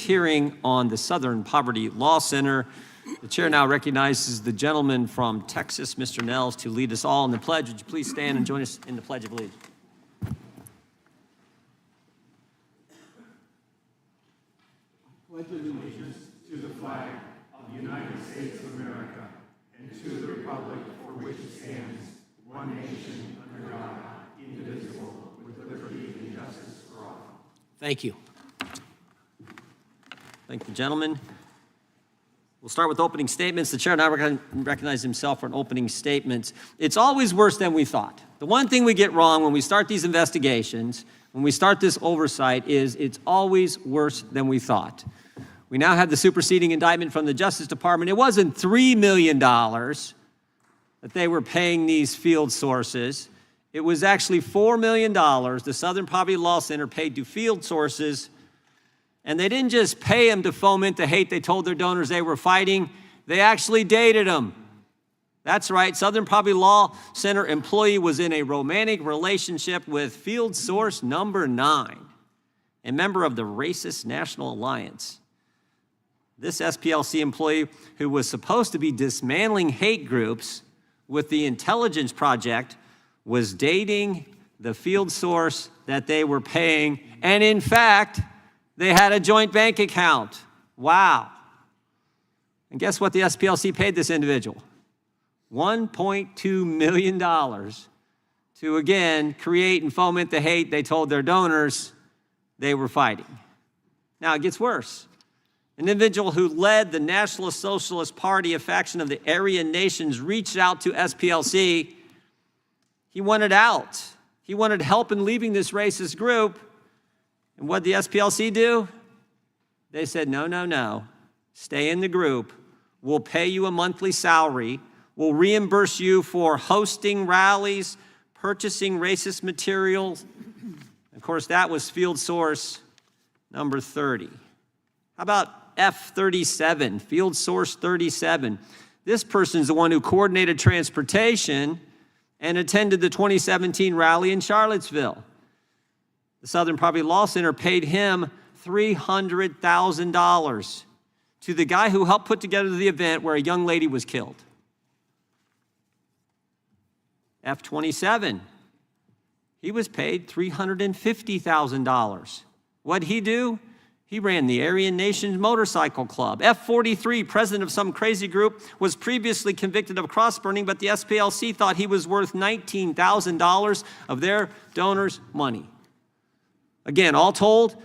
Hearing on the Southern Poverty Law Center. The chair now recognizes the gentleman from Texas, Mr. Nels, to lead us all in the pledge. Would you please stand and join us in the Pledge of Allegiance? Pledge allegiance to the flag of the United States of America and to the republic for which it stands, one nation, under God, indivisible, with liberty and justice for all. Thank you. Thank the gentleman. We'll start with opening statements. The chair now recognizes himself for an opening statement. It's always worse than we thought. The one thing we get wrong when we start these investigations, when we start this oversight, is it's always worse than we thought. We now have the superseding indictment from the Justice Department. It wasn't $3 million that they were paying these field sources. It was actually $4 million the Southern Poverty Law Center paid to field sources. And they didn't just pay them to foment the hate they told their donors they were fighting. They actually dated them. That's right. Southern Poverty Law Center employee was in a romantic relationship with field source number 9, a member of the Racist National Alliance. This SPLC employee, who was supposed to be dismantling hate groups with the Intelligence Project, was dating the field source that they were paying. And in fact, they had a joint bank account. Wow. And guess what the SPLC paid this individual? $1.2 million to, again, create and foment the hate they told their donors they were fighting. Now, it gets worse. An individual who led the National Socialist Party, a faction of the Aryan nations, reached out to SPLC. He wanted out. He wanted help in leaving this racist group. And what did the SPLC do? They said, no, no, no. Stay in the group. We'll pay you a monthly salary. We'll reimburse you for hosting rallies, purchasing racist materials. Of course, that was field source number 30. How about F37, field source 37? This person's the one who coordinated transportation and attended the 2017 rally in Charlottesville. The Southern Poverty Law Center paid him $300,000 to the guy who helped put together the event where a young lady was killed. F27, he was paid $350,000. What'd he do? He ran the Aryan Nations Motorcycle Club. F43, president of some crazy group, was previously convicted of cross-burning, but the SPLC thought he was worth $19,000 of their donors' money. Again, all told,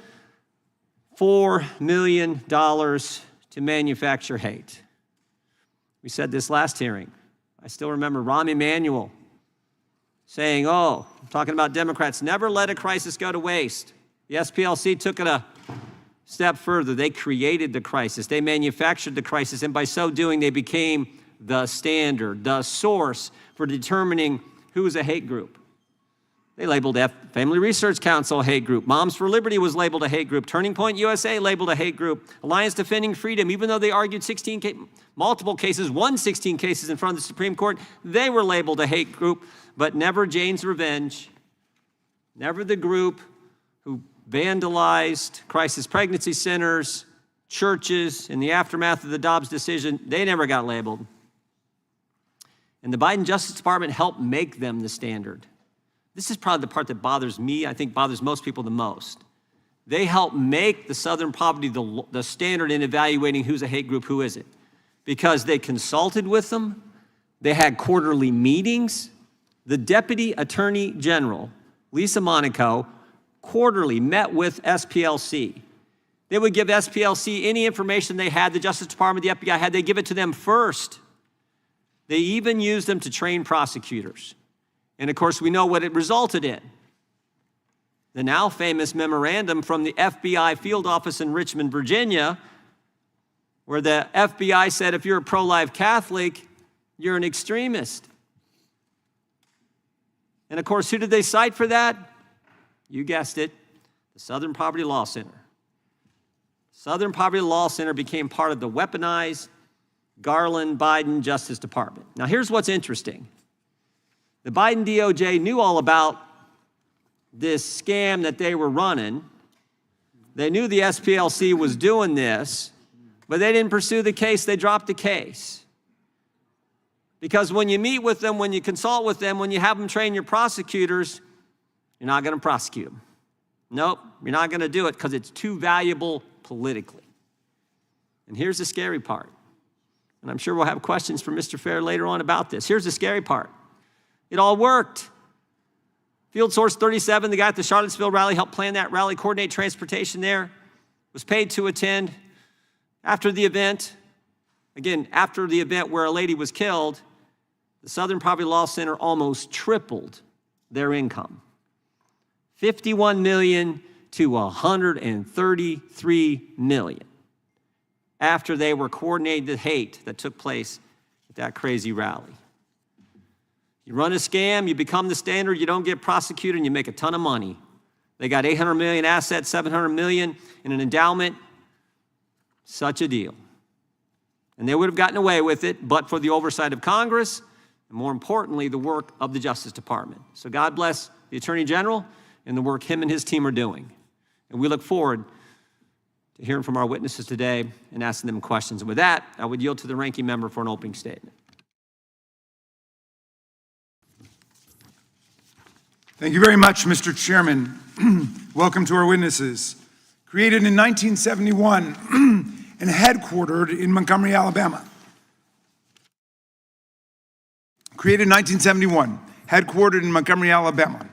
$4 million to manufacture hate. We said this last hearing. I still remember Rahm Emanuel saying, I'm talking about Democrats, never let a crisis go to waste. The SPLC took it a step further. They created the crisis. They manufactured the crisis, and by so doing, they became the standard, the source for determining who is a hate group. They labeled Family Research Council a hate group. Moms for Liberty was labeled a hate group. Turning Point USA labeled a hate group. Alliance Defending Freedom, even though they argued multiple cases, won 16 cases in front of the Supreme Court, they were labeled a hate group, but never Jane's Revenge, never the group who vandalized crisis pregnancy centers, churches, in the aftermath of the Dobbs decision. They never got labeled. And the Biden Justice Department helped make them the standard. This is probably the part that bothers me, I think bothers most people the most. They help make the Southern Poverty the standard in evaluating who's a hate group, who isn't. Because they consulted with them, they had quarterly meetings. The Deputy Attorney General, Lisa Monaco, quarterly met with SPLC. They would give SPLC any information they had, the Justice Department, the FBI had, they give it to them first. They even used them to train prosecutors. And of course, we know what it resulted in. The now famous memorandum from the FBI field office in Richmond, Virginia, where the FBI said, if you're a pro-life Catholic, you're an extremist. And of course, who did they cite for that? You guessed it, the Southern Poverty Law Center. Southern Poverty Law Center became part of the weaponized Garland-Biden Justice Department. Now, here's what's interesting. The Biden DOJ knew all about this scam that they were running, They knew the SPLC was doing this, but they didn't pursue the case. They dropped the case. Because when you meet with them, when you consult with them, when you have them train your prosecutors, you're not going to prosecute them. Nope, you're not going to do it because it's too valuable politically. And here's the scary part. And I'm sure we'll have questions from Mr. Fair later on about this. Here's the scary part. It all worked. Field Source 37, the guy at the Charlottesville rally, helped plan that rally, coordinate transportation there, was paid to attend. After the event, again, after the event where a lady was killed, the Southern Poverty Law Center almost tripled their income. $51 million to $133 million after they were coordinating the hate that took place at that crazy rally. You run a scam, you become the standard, you don't get prosecuted, and you make a ton of money. They got $800 million assets, $700 million in an endowment. Such a deal. And they would have gotten away with it, but for the oversight of Congress, and more importantly, the work of the Justice Department. So God bless the Attorney General and the work him and his team are doing. And we look forward to hearing from our witnesses today and asking them questions. And with that, I would yield to the ranking member for an opening statement. Thank you very much, Mr. Chairman. Welcome to our witnesses. Created in 1971 and headquartered in Montgomery, Alabama. Created in 1971, headquartered in Montgomery, Alabama.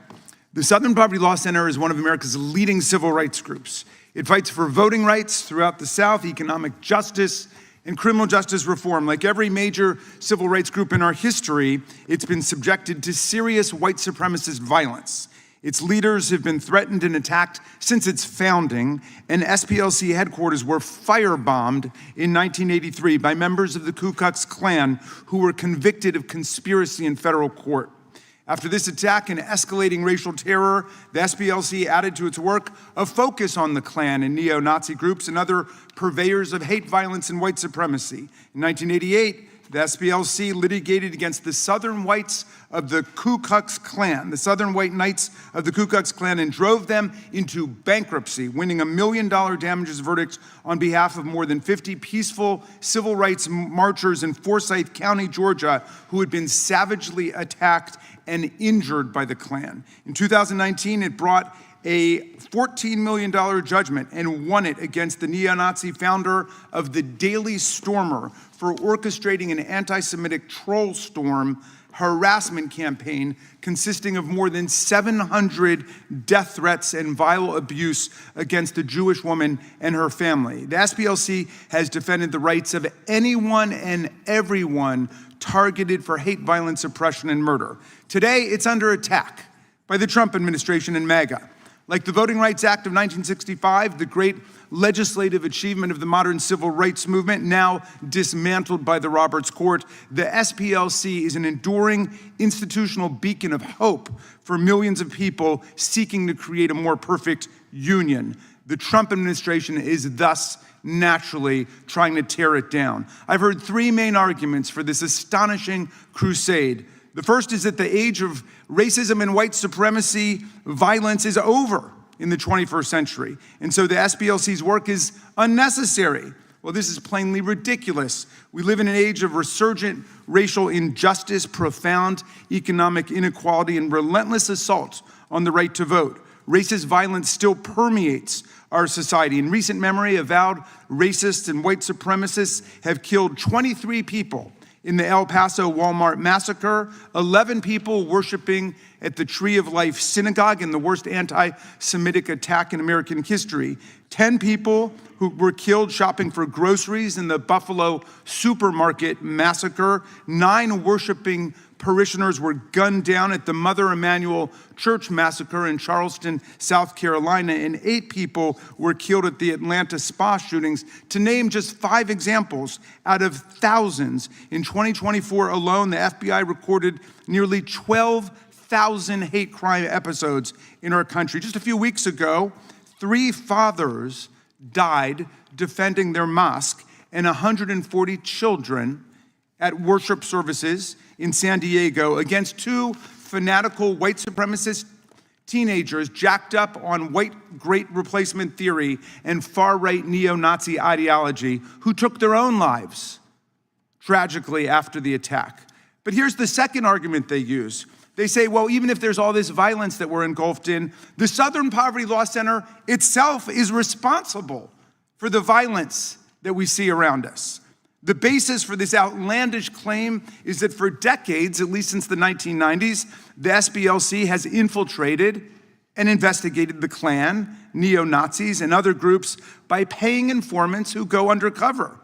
The Southern Poverty Law Center is one of America's leading civil rights groups. It fights for voting rights throughout the South, economic justice, and criminal justice reform. Like every major civil rights group in our history, it's been subjected to serious white supremacist violence. Its leaders have been threatened and attacked since its founding, and SPLC headquarters were firebombed in 1983 by members of the Ku Klux Klan who were convicted of conspiracy in federal court. After this attack and escalating racial terror, the SPLC added to its work a focus on the Klan and neo-Nazi groups and other purveyors of hate, violence, and white supremacy. In 1988, the SPLC litigated against the Southern whites of the Ku Klux Klan, the Southern white knights of the Ku Klux Klan, and drove them into bankruptcy, winning $1 million damages verdict on behalf of more than 50 peaceful civil rights marchers in Forsyth County, Georgia, who had been savagely attacked and injured by the Klan. In 2019, it brought a $14 million judgment and won it against the neo-Nazi founder of the Daily Stormer for orchestrating an anti-Semitic troll storm harassment campaign consisting of more than 700 death threats and vile abuse against a Jewish woman and her family. The SPLC has defended the rights of anyone and everyone targeted for hate, violence, oppression, and murder. Today, it's under attack by the Trump administration and MAGA. Like the Voting Rights Act of 1965, the great legislative achievement of the modern civil rights movement, now dismantled by the Roberts Court, the SPLC is an enduring institutional beacon of hope for millions of people seeking to create a more perfect union. The Trump administration is thus naturally trying to tear it down. I've heard three main arguments for this astonishing crusade. The first is that the age of racism and white supremacy violence is over in the 21st century, and so the SPLC's work is unnecessary. Well, this is plainly ridiculous. We live in an age of resurgent racial injustice, profound economic inequality, and relentless assault on the right to vote. Racist violence still permeates our society. In recent memory, avowed racists and white supremacists have killed 23 people in the El Paso Walmart massacre, 11 people worshiping at the Tree of Life synagogue in the worst anti-Semitic attack in American history, 10 people who were killed shopping for groceries in the Buffalo supermarket massacre, 9 worshiping parishioners were gunned down at the Mother Emanuel Church massacre in Charleston, South Carolina, and 8 people were killed at the Atlanta spa shootings, to name just 5 examples out of thousands. In 2024 alone, the FBI recorded nearly 12,000 hate crime episodes in our country. Just a few weeks ago, 3 fathers died defending their mosque, and 140 children at worship services in San Diego against 2 fanatical white supremacist teenagers jacked up on white great replacement theory and far-right neo-Nazi ideology who took their own lives tragically after the attack. But here's the second argument they use. They say, well, even if there's all this violence that we're engulfed in, the Southern Poverty Law Center itself is responsible for the violence that we see around us. The basis for this outlandish claim is that for decades, at least since the 1990s, the SPLC has infiltrated and investigated the Klan, neo-Nazis, and other groups by paying informants who go undercover.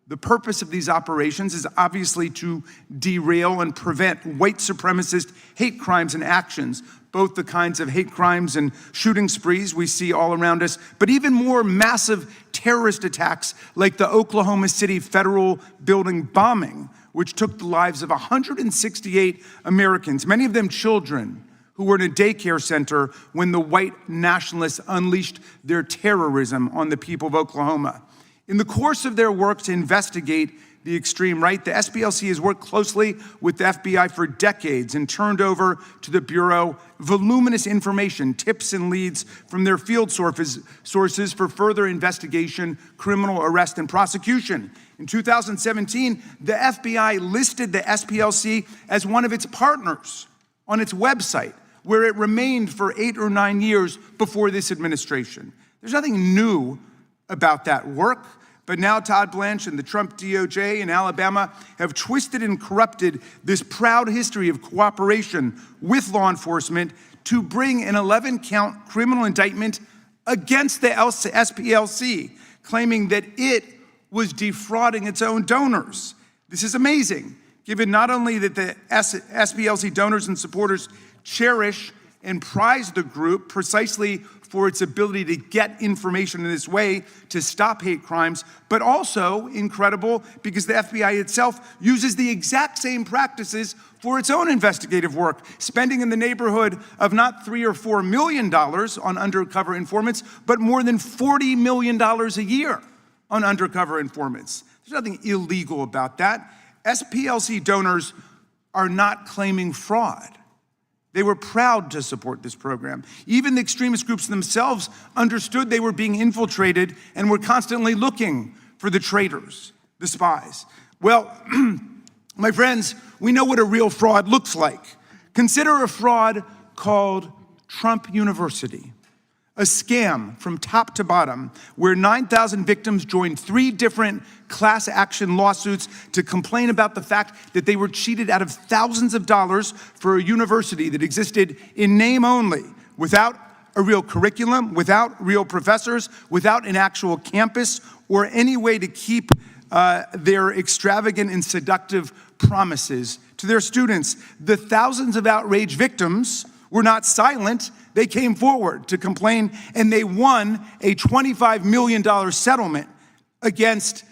The purpose of these operations is obviously to derail and prevent white supremacist hate crimes and actions, both the kinds of hate crimes and shooting sprees we see all around us, but even more massive terrorist attacks like the Oklahoma City Federal Building bombing, which took the lives of 168 Americans, many of them children, who were in a daycare center when the white nationalists unleashed their terrorism on the people of Oklahoma. In the course of their work to investigate the extreme right, the SPLC has worked closely with the FBI for decades and turned over to the Bureau voluminous information, tips and leads from their field sources for further investigation, criminal arrest, and prosecution. In 2017, the FBI listed the SPLC as one of its partners on its website, where it remained for 8 or 9 years before this administration. There's nothing new about that work, but now Todd Blanche and the Trump DOJ in Alabama have twisted and corrupted this proud history of cooperation with law enforcement to bring an 11-count criminal indictment against the SPLC, claiming that it was defrauding its own donors. This is amazing, given not only that the SPLC donors and supporters cherish and prize the group precisely for its ability to get information in this way to stop hate crimes, but also incredible because the FBI itself uses the exact same practices for its own investigative work, spending in the neighborhood of not $3 or $4 million on undercover informants, but more than $40 million a year on undercover informants. There's nothing illegal about that. SPLC donors are not claiming fraud. They were proud to support this program. Even the extremist groups themselves understood they were being infiltrated and were constantly looking for the traitors, the spies. Well, my friends, we know what a real fraud looks like. Consider a fraud called Trump University, a scam from top to bottom where 9,000 victims joined 3 different class action lawsuits to complain about the fact that they were cheated out of thousands of dollars for a university that existed in name only, without a real curriculum, without real professors, without an actual campus, or any way to keep their extravagant and seductive promises to their students. The thousands of outraged victims were not silent. They came forward to complain, and they won a $25 million settlement against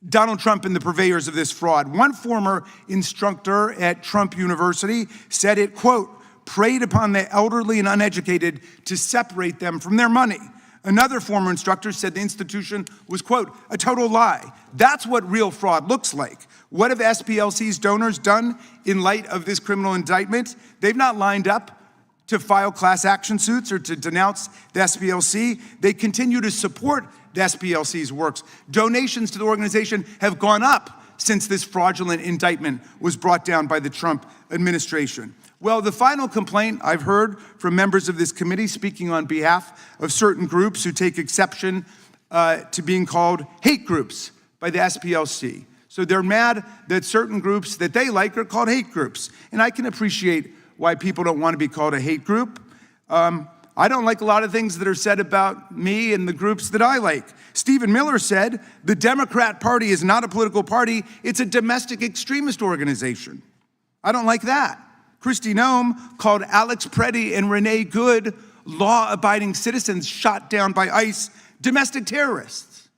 Donald Trump and the purveyors of this fraud. One former instructor at Trump University said it, quote, preyed upon the elderly and uneducated to separate them from their money. Another former instructor said the institution was, quote, a total lie. That's what real fraud looks like. What have SPLC's donors done in light of this criminal indictment? They've not lined up to file class action suits or to denounce the SPLC. They continue to support the SPLC's works. Donations to the organization have gone up since this fraudulent indictment was brought down by the Trump administration. Well, the final complaint I've heard from members of this committee speaking on behalf of certain groups who take exception to being called hate groups by the SPLC. So they're mad that certain groups that they like are called hate groups. And I can appreciate why people don't want to be called a hate group. I don't like a lot of things that are said about me and the groups that I like. Stephen Miller said, the Democrat Party is not a political party, it's a domestic extremist organization. I don't like that. Kristi Noem called Alex Preddy and Renee Good, law-abiding citizens shot down by ICE, domestic terrorists.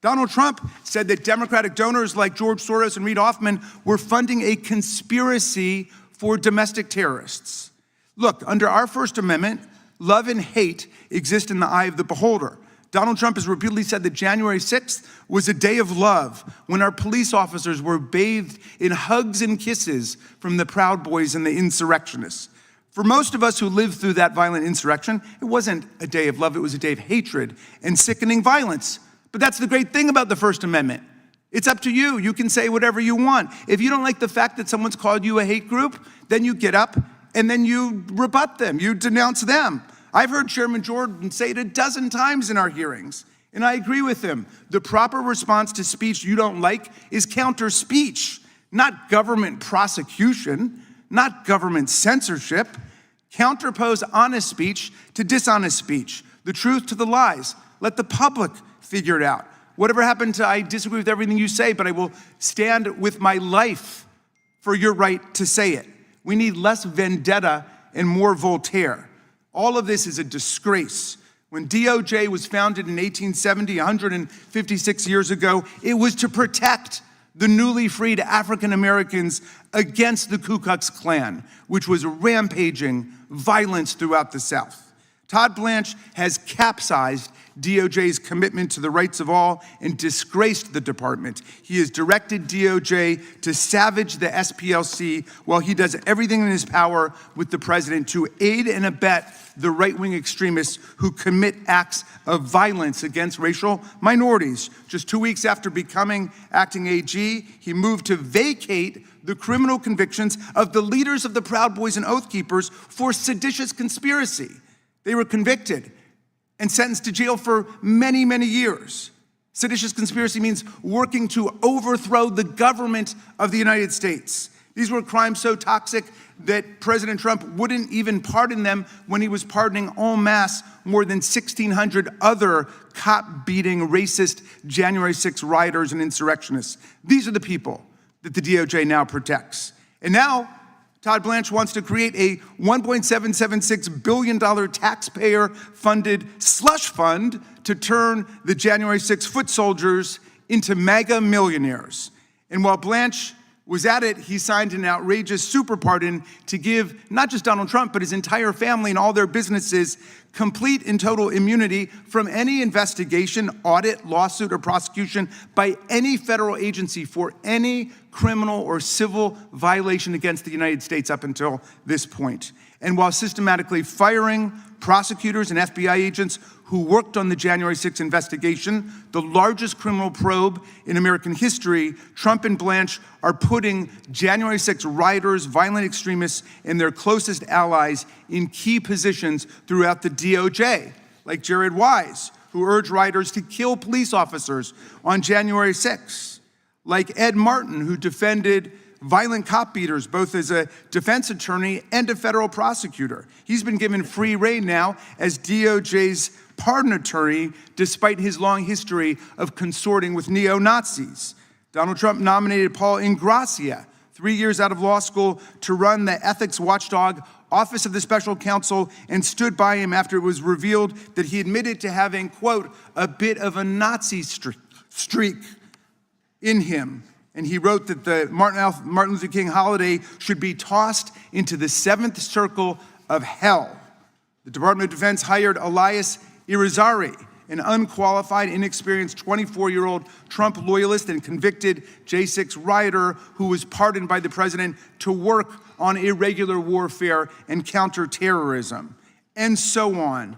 Donald Trump said that Democratic donors like George Soros and Reid Hoffman were funding a conspiracy for domestic terrorists. Look, under our First Amendment, love and hate exist in the eye of the beholder. Donald Trump has repeatedly said that January 6th was a day of love when our police officers were bathed in hugs and kisses from the Proud Boys and the insurrectionists. For most of us who lived through that violent insurrection, it wasn't a day of love, it was a day of hatred and sickening violence. But that's the great thing about the First Amendment. It's up to you. You can say whatever you want. If you don't like the fact that someone's called you a hate group, then you get up and then you rebut them, you denounce them. I've heard Chairman Jordan say it a dozen times in our hearings, and I agree with him. The proper response to speech you don't like is counter speech, not government prosecution, not government censorship. Counterpose honest speech to dishonest speech, the truth to the lies. Let the public figure it out. Whatever happened to I disagree with everything you say, but I will stand with my life for your right to say it. We need less vendetta and more Voltaire. All of this is a disgrace. When DOJ was founded in 1870, 156 years ago, it was to protect the newly freed African Americans against the Ku Klux Klan, which was rampaging violence throughout the South. Todd Blanche has capsized DOJ's commitment to the rights of all and disgraced the department. He has directed DOJ to savage the SPLC while he does everything in his power with the president to aid and abet the right-wing extremists who commit acts of violence against racial minorities. Just 2 weeks after becoming acting AG, he moved to vacate the criminal convictions of the leaders of the Proud Boys and Oath Keepers for seditious conspiracy. They were convicted and sentenced to jail for many, many years. Seditious conspiracy means working to overthrow the government of the United States. These were crimes so toxic that President Trump wouldn't even pardon them when he was pardoning en masse more than 1,600 other cop-beating, racist January 6 rioters and insurrectionists. These are the people that the DOJ now protects. And now, Todd Blanche wants to create a $1.776 billion taxpayer-funded slush fund to turn the January 6 foot soldiers into MAGA millionaires. And while Blanche was at it, he signed an outrageous super pardon to give not just Donald Trump, but his entire family and all their businesses complete and total immunity from any investigation, audit, lawsuit, or prosecution by any federal agency for any criminal or civil violation against the United States up until this point. And while systematically firing prosecutors and FBI agents who worked on the January 6 investigation, the largest criminal probe in American history, Trump and Blanche are putting January 6 rioters, violent extremists, and their closest allies in key positions throughout the DOJ, like Jared Wise, who urged rioters to kill police officers on January 6, like Ed Martin, who defended violent cop beaters, both as a defense attorney and a federal prosecutor. He's been given free rein now as DOJ's pardon attorney, despite his long history of consorting with neo-Nazis. Donald Trump nominated Paul Ingrassia, 3 years out of law school, to run the ethics watchdog Office of the Special Counsel and stood by him after it was revealed that he admitted to having, quote, a bit of a Nazi streak in him. And he wrote that the Martin Luther King holiday should be tossed into the seventh circle of hell. The Department of Defense hired Elias Irizarry, an unqualified, inexperienced 24-year-old Trump loyalist and convicted J6 rioter who was pardoned by the president to work on irregular warfare and counterterrorism, and so on.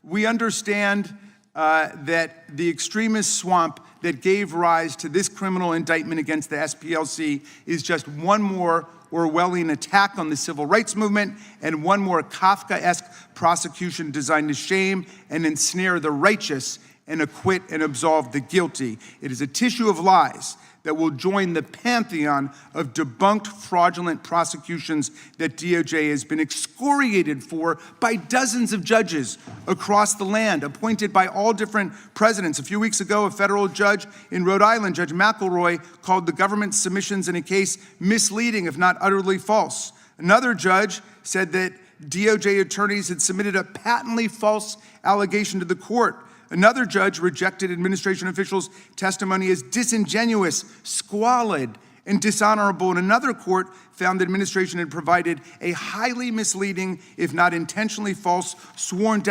We understand that the extremist swamp that gave rise to this criminal indictment against the SPLC is just one more Orwellian attack on the civil rights movement and one more Kafkaesque prosecution designed to shame and ensnare the righteous and acquit and absolve the guilty. It is a tissue of lies that will join the pantheon of debunked fraudulent prosecutions that DOJ has been excoriated for by dozens of judges across the land, appointed by all different presidents. A few weeks ago, a federal judge in Rhode Island, Judge McElroy, called the government's submissions in a case misleading, if not utterly false. Another judge said that DOJ attorneys had submitted a patently false allegation to the court. Another judge rejected administration officials' testimony as disingenuous, squalid, and dishonorable. And another court found the administration had provided a highly misleading, if not intentionally false, sworn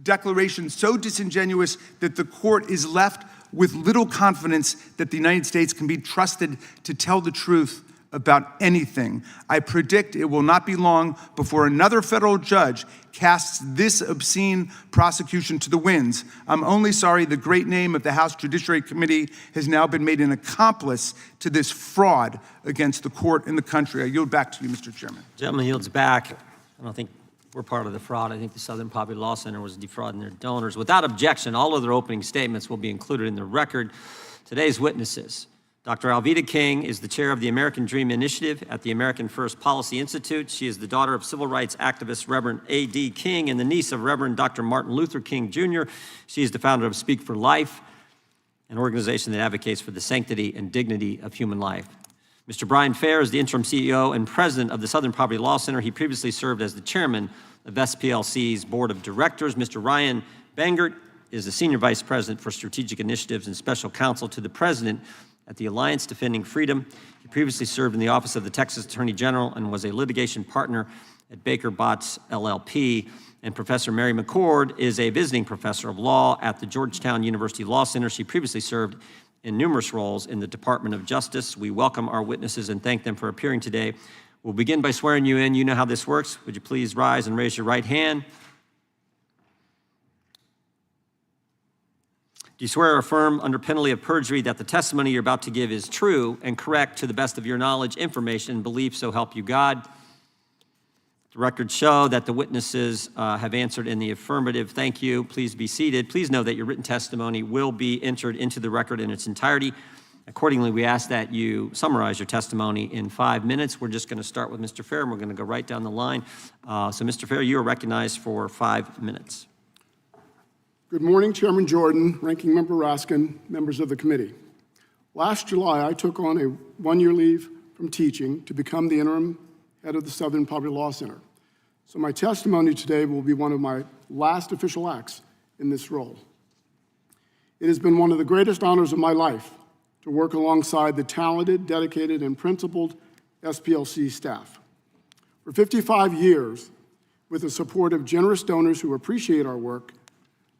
declaration so disingenuous that the court is left with little confidence that the United States can be trusted to tell the truth about anything. I predict it will not be long before another federal judge casts this obscene prosecution to the winds. I'm only sorry the great name of the House Judiciary Committee has now been made an accomplice to this fraud against the court and the country. I yield back to you, Mr. Chairman. Gentleman yields back. I don't think we're part of the fraud. I think the Southern Poverty Law Center was defrauding their donors. Without objection, all of their opening statements will be included in the record. Today's witnesses. Dr. Alveda King is the chair of the American Dream Initiative at the American First Policy Institute. She is the daughter of civil rights activist Reverend A.D. King and the niece of Reverend Dr. Martin Luther King, Jr. She is the founder of Speak for Life, an organization that advocates for the sanctity and dignity of human life. Mr. Bryan Fair is the interim CEO and president of the Southern Poverty Law Center. He previously served as the chairman of SPLC's board of directors. Mr. Ryan Bangert is the senior vice president for strategic initiatives and special counsel to the president at the Alliance Defending Freedom. He previously served in the office of the Texas Attorney General and was a litigation partner at Baker Botts LLP. And Professor Mary McCord is a visiting professor of law at the Georgetown University Law Center. She previously served in numerous roles in the Department of Justice. We welcome our witnesses and thank them for appearing today. We'll begin by swearing you in. You know how this works. Would you please rise and raise your right hand? Do you swear or affirm under penalty of perjury that the testimony you're about to give is true and correct to the best of your knowledge, information, and belief, so help you God? The records show that the witnesses have answered in the affirmative. Thank you. Please be seated. Please know that your written testimony will be entered into the record in its entirety. Accordingly, we ask that you summarize your testimony in 5 minutes. We're just going to start with Mr. Fair, and we're going to go right down the line. So, Mr. Fair, you are recognized for 5 minutes. Good morning, Chairman Jordan, Ranking Member Raskin, members of the committee. Last July, I took on a one-year leave from teaching to become the interim head of the Southern Poverty Law Center. So my testimony today will be one of my last official acts in this role. It has been one of the greatest honors of my life to work alongside the talented, dedicated, and principled SPLC staff. For 55 years, with the support of generous donors who appreciate our work,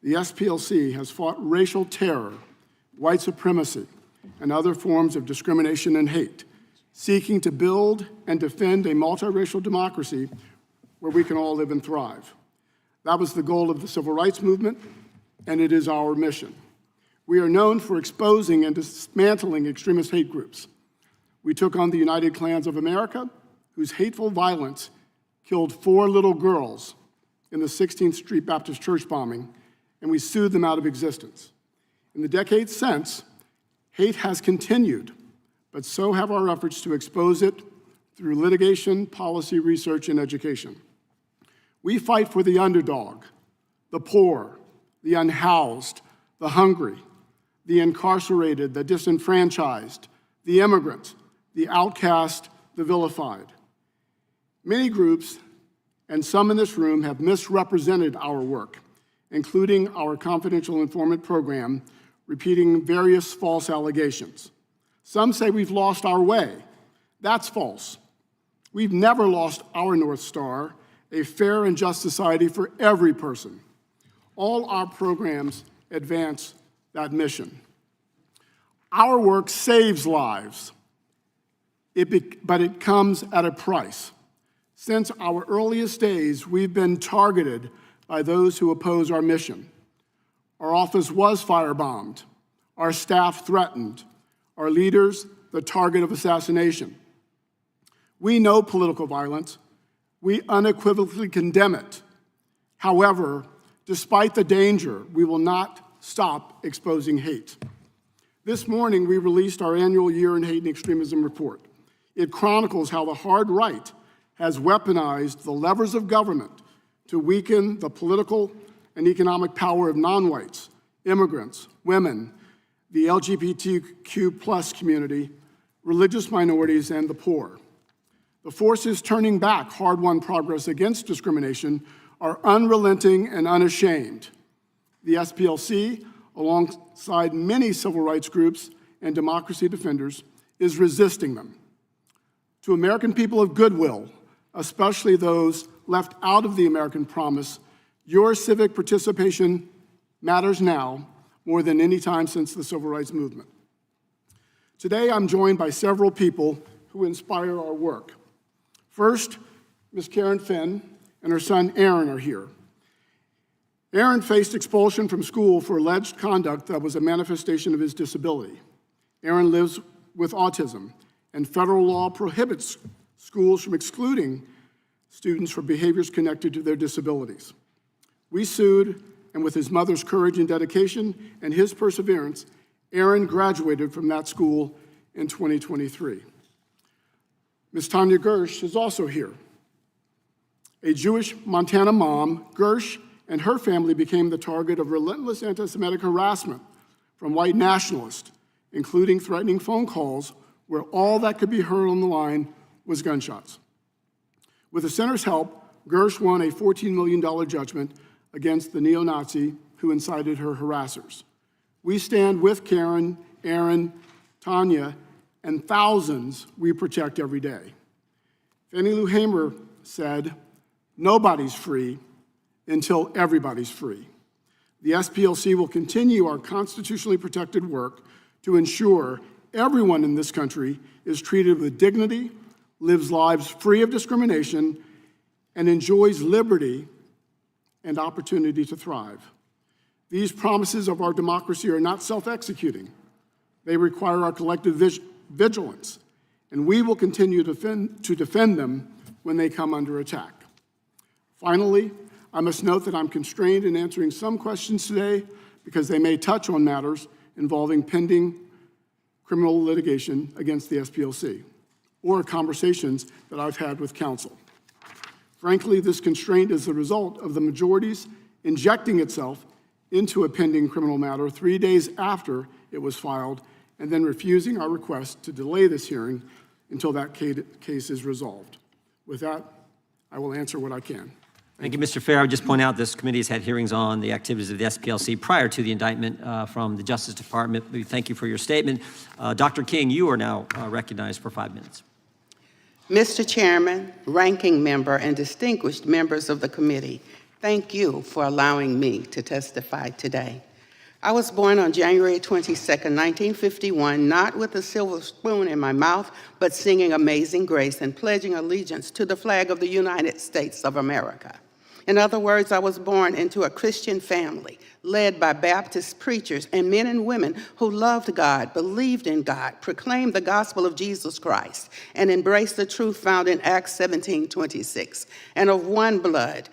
the SPLC has fought racial terror, white supremacy, and other forms of discrimination and hate, seeking to build and defend a multiracial democracy where we can all live and thrive. That was the goal of the civil rights movement, and it is our mission. We are known for exposing and dismantling extremist hate groups. We took on the United Klans of America, whose hateful violence killed 4 little girls in the 16th Street Baptist Church bombing, and we sued them out of existence. In the decades since, hate has continued, but so have our efforts to expose it through litigation, policy, research, and education. We fight for the underdog, the poor, the unhoused, the hungry, the incarcerated, the disenfranchised, the immigrant, the outcast, the vilified. Many groups, and some in this room, have misrepresented our work, including our confidential informant program, repeating various false allegations. Some say we've lost our way. That's false. We've never lost our North Star, a fair and just society for every person. All our programs advance that mission. Our work saves lives, but it comes at a price. Since our earliest days, we've been targeted by those who oppose our mission. Our office was firebombed, our staff threatened, our leaders the target of assassination. We know political violence. We unequivocally condemn it. However, despite the danger, we will not stop exposing hate. This morning, we released our annual Year in Hate and Extremism report. It chronicles how the hard right has weaponized the levers of government to weaken the political and economic power of non-whites, immigrants, women, the LGBTQ+ community, religious minorities, and the poor. The forces turning back hard-won progress against discrimination are unrelenting and unashamed. The SPLC, alongside many civil rights groups and democracy defenders, is resisting them. To American people of goodwill, especially those left out of the American promise, your civic participation matters now more than any time since the civil rights movement. Today, I'm joined by several people who inspire our work. First, Ms. Karen Finn and her son Aaron are here. Aaron faced expulsion from school for alleged conduct that was a manifestation of his disability. Aaron lives with autism, and federal law prohibits schools from excluding students for behaviors connected to their disabilities. We sued, and with his mother's courage and dedication and his perseverance, Aaron graduated from that school in 2023. Ms. Tanya Gersh is also here. A Jewish Montana mom, Gersh and her family became the target of relentless anti-Semitic harassment from white nationalists, including threatening phone calls where all that could be heard on the line was gunshots. With the center's help, Gersh won a $14 million judgment against the neo-Nazi who incited her harassers. We stand with Karen, Aaron, Tanya, and thousands we protect every day. Fannie Lou Hamer said, "Nobody's free until everybody's free." The SPLC will continue our constitutionally protected work to ensure everyone in this country is treated with dignity, lives lives free of discrimination, and enjoys liberty and opportunity to thrive. These promises of our democracy are not self-executing. They require our collective vigilance, and we will continue to defend them when they come under attack. Finally, I must note that I'm constrained in answering some questions today because they may touch on matters involving pending criminal litigation against the SPLC or conversations that I've had with counsel. Frankly, this constraint is the result of the majority's injecting itself into a pending criminal matter 3 days after it was filed and then refusing our request to delay this hearing until that case is resolved. With that, I will answer what I can. Thank you, Mr. Fair. I would just point out this committee has had hearings on the activities of the SPLC prior to the indictment from the Justice Department. We thank you for your statement. Dr. King, you are now recognized for 5 minutes. Mr. Chairman, ranking member, and distinguished members of the committee, thank you for allowing me to testify today. I was born on January 22nd, 1951, not with a silver spoon in my mouth, but singing Amazing Grace and pledging allegiance to the flag of the United States of America. In other words, I was born into a Christian family led by Baptist preachers and men and women who loved God, believed in God, proclaimed the gospel of Jesus Christ, and embraced the truth found in Acts 17:26. And of one blood,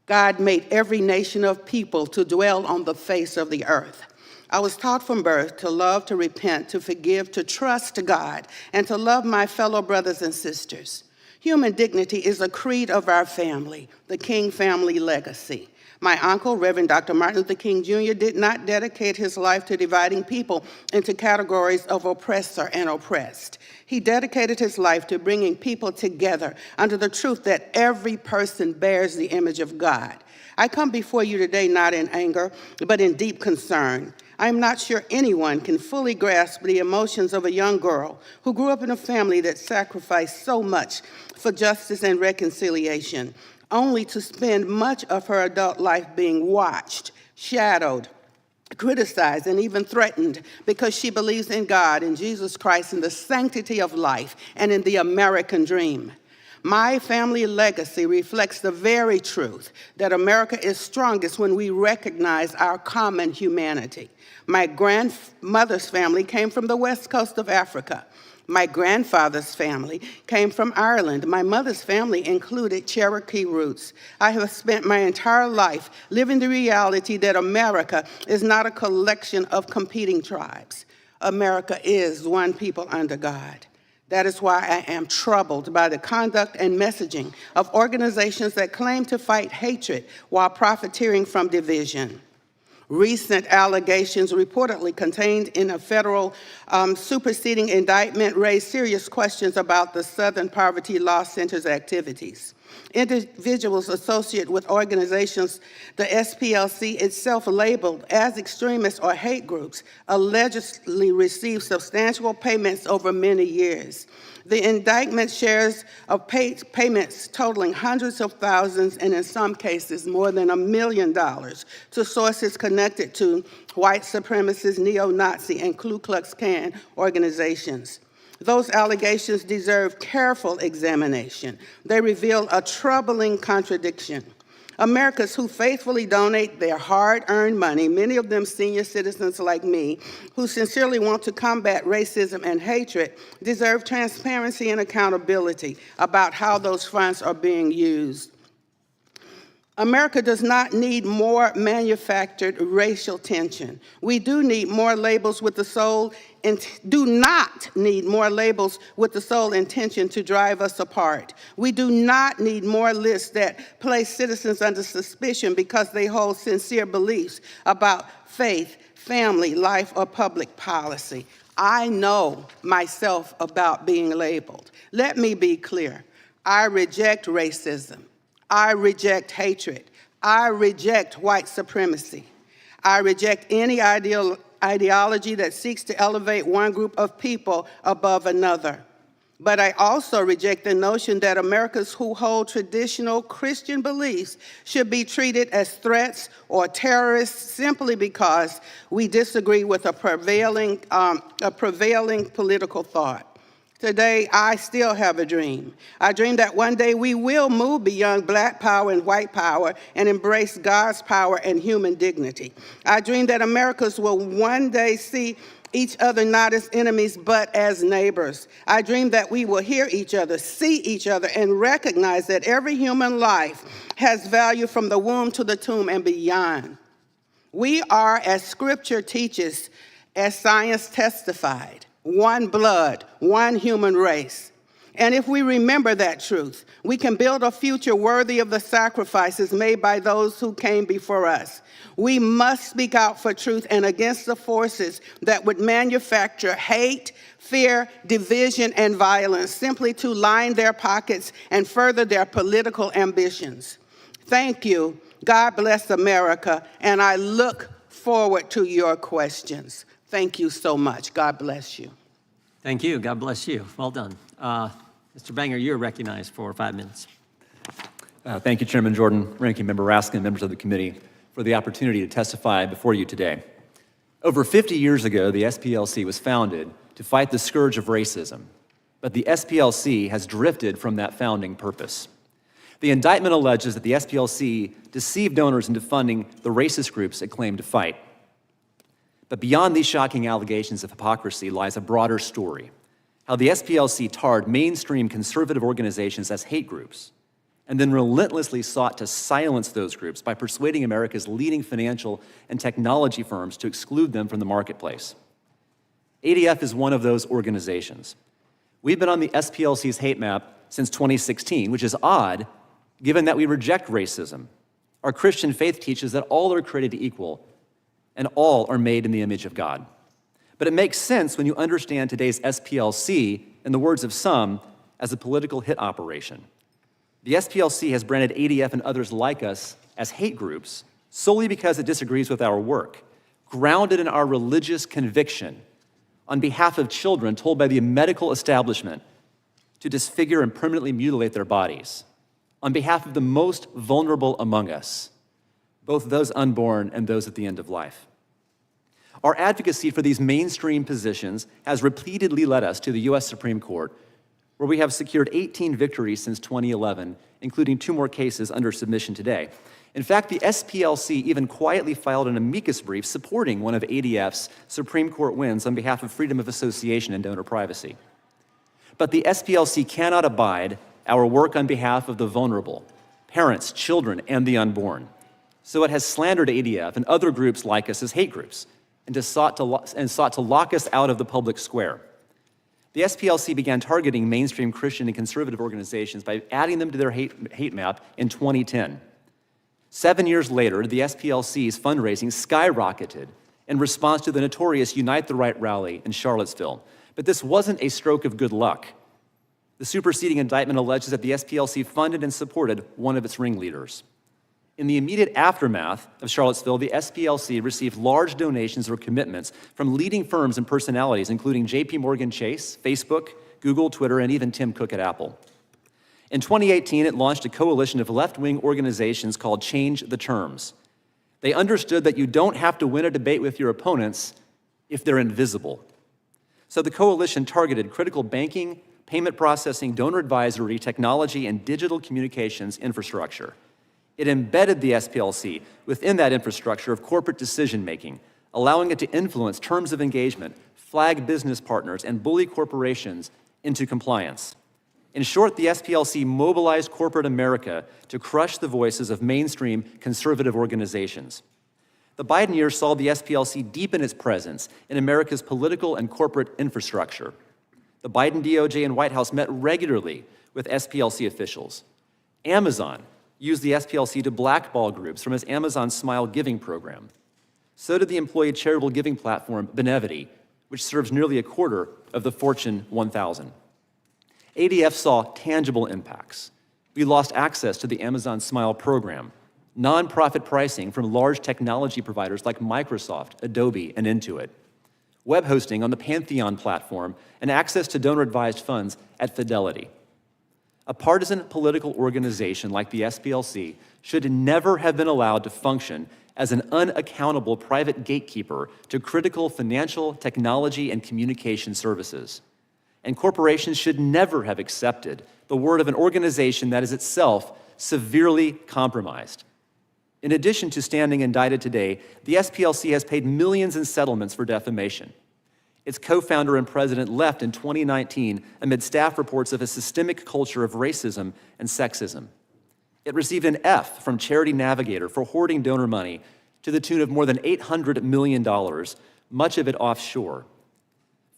God made every nation of people to dwell on the face of the earth. I was taught from birth to love, to repent, to forgive, to trust God, and to love my fellow brothers and sisters. Human dignity is a creed of our family, the King family legacy. My uncle, Reverend Dr. Martin Luther King Jr., did not dedicate his life to dividing people into categories of oppressor and oppressed. He dedicated his life to bringing people together under the truth that every person bears the image of God. I come before you today not in anger, but in deep concern. I'm not sure anyone can fully grasp the emotions of a young girl who grew up in a family that sacrificed so much for justice and reconciliation, only to spend much of her adult life being watched, shadowed, criticized, and even threatened because she believes in God, in Jesus Christ, in the sanctity of life, and in the American dream. My family legacy reflects the very truth that America is strongest when we recognize our common humanity. My grandmother's family came from the west coast of Africa. My grandfather's family came from Ireland. My mother's family included Cherokee roots. I have spent my entire life living the reality that America is not a collection of competing tribes. America is one people under God. That is why I am troubled by the conduct and messaging of organizations that claim to fight hatred while profiteering from division. Recent allegations reportedly contained in a federal superseding indictment raise serious questions about the Southern Poverty Law Center's activities. Individuals associated with organizations the SPLC itself labeled as extremist or hate groups allegedly received substantial payments over many years. The indictment shares of payments totaling hundreds of thousands and in some cases more than $1 million to sources connected to white supremacist, neo-Nazi, and Ku Klux Klan organizations. Those allegations deserve careful examination. They reveal a troubling contradiction. Americans who faithfully donate their hard-earned money, many of them senior citizens like me, who sincerely want to combat racism and hatred, deserve transparency and accountability about how those funds are being used. America does not need more manufactured racial tension. We do need more labels with the sole do not need more labels with the sole intention to drive us apart. We do not need more lists that place citizens under suspicion because they hold sincere beliefs about faith, family, life, or public policy. I know myself about being labeled. Let me be clear. I reject racism. I reject hatred. I reject white supremacy. I reject any ideology that seeks to elevate one group of people above another. But I also reject the notion that Americans who hold traditional Christian beliefs should be treated as threats or terrorists simply because we disagree with a prevailing political thought. Today, I still have a dream. I dream that one day we will move beyond black power and white power and embrace God's power and human dignity. I dream that Americans will one day see each other not as enemies, but as neighbors. I dream that we will hear each other, see each other, and recognize that every human life has value from the womb to the tomb and beyond. We are, as Scripture teaches, as science testified, one blood, one human race. And if we remember that truth, we can build a future worthy of the sacrifices made by those who came before us. We must speak out for truth and against the forces that would manufacture hate, fear, division, and violence simply to line their pockets and further their political ambitions. Thank you. God bless America, and I look forward to your questions. Thank you so much. God bless you. Thank you. God bless you. Well done. Mr. Banger, you're recognized for 5 minutes. Thank you, Chairman Jordan, Ranking Member Raskin, members of the committee, for the opportunity to testify before you today. Over 50 years ago, the SPLC was founded to fight the scourge of racism, but the SPLC has drifted from that founding purpose. The indictment alleges that the SPLC deceived donors into funding the racist groups it claimed to fight. But beyond these shocking allegations of hypocrisy lies a broader story, how the SPLC tarred mainstream conservative organizations as hate groups, and then relentlessly sought to silence those groups by persuading America's leading financial and technology firms to exclude them from the marketplace. ADF is one of those organizations. We've been on the SPLC's hate map since 2016, which is odd, given that we reject racism. Our Christian faith teaches that all are created equal, and all are made in the image of God. But it makes sense when you understand today's SPLC, in the words of some, as a political hit operation. The SPLC has branded ADF and others like us as hate groups solely because it disagrees with our work, grounded in our religious conviction on behalf of children told by the medical establishment to disfigure and permanently mutilate their bodies, on behalf of the most vulnerable among us, both those unborn and those at the end of life. Our advocacy for these mainstream positions has repeatedly led us to the U.S. Supreme Court, where we have secured 18 victories since 2011, including 2 more cases under submission today. In fact, the SPLC even quietly filed an amicus brief supporting one of ADF's Supreme Court wins on behalf of freedom of association and donor privacy. But the SPLC cannot abide our work on behalf of the vulnerable, parents, children, and the unborn. So it has slandered ADF and other groups like us as hate groups, and sought to lock us out of the public square. The SPLC began targeting mainstream Christian and conservative organizations by adding them to their hate map in 2010. 7 years later, the SPLC's fundraising skyrocketed in response to the notorious Unite the Right rally in Charlottesville. But this wasn't a stroke of good luck. The superseding indictment alleges that the SPLC funded and supported one of its ringleaders. In the immediate aftermath of Charlottesville, the SPLC received large donations or commitments from leading firms and personalities, including JP Morgan Chase, Facebook, Google, Twitter, and even Tim Cook at Apple. In 2018, it launched a coalition of left-wing organizations called Change the Terms. They understood that you don't have to win a debate with your opponents if they're invisible. So the coalition targeted critical banking, payment processing, donor advisory, technology, and digital communications infrastructure. It embedded the SPLC within that infrastructure of corporate decision-making, allowing it to influence terms of engagement, flag business partners, and bully corporations into compliance. In short, the SPLC mobilized corporate America to crush the voices of mainstream conservative organizations. The Biden years saw the SPLC deepen its presence in America's political and corporate infrastructure. The Biden DOJ and White House met regularly with SPLC officials. Amazon used the SPLC to blackball groups from its Amazon Smile Giving program. So did the employee charitable giving platform Benevity, which serves nearly a quarter of the Fortune 1000. ADF saw tangible impacts. We lost access to the Amazon Smile program, nonprofit pricing from large technology providers like Microsoft, Adobe, and Intuit, web hosting on the Pantheon platform, and access to donor-advised funds at Fidelity. A partisan political organization like the SPLC should never have been allowed to function as an unaccountable private gatekeeper to critical financial, technology, and communication services. And corporations should never have accepted the word of an organization that is itself severely compromised. In addition to standing indicted today, the SPLC has paid millions in settlements for defamation. Its co-founder and president left in 2019 amid staff reports of a systemic culture of racism and sexism. It received an F from Charity Navigator for hoarding donor money to the tune of more than $800 million, much of it offshore.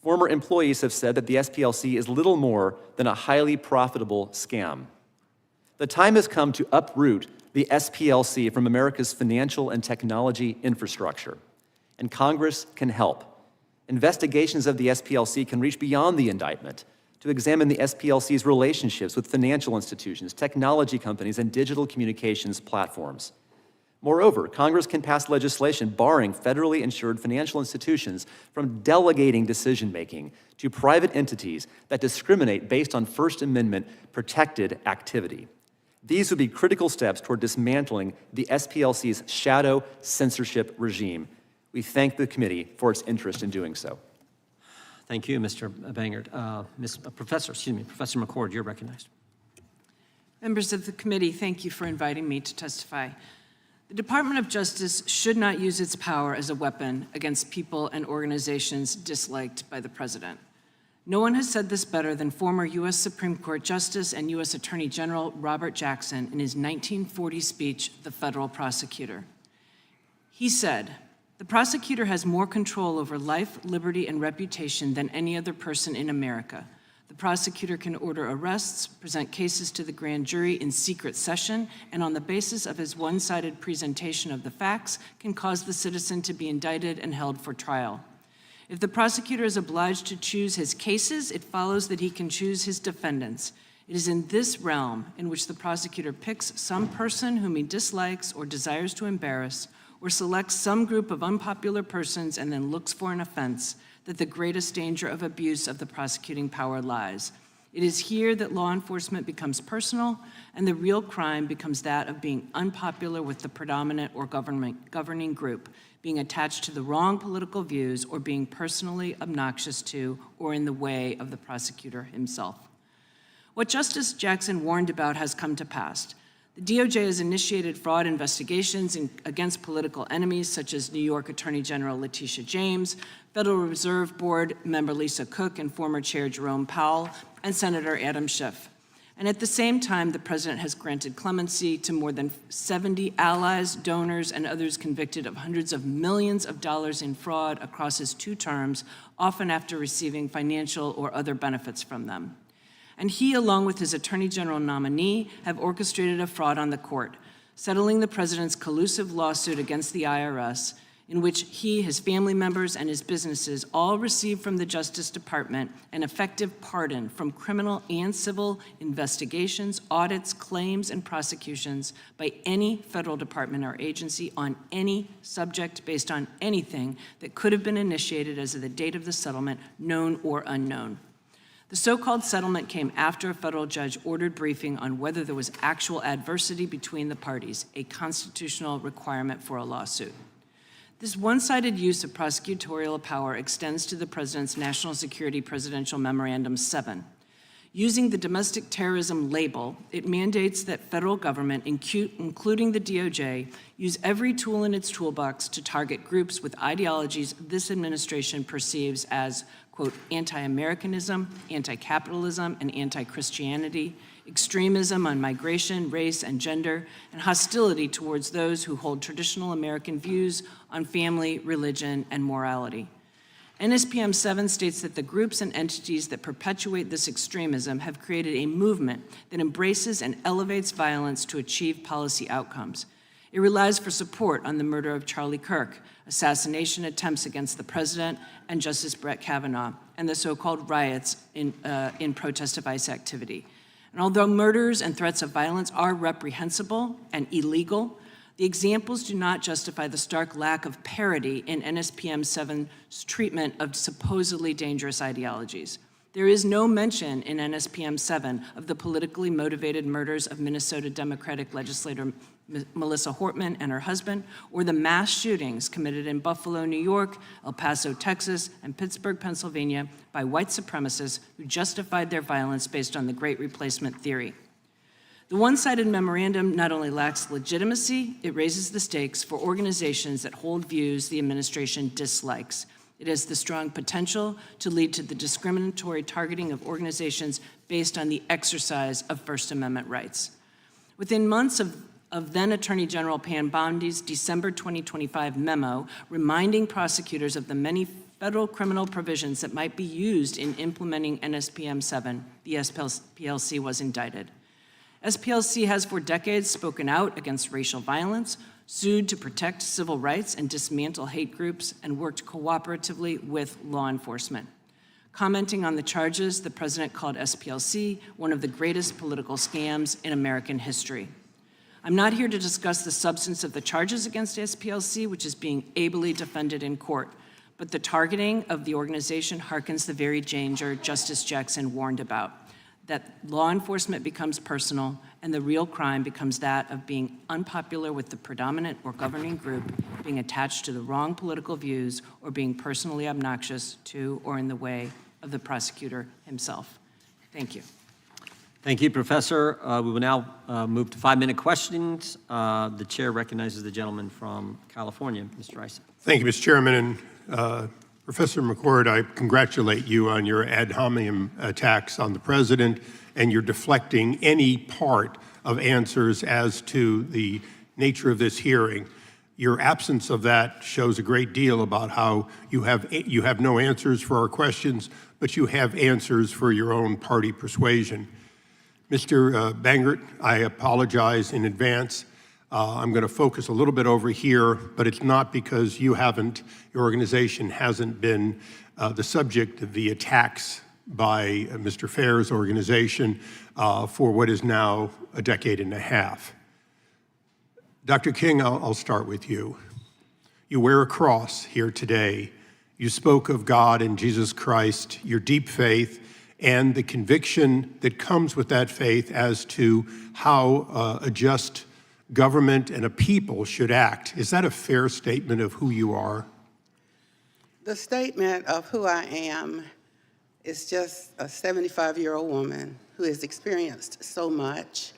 Former employees have said that the SPLC is little more than a highly profitable scam. The time has come to uproot the SPLC from America's financial and technology infrastructure, and Congress can help. Investigations of the SPLC can reach beyond the indictment to examine the SPLC's relationships with financial institutions, technology companies, and digital communications platforms. Moreover, Congress can pass legislation barring federally insured financial institutions from delegating decision-making to private entities that discriminate based on First Amendment protected activity. These would be critical steps toward dismantling the SPLC's shadow censorship regime. We thank the committee for its interest in doing so. Thank you, Mr. Bangert. Professor McCord, you're recognized. Members of the committee, thank you for inviting me to testify. The Department of Justice should not use its power as a weapon against people and organizations disliked by the president. No one has said this better than former U.S. Supreme Court Justice and U.S. Attorney General Robert Jackson in his 1940 speech, The Federal Prosecutor. He said, "The prosecutor has more control over life, liberty, and reputation than any other person in America. The prosecutor can order arrests, present cases to the grand jury in secret session, and on the basis of his one-sided presentation of the facts, can cause the citizen to be indicted and held for trial. If the prosecutor is obliged to choose his cases, it follows that he can choose his defendants. It is in this realm in which the prosecutor picks some person whom he dislikes or desires to embarrass, or selects some group of unpopular persons and then looks for an offense, that the greatest danger of abuse of the prosecuting power lies. It is here that law enforcement becomes personal, and the real crime becomes that of being unpopular with the predominant or governing group, being attached to the wrong political views, or being personally obnoxious to or in the way of the prosecutor himself." What Justice Jackson warned about has come to pass. The DOJ has initiated fraud investigations against political enemies such as New York Attorney General Letitia James, Federal Reserve Board member Lisa Cook, and former Chair Jerome Powell, and Senator Adam Schiff. And at the same time, the president has granted clemency to more than 70 allies, donors, and others convicted of hundreds of millions of dollars in fraud across his 2 terms, often after receiving financial or other benefits from them. And he, along with his Attorney General nominee, have orchestrated a fraud on the court, settling the president's collusive lawsuit against the IRS, in which he, his family members, and his businesses all received from the Justice Department an effective pardon from criminal and civil investigations, audits, claims, and prosecutions by any federal department or agency on any subject based on anything that could have been initiated as of the date of the settlement, known or unknown. The so-called settlement came after a federal judge ordered briefing on whether there was actual adversity between the parties, a constitutional requirement for a lawsuit. This one-sided use of prosecutorial power extends to the President's National Security Presidential Memorandum 7. Using the domestic terrorism label, it mandates that federal government, including the DOJ, use every tool in its toolbox to target groups with ideologies this administration perceives as, quote, anti-Americanism, anti-capitalism, and anti-Christianity, extremism on migration, race, and gender, and hostility towards those who hold traditional American views on family, religion, and morality. NSPM 7 states that the groups and entities that perpetuate this extremism have created a movement that embraces and elevates violence to achieve policy outcomes. It relies for support on the murder of Charlie Kirk, assassination attempts against the president and Justice Brett Kavanaugh, and the so-called riots in protest of ICE activity. And although murders and threats of violence are reprehensible and illegal, the examples do not justify the stark lack of parity in NSPM 7's treatment of supposedly dangerous ideologies. There is no mention in NSPM 7 of the politically motivated murders of Minnesota Democratic legislator Melissa Hortman and her husband, or the mass shootings committed in Buffalo, New York, El Paso, Texas, and Pittsburgh, Pennsylvania by white supremacists who justified their violence based on the Great Replacement theory. The one-sided memorandum not only lacks legitimacy, it raises the stakes for organizations that hold views the administration dislikes. It has the strong potential to lead to the discriminatory targeting of organizations based on the exercise of First Amendment rights. Within months of then Attorney General Pam Bondi's December 2025 memo reminding prosecutors of the many federal criminal provisions that might be used in implementing NSPM 7, the SPLC was indicted. SPLC has for decades spoken out against racial violence, sued to protect civil rights and dismantle hate groups, and worked cooperatively with law enforcement. Commenting on the charges, the president called SPLC one of the greatest political scams in American history. I'm not here to discuss the substance of the charges against SPLC, which is being ably defended in court, but the targeting of the organization harkens the very danger Justice Jackson warned about, that law enforcement becomes personal and the real crime becomes that of being unpopular with the predominant or governing group, being attached to the wrong political views, or being personally obnoxious to or in the way of the prosecutor himself. Thank you. Thank you, Professor. We will now move to 5-minute questions. The chair recognizes the gentleman from California, Mr. Rice. Thank you, Mr. Chairman. And Professor McCord, I congratulate you on your ad hominem attacks on the president, and you're deflecting any part of answers as to the nature of this hearing. Your absence of that shows a great deal about how you have no answers for our questions, but you have answers for your own party persuasion. Mr. Bangert, I apologize in advance. I'm going to focus a little bit over here, but it's not because your organization hasn't been the subject of the attacks by Mr. Fair's organization for what is now a decade and a half. Dr. King, I'll start with you. You wear a cross here today. You spoke of God and Jesus Christ, your deep faith, and the conviction that comes with that faith as to how a just government and a people should act. Is that a fair statement of who you are? The statement of who I am is just a 75-year-old woman who has experienced so much.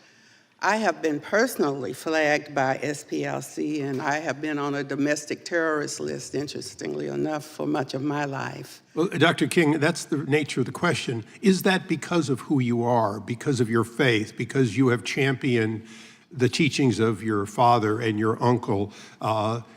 I have been personally flagged by SPLC, and I have been on a domestic terrorist list, interestingly enough, for much of my life. Well, Dr. King, that's the nature of the question. Is that because of who you are, because of your faith, because you have championed the teachings of your father and your uncle?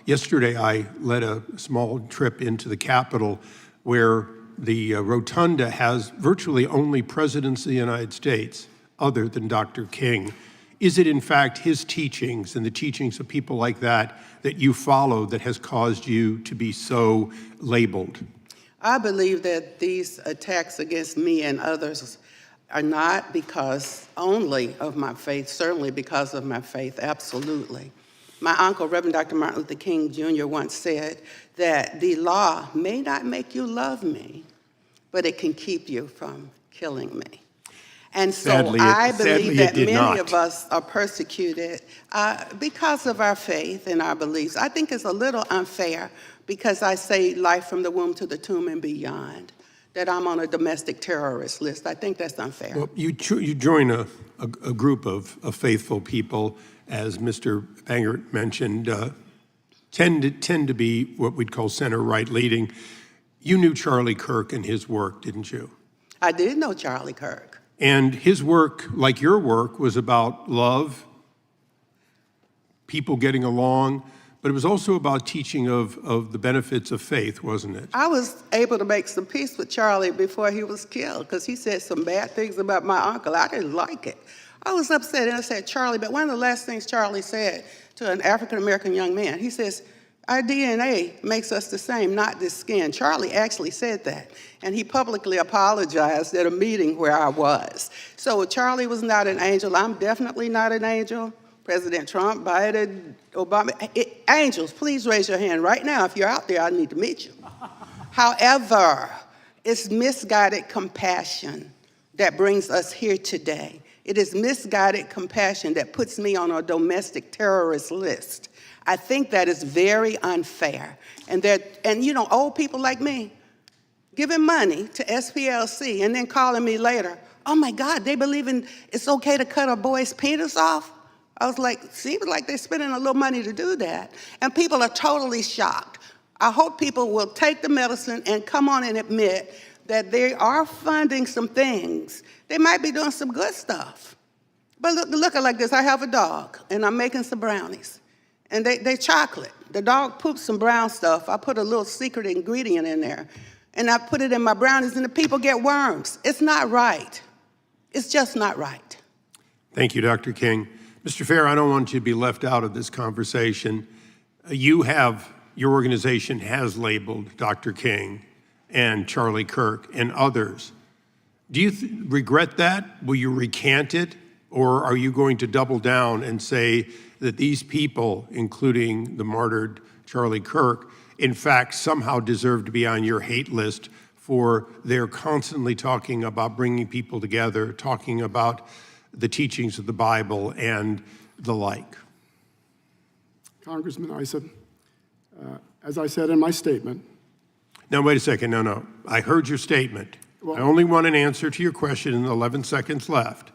Yesterday, I led a small trip into the Capitol where the rotunda has virtually only presidents of the United States other than Dr. King. Is it in fact his teachings and the teachings of people like that that you follow that has caused you to be so labeled? I believe that these attacks against me and others are not because only of my faith, certainly because of my faith, absolutely. My uncle, Reverend Dr. Martin Luther King Jr. once said that the law may not make you love me, but it can keep you from killing me. And so Sadly, I believe that did many not. of us are persecuted because of our faith and our beliefs. I think it's a little unfair because I say life from the womb to the tomb and beyond, that I'm on a domestic terrorist list. I think that's unfair. Well, you join a group of faithful people, as Mr. Bangert mentioned, tend to be what we'd call center-right leading. You knew Charlie Kirk and his work, didn't you? I did know Charlie Kirk. And his work, like your work, was about love, people getting along, but it was also about teaching of the benefits of faith, wasn't it? I was able to make some peace with Charlie before he was killed because he said some bad things about my uncle. I didn't like it. I was upset, and I said, Charlie, but one of the last things Charlie said to an African-American young man, he says, our DNA makes us the same, not the skin. Charlie actually said that, and he publicly apologized at a meeting where I was. So Charlie was not an angel. I'm definitely not an angel. President Trump, Biden, Obama. Angels, please raise your hand right now. If you're out there, I need to meet you. However, it's misguided compassion that brings us here today. It is misguided compassion that puts me on a domestic terrorist list. I think that is very unfair. And you know, old people like me giving money to SPLC and then calling me later, oh my God, they believe in it's okay to cut a boy's penis off? I was like, seems like they're spending a little money to do that. And people are totally shocked. I hope people will take the medicine and come on and admit that they are funding some things. They might be doing some good stuff. But look like this, I have a dog and I'm making some brownies. And they chocolate. The dog poops some brown stuff. I put a little secret ingredient in there. And I put it in my brownies and the people get worms. It's not right. It's just not right. Thank you, Dr. King. Mr. Fair, I don't want you to be left out of this conversation. Your organization has labeled Dr. King and Charlie Kirk and others. Do you regret that? Will you recant it? Or are you going to double down and say that these people, including the martyred Charlie Kirk, in fact, somehow deserve to be on your hate list for their constantly talking about bringing people together, talking about the teachings of the Bible and the like? Congressman Issa, as I said in my statement. Now, wait a second. No. I heard your statement. I only want an answer to your question in the 11 seconds left.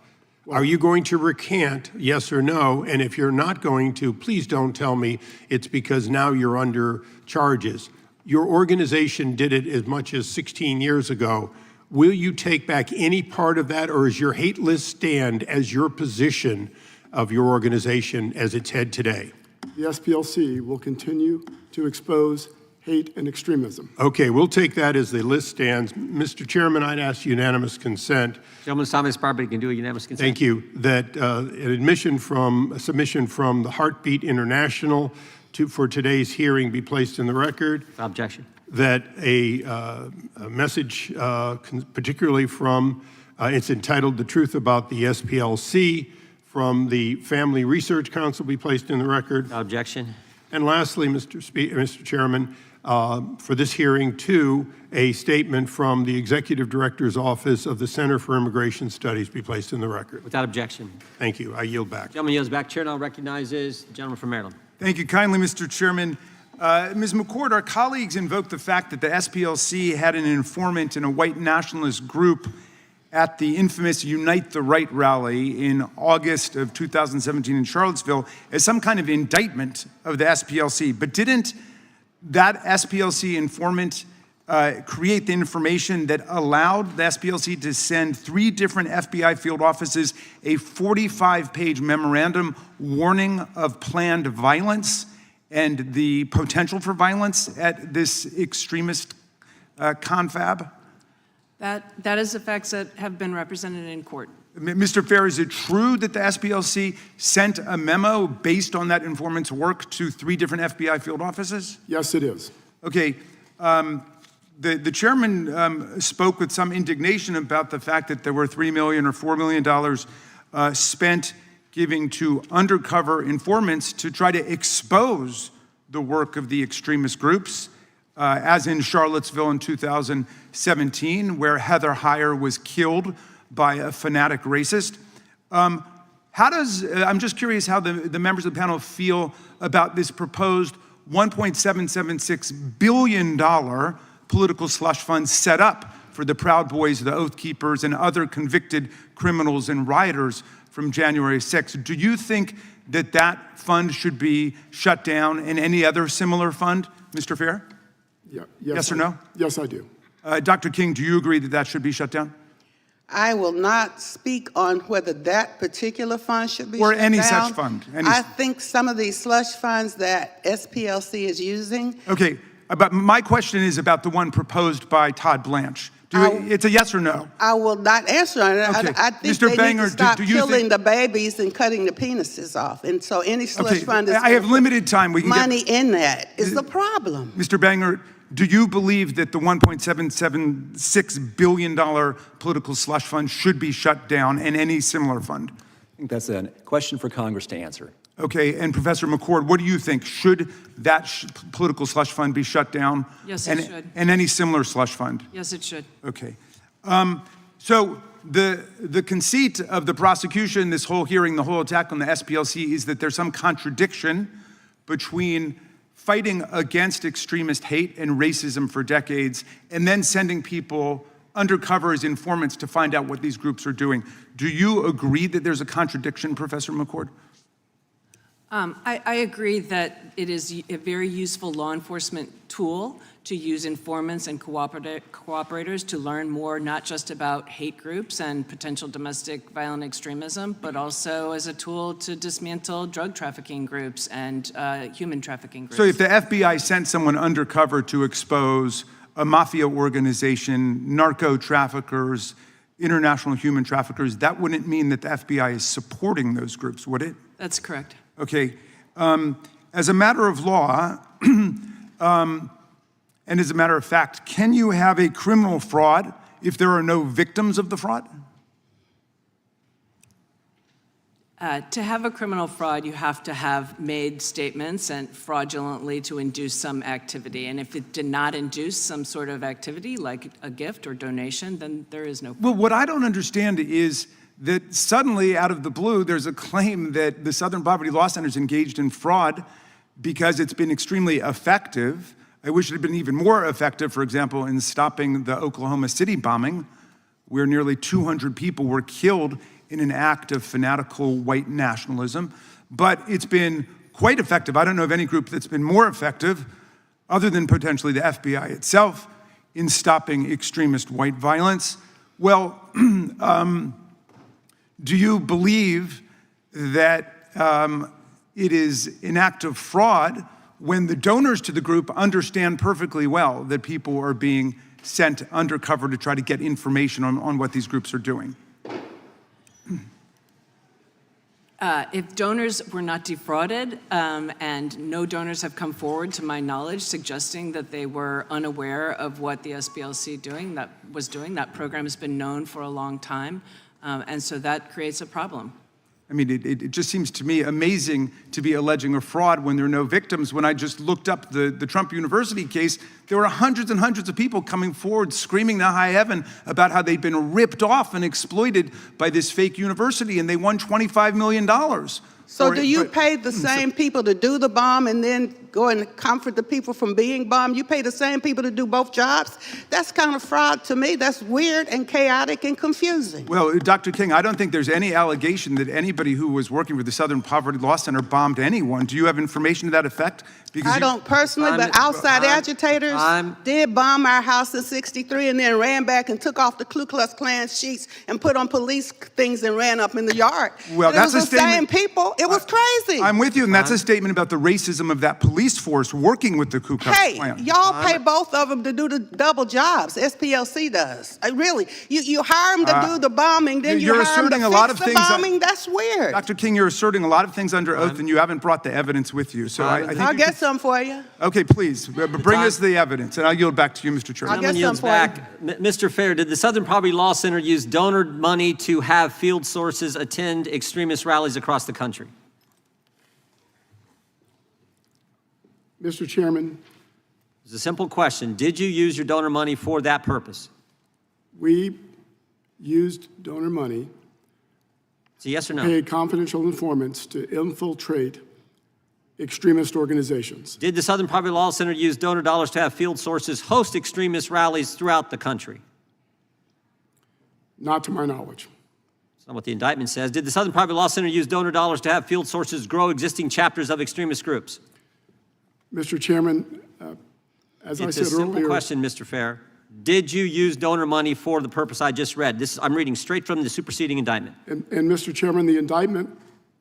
Are you going to recant, yes or no? And if you're not going to, please don't tell me it's because now you're under charges. Your organization did it as much as 16 years ago. Will you take back any part of that, or is your hate list stand as your position of your organization as its head today? The SPLC will continue to expose hate and extremism. Okay, we'll take that as the list stands. Mr. Chairman, I'd ask unanimous consent. Gentleman's time has expired, but you can do a unanimous consent. Thank you. That a submission from the Heartbeat International for today's hearing be placed in the record. Without objection. That a message, particularly from, it's entitled "The Truth About the SPLC," from the Family Research Council be placed in the record. Without objection. And lastly, Mr. Chairman, for this hearing, too, a statement from the Executive Director's Office of the Center for Immigration Studies be placed in the record. Without objection. Thank you. I yield back. Gentleman yields back. Chair now recognizes the gentleman from Maryland. Thank you kindly, Mr. Chairman. Ms. McCord, our colleagues invoked the fact that the SPLC had an informant in a white nationalist group at the infamous Unite the Right rally in August of 2017 in Charlottesville as some kind of indictment of the SPLC. But didn't that SPLC informant create the information that allowed the SPLC to send 3 different FBI field offices a 45-page memorandum warning of planned violence and the potential for violence at this extremist confab? That is the facts that have been represented in court. Mr. Fair, is it true that the SPLC sent a memo based on that informant's work to 3 different FBI field offices? Yes, it is. Okay. The chairman spoke with some indignation about the fact that there were $3 million or $4 million spent giving to undercover informants to try to expose the work of the extremist groups, as in Charlottesville in 2017, where Heather Heyer was killed by a fanatic racist. I'm just curious how the members of the panel feel about this proposed $1.776 billion political slush fund set up for the Proud Boys, the Oath Keepers, and other convicted criminals and rioters from January 6th. Do you think that that fund should be shut down and any other similar fund? Mr. Fair? Yeah, Yes or no? Yes, I do. Dr. King, do you agree that that should be shut down? I will not speak on whether that particular fund should be Or shut down. any such fund, I think some of these slush funds that SPLC is using. Okay, but my question is about the one proposed by Todd Blanche. It's a yes or no? I will not answer on it. Okay. I think Mr. they Banger, need to stop do you killing think- the babies and cutting the penises off. And so any slush Okay, fund is I have limited time. We can money get, in that is the problem. Mr. Banger, do you believe that the $1.776 billion political slush fund should be shut down and any similar fund? I think that's a question for Congress to answer. Okay, and Professor McCord, what do you think? Should that political slush fund be shut down? Yes, it should. And any similar slush fund? Yes, it should. Okay. So the conceit of the prosecution, this whole hearing, the whole attack on the SPLC is that there's some contradiction between fighting against extremist hate and racism for decades and then sending people undercover as informants to find out what these groups are doing. Do you agree that there's a contradiction, Professor McCord? I agree that it is a very useful law enforcement tool to use informants and cooperators to learn more, not just about hate groups and potential domestic violent extremism, but also as a tool to dismantle drug trafficking groups and human trafficking groups. So if the FBI sent someone undercover to expose a mafia organization, narco traffickers, international human traffickers, that wouldn't mean that the FBI is supporting those groups, would it? That's correct. Okay. As a matter of law, and as a matter of fact, can you have a criminal fraud if there are no victims of the fraud? To have a criminal fraud, you have to have made statements and fraudulently to induce some activity. And if it did not induce some sort of activity, like a gift or donation, then there is no fraud. Well, what I don't understand is that suddenly, out of the blue, there's a claim that the Southern Poverty Law Center is engaged in fraud because it's been extremely effective. I wish it had been even more effective, for example, in stopping the Oklahoma City bombing, where nearly 200 people were killed in an act of fanatical white nationalism. But it's been quite effective. I don't know of any group that's been more effective, other than potentially the FBI itself, in stopping extremist white violence. Well, do you believe that it is an act of fraud when the donors to the group understand perfectly well that people are being sent undercover to try to get information on what these groups are doing? If donors were not defrauded, and no donors have come forward, to my knowledge, suggesting that they were unaware of what the SPLC was doing, that program has been known for a long time, and so that creates a problem. I mean, it just seems to me amazing to be alleging a fraud when there are no victims. When I just looked up the Trump University case, there were hundreds and hundreds of people coming forward screaming to high heaven about how they'd been ripped off and exploited by this fake university, and they won $25 million. So do you pay the same people to do the bomb and then go and comfort the people from being bombed? You pay the same people to do both jobs? That's kind of fraud to me. That's weird and chaotic and confusing. Well, Dr. King, I don't think there's any allegation that anybody who was working for the Southern Poverty Law Center bombed anyone. Do you have information to that effect? Because I don't personally, but outside agitators did bomb our house in '63 and then ran back and took off the Ku Klux Klan sheets and put on police things and ran up in the yard. Well, that's it was a the same statement. people. It was crazy. I'm with you, and that's a statement about the racism of that police force working with the Ku Klux Hey, Klan. y'all pay both of them to do the double jobs. SPLC does. Really, you hire them to do the bombing, then you you're hire them asserting to a lot fix of the things bombing. That's weird. Dr. King, you're asserting a lot of things under oath, and you haven't brought the evidence with you. So I think I'll you get can- some for you. Okay, please, bring us the evidence, and I'll yield back to you, Mr. Chairman. I'll get Gentleman some yields for back. Mr. Fair, did the Southern Poverty Law Center use donor money to have field sources attend extremist rallies across the country? Mr. Chairman, It's a simple question. Did you use your donor money for that purpose? used donor money It's a yes or to no. pay confidential informants to infiltrate extremist organizations. Did the Southern Poverty Law Center use donor dollars to have field sources host extremist rallies throughout the country? Not to my knowledge. That's not what the indictment says. Did the Southern Poverty Law Center use donor dollars to have field sources grow existing chapters of extremist groups? Mr. Chairman, as I It's a said simple earlier, question, Mr. Fair. Did you use donor money for the purpose I just read? I'm reading straight from the superseding indictment. and Mr. Chairman, the indictment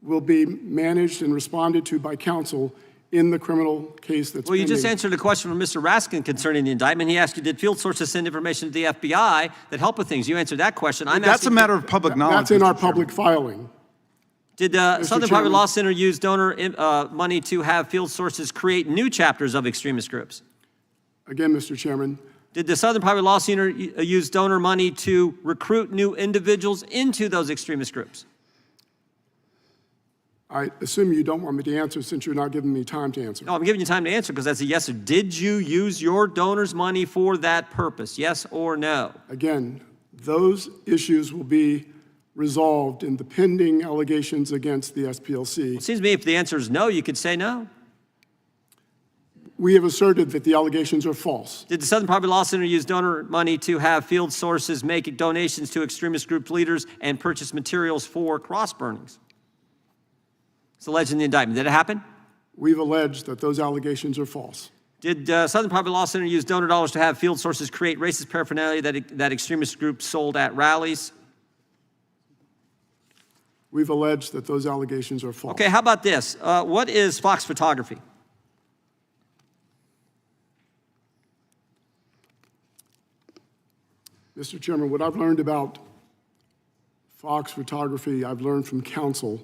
will be managed and responded to by counsel in the criminal case that's Well, you just pending. answered a question from Mr. Raskin concerning the indictment. He asked you, did field sources send information to the FBI that help with things? You answered that question. I'm That's a asking, matter of public knowledge. That's in our Mr. Chairman. public filing. did the Southern Poverty Chairman. Law Center use donor money to have field sources create new chapters of extremist groups? Again, Mr. Chairman, Did the Southern Poverty Law Center use donor money to recruit new individuals into those extremist groups? I assume you don't want me to answer since you're not giving me time to answer. No, I'm giving you time to answer because that's a yes or did you use your donors' money for that purpose? Yes or no? Again, those issues will be resolved in the pending allegations against the SPLC. It seems to me if the answer is no, you could say no. We have asserted that the allegations are false. Did the Southern Poverty Law Center use donor money to have field sources make donations to extremist group leaders and purchase materials for cross burnings? It's alleged in the indictment. Did it happen? We've alleged that those allegations are false. Did Southern Poverty Law Center use donor dollars to have field sources create racist paraphernalia that extremist groups sold at rallies? We've alleged that those allegations are false. Okay, how about this? What is Fox photography? Mr. Chairman, what I've learned about Fox photography, I've learned from counsel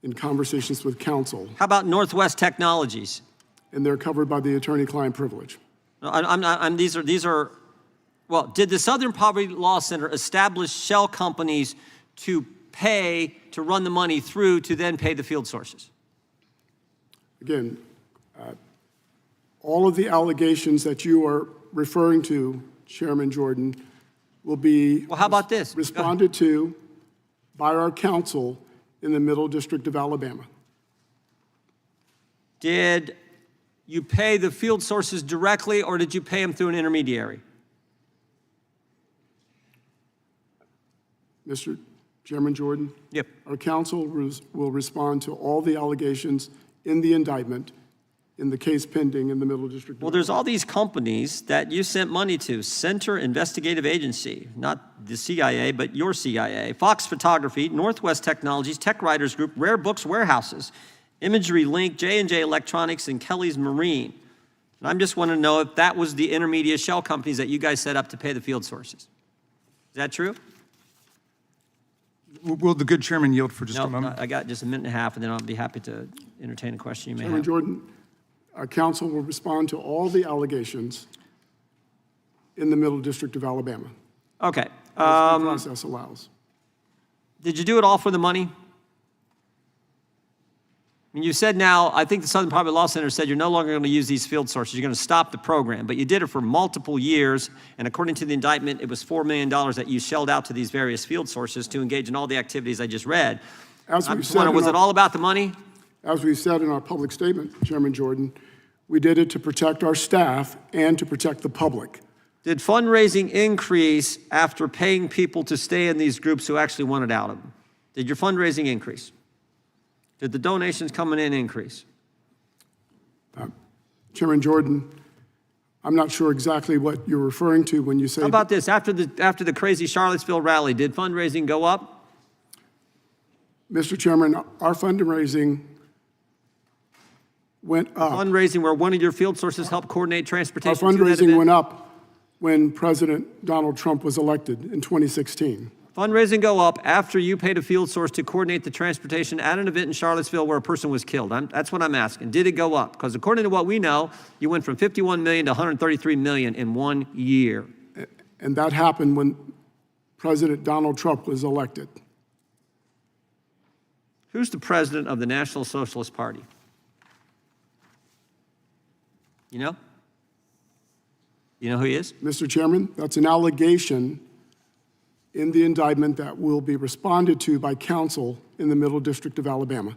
in conversations with counsel, How about Northwest Technologies? and they're covered by the attorney-client privilege. No, these are, well, did the Southern Poverty Law Center establish shell companies to pay, to run the money through, to then pay the field sources? Again, all of the allegations that you are referring to, Chairman Jordan, will be Well, how about this? responded to by our counsel in the Middle District of Alabama. Did you pay the field sources directly, or did you pay them through an intermediary? Mr. Chairman Jordan, Yep. our counsel will respond to all the allegations in the indictment in the case pending in the Middle District. Well, there's all these companies that you sent money to. Center Investigative Agency, not the CIA, but your CIA. Fox Photography, Northwest Technologies, Tech Writers Group, Rare Books Warehouses, Imagery Link, J&J Electronics, and Kelly's Marine. And I'm just want to know if that was the intermediate shell companies that you guys set up to pay the field sources. Is that true? Will the good chairman yield for just a No, moment? I got just a minute and a half, and then I'll be happy to entertain a question you may Chairman have. Jordan, our counsel will respond to all the allegations in the Middle District of Alabama, Okay. as the process allows. Did you do it all for the money? I mean, you said now, I think the Southern Poverty Law Center said you're no longer going to use these field sources. You're going to stop the program. But you did it for multiple years. And according to the indictment, it was $4 million that you shelled out to these various field sources to engage in all the activities I just read. As I'm we just said wondering, in was our- it all about the money? As we said in our public statement, Chairman Jordan, we did it to protect our staff and to protect the public. Did fundraising increase after paying people to stay in these groups who actually wanted out of them? Did your fundraising increase? Did the donations coming in increase? Chairman Jordan, I'm not sure exactly what you're referring to when you say. How about this? After the crazy Charlottesville rally, did fundraising go up? Mr. Chairman, our fundraising went up. Fundraising where one of your field sources helped coordinate Our transportation to that fundraising event? went up when President Donald Trump was elected in 2016. Fundraising go up after you paid a field source to coordinate the transportation at an event in Charlottesville where a person was killed. That's what I'm asking. Did it go up? Because according to what we know, you went from 51 million to 133 million in 1 year. And that happened when President Donald Trump was elected. Who's the president of the National Socialist Party? You know? You know who he is? Mr. Chairman, that's an allegation in the indictment that will be responded to by counsel in the Middle District of Alabama.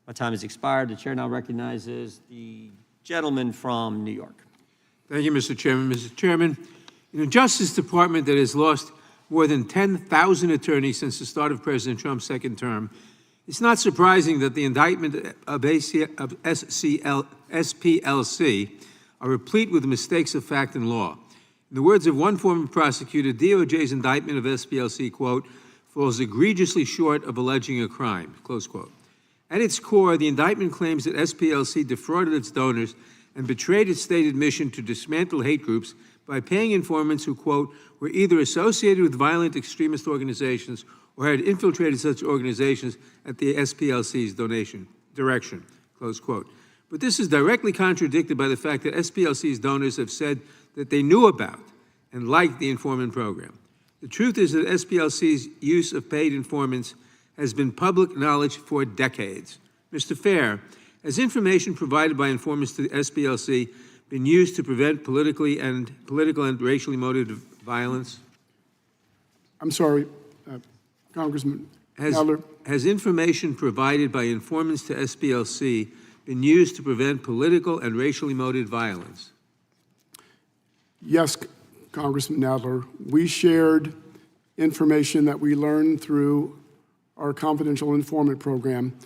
My time has expired. The chair now recognizes the gentleman from New York. Thank you, Mr. Chairman. Mr. Chairman, in a Justice Department that has lost more than 10,000 attorneys since the start of President Trump's second term, it's not surprising that the indictment of SPLC are replete with mistakes of fact and law. In the words of one former prosecutor, DOJ's indictment of SPLC, quote, falls egregiously short of alleging a crime, close quote. At its core, the indictment claims that SPLC defrauded its donors and betrayed its stated mission to dismantle hate groups by paying informants who, quote, were either associated with violent extremist organizations or had infiltrated such organizations at the SPLC's direction, close quote. But this is directly contradicted by the fact that SPLC's donors have said that they knew about and liked the informant program. The truth is that SPLC's use of paid informants has been public knowledge for decades. Mr. Fair, has information provided by informants to the SPLC been used to prevent political and racially motivated violence? I'm sorry, Congressman Adler. Has information provided by informants to SPLC been used to prevent political and racially motivated violence? Yes, Congressman Adler. We shared information that we learned through our confidential informant program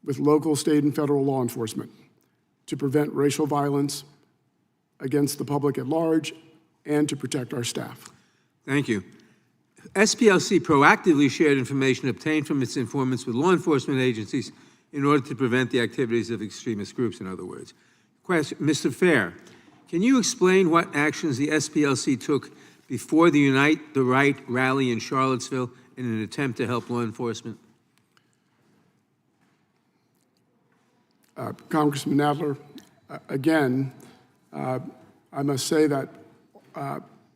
with local, state, and federal law enforcement to prevent racial violence against the public at large and to protect our staff. Thank you. SPLC proactively shared information obtained from its informants with law enforcement agencies in order to prevent the activities of extremist groups, in other words. Question, Mr. Fair, can you explain what actions the SPLC took before the Unite the Right rally in Charlottesville in an attempt to help law enforcement? Congressman Adler, again, I must say that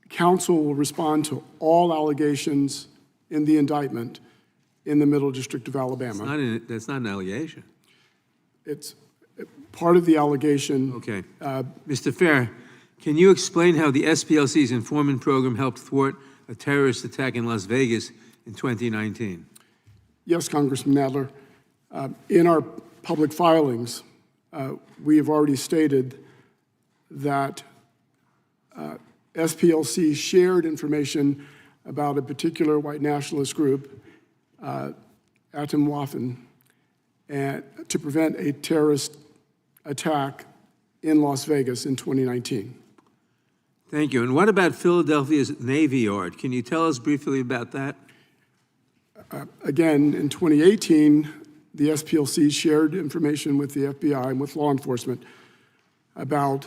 counsel will respond to all allegations in the indictment in the Middle District of Alabama. That's not an allegation. It's part of the allegation. Okay. Mr. Fair, can you explain how the SPLC's informant program helped thwart a terrorist attack in Las Vegas in 2019? Yes, Congressman Adler. In our public filings, we have already stated that SPLC shared information about a particular white nationalist group, Atom Waffen, and to prevent a terrorist attack in Las Vegas in 2019. Thank you. And what about Philadelphia's Navy Yard? Can you tell us briefly about that? Again, in 2018, the SPLC shared information with the FBI and with law enforcement about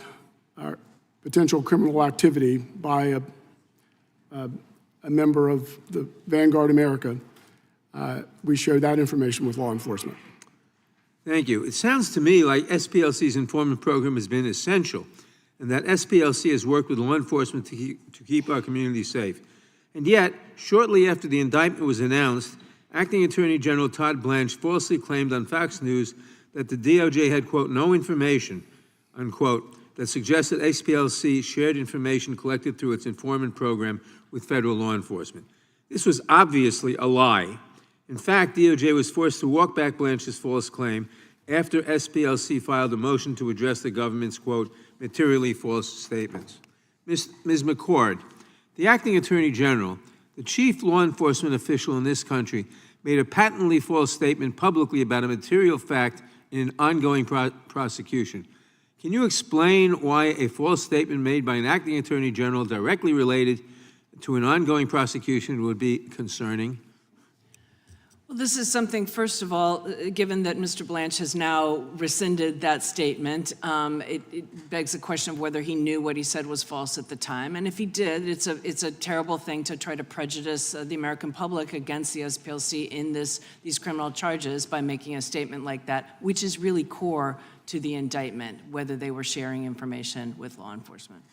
potential criminal activity by a member of the Vanguard America. We shared that information with law enforcement. Thank you. It sounds to me like SPLC's informant program has been essential and that SPLC has worked with law enforcement to keep our community safe. And yet, shortly after the indictment was announced, Acting Attorney General Todd Blanche falsely claimed on Fox News that the DOJ had, quote, no information, unquote, that suggests that SPLC shared information collected through its informant program with federal law enforcement. This was obviously a lie. In fact, DOJ was forced to walk back Blanche's false claim after SPLC filed a motion to address the government's, quote, materially false statements. Ms. McCord, the Acting Attorney General, the chief law enforcement official in this country, made a patently false statement publicly about a material fact in an ongoing prosecution. Can you explain why a false statement made by an acting attorney general directly related to an ongoing prosecution would be concerning? Well, this is something, first of all, given that Mr. Blanche has now rescinded that statement, it begs the question of whether he knew what he said was false at the time. And if he did, it's a terrible thing to try to prejudice the American public against the SPLC in these criminal charges by making a statement like that, which is really core to the indictment, whether they were sharing information with law enforcement.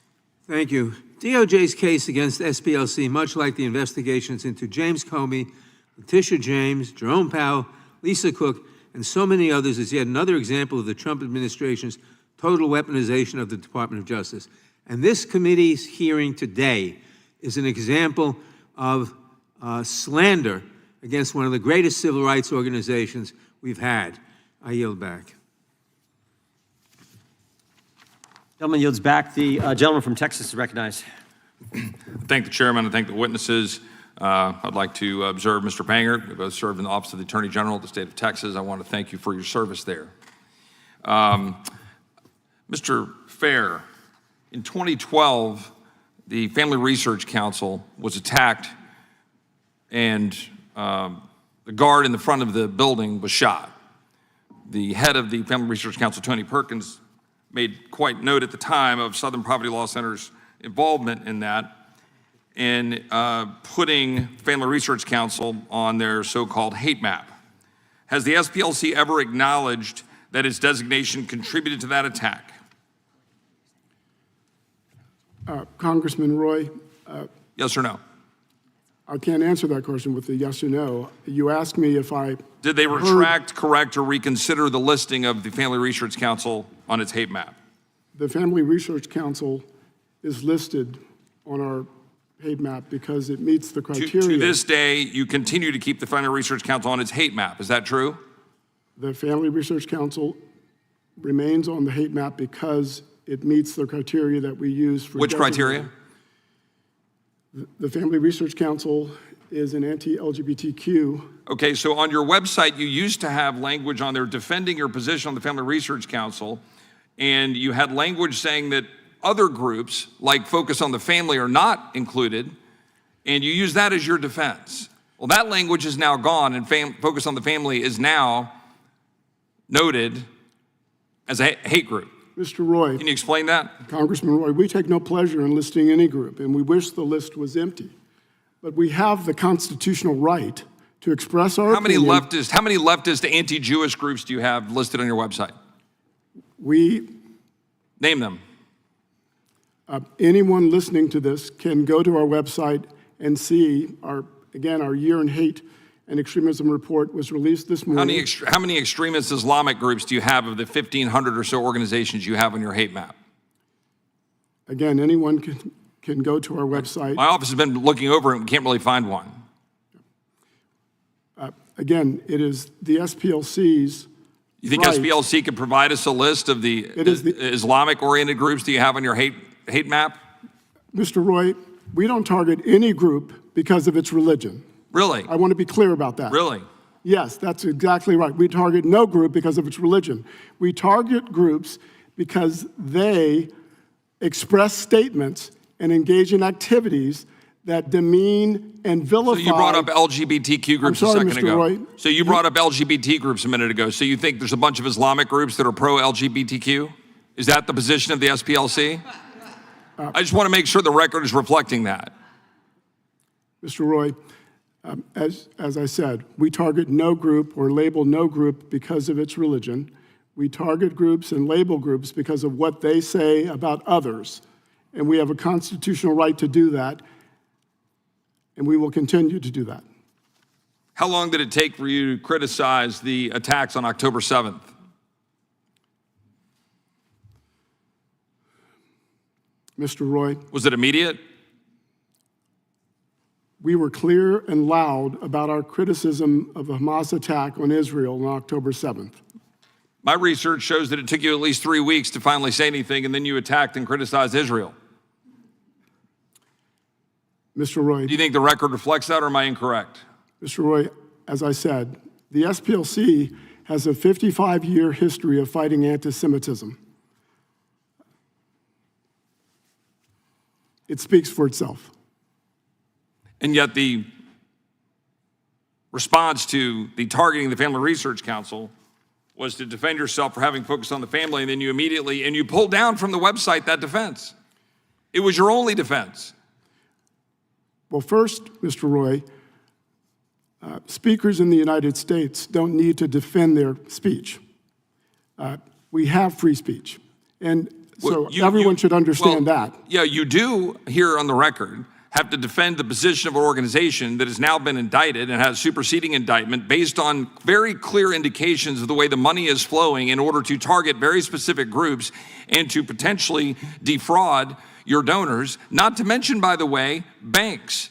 Thank you. DOJ's case against SPLC, much like the investigations into James Comey, Letitia James, Jerome Powell, Lisa Cook, and so many others is yet another example of the Trump administration's total weaponization of the Department of Justice. And this committee's hearing today is an example of slander against one of the greatest civil rights organizations we've had. I yield back. Gentleman yields back. The gentleman from Texas is recognized. Thank the chairman and thank the witnesses. I'd like to observe Mr. Panger. We both served in the Office of the Attorney General of the state of Texas. I want to thank you for your service there. Mr. Fair, in 2012, the Family Research Council was attacked and the guard in the front of the building was shot. The head of the Family Research Council, Tony Perkins, made quite note at the time of Southern Poverty Law Center's involvement in that, in putting Family Research Council on their so-called hate map. Has the SPLC ever acknowledged that its designation contributed to that attack? Congressman Roy, Yes or no? I can't answer that question with a yes or no. You asked me if I Did they retract, correct, or reconsider the listing of the Family Research Council on its hate map? The Family Research Council is listed on our hate map because it meets the criteria. To this day, you continue to keep the Family Research Council on its hate map. Is that true? The Family Research Council remains on the hate map because it meets the criteria that we use for Which criteria? The Family Research Council is an anti-LGBTQ. Okay, so on your website, you used to have language on there defending your position on the Family Research Council, and you had language saying that other groups, like Focus on the Family, are not included, and you use that as your defense. Well, that language is now gone, and Focus on the Family is now noted as a hate group. Mr. Roy. Can you explain that? Congressman Roy, we take no pleasure in listing any group, and we wish the list was empty. But we have the constitutional right to express our opinion. How many leftist anti-Jewish groups do you have listed on your website? Name them. Anyone listening to this can go to our website and see our Year in Hate and Extremism report was released this morning. How many extremist Islamic groups do you have of the 1,500 or so organizations you have on your hate map? Again, anyone can go to our website. My office has been looking over it and can't really find one. Again, it is the SPLC's. You think right. SPLC could provide us a list of the Islamic-oriented groups that you have on your hate map? Mr. Roy, we don't target any group because of its religion. Really? I want to be clear about that. Really? Yes, that's exactly right. We target no group because of its religion. We target groups because they express statements and engage in activities that demean and vilify. So you brought up LGBTQ groups I'm sorry, a second Mr. ago. Roy. So you brought up LGBT groups a minute ago. So you think there's a bunch of Islamic groups that are pro-LGBTQ? Is that the position of the SPLC? I just want to make sure the record is reflecting that. Mr. Roy, as I said, we target no group or label no group because of its religion. We target groups and label groups because of what they say about others. And we have a constitutional right to do that, and we will continue to do that. How long did it take for you to criticize the attacks on October 7th? Mr. Roy. Was it immediate? We were clear and loud about our criticism of the Hamas attack on Israel on October 7th. My research shows that it took you at least 3 weeks to finally say anything, and then you attacked and criticized Israel. Mr. Roy. Do you think the record reflects that, or am I incorrect? Mr. Roy, as I said, the SPLC has a 55-year history of fighting anti-Semitism. It speaks for itself. And yet the response to the targeting the Family Research Council was to defend yourself for having focused on the family, and then you pulled down from the website that defense. It was your only defense. Well, first, Mr. Roy, speakers in the United States don't need to defend their speech. We have free speech. And so everyone should understand that. Yeah, you do here on the record have to defend the position of an organization that has now been indicted and has superseding indictment based on very clear indications of the way the money is flowing in order to target very specific groups and to potentially defraud your donors, not to mention, by the way, banks.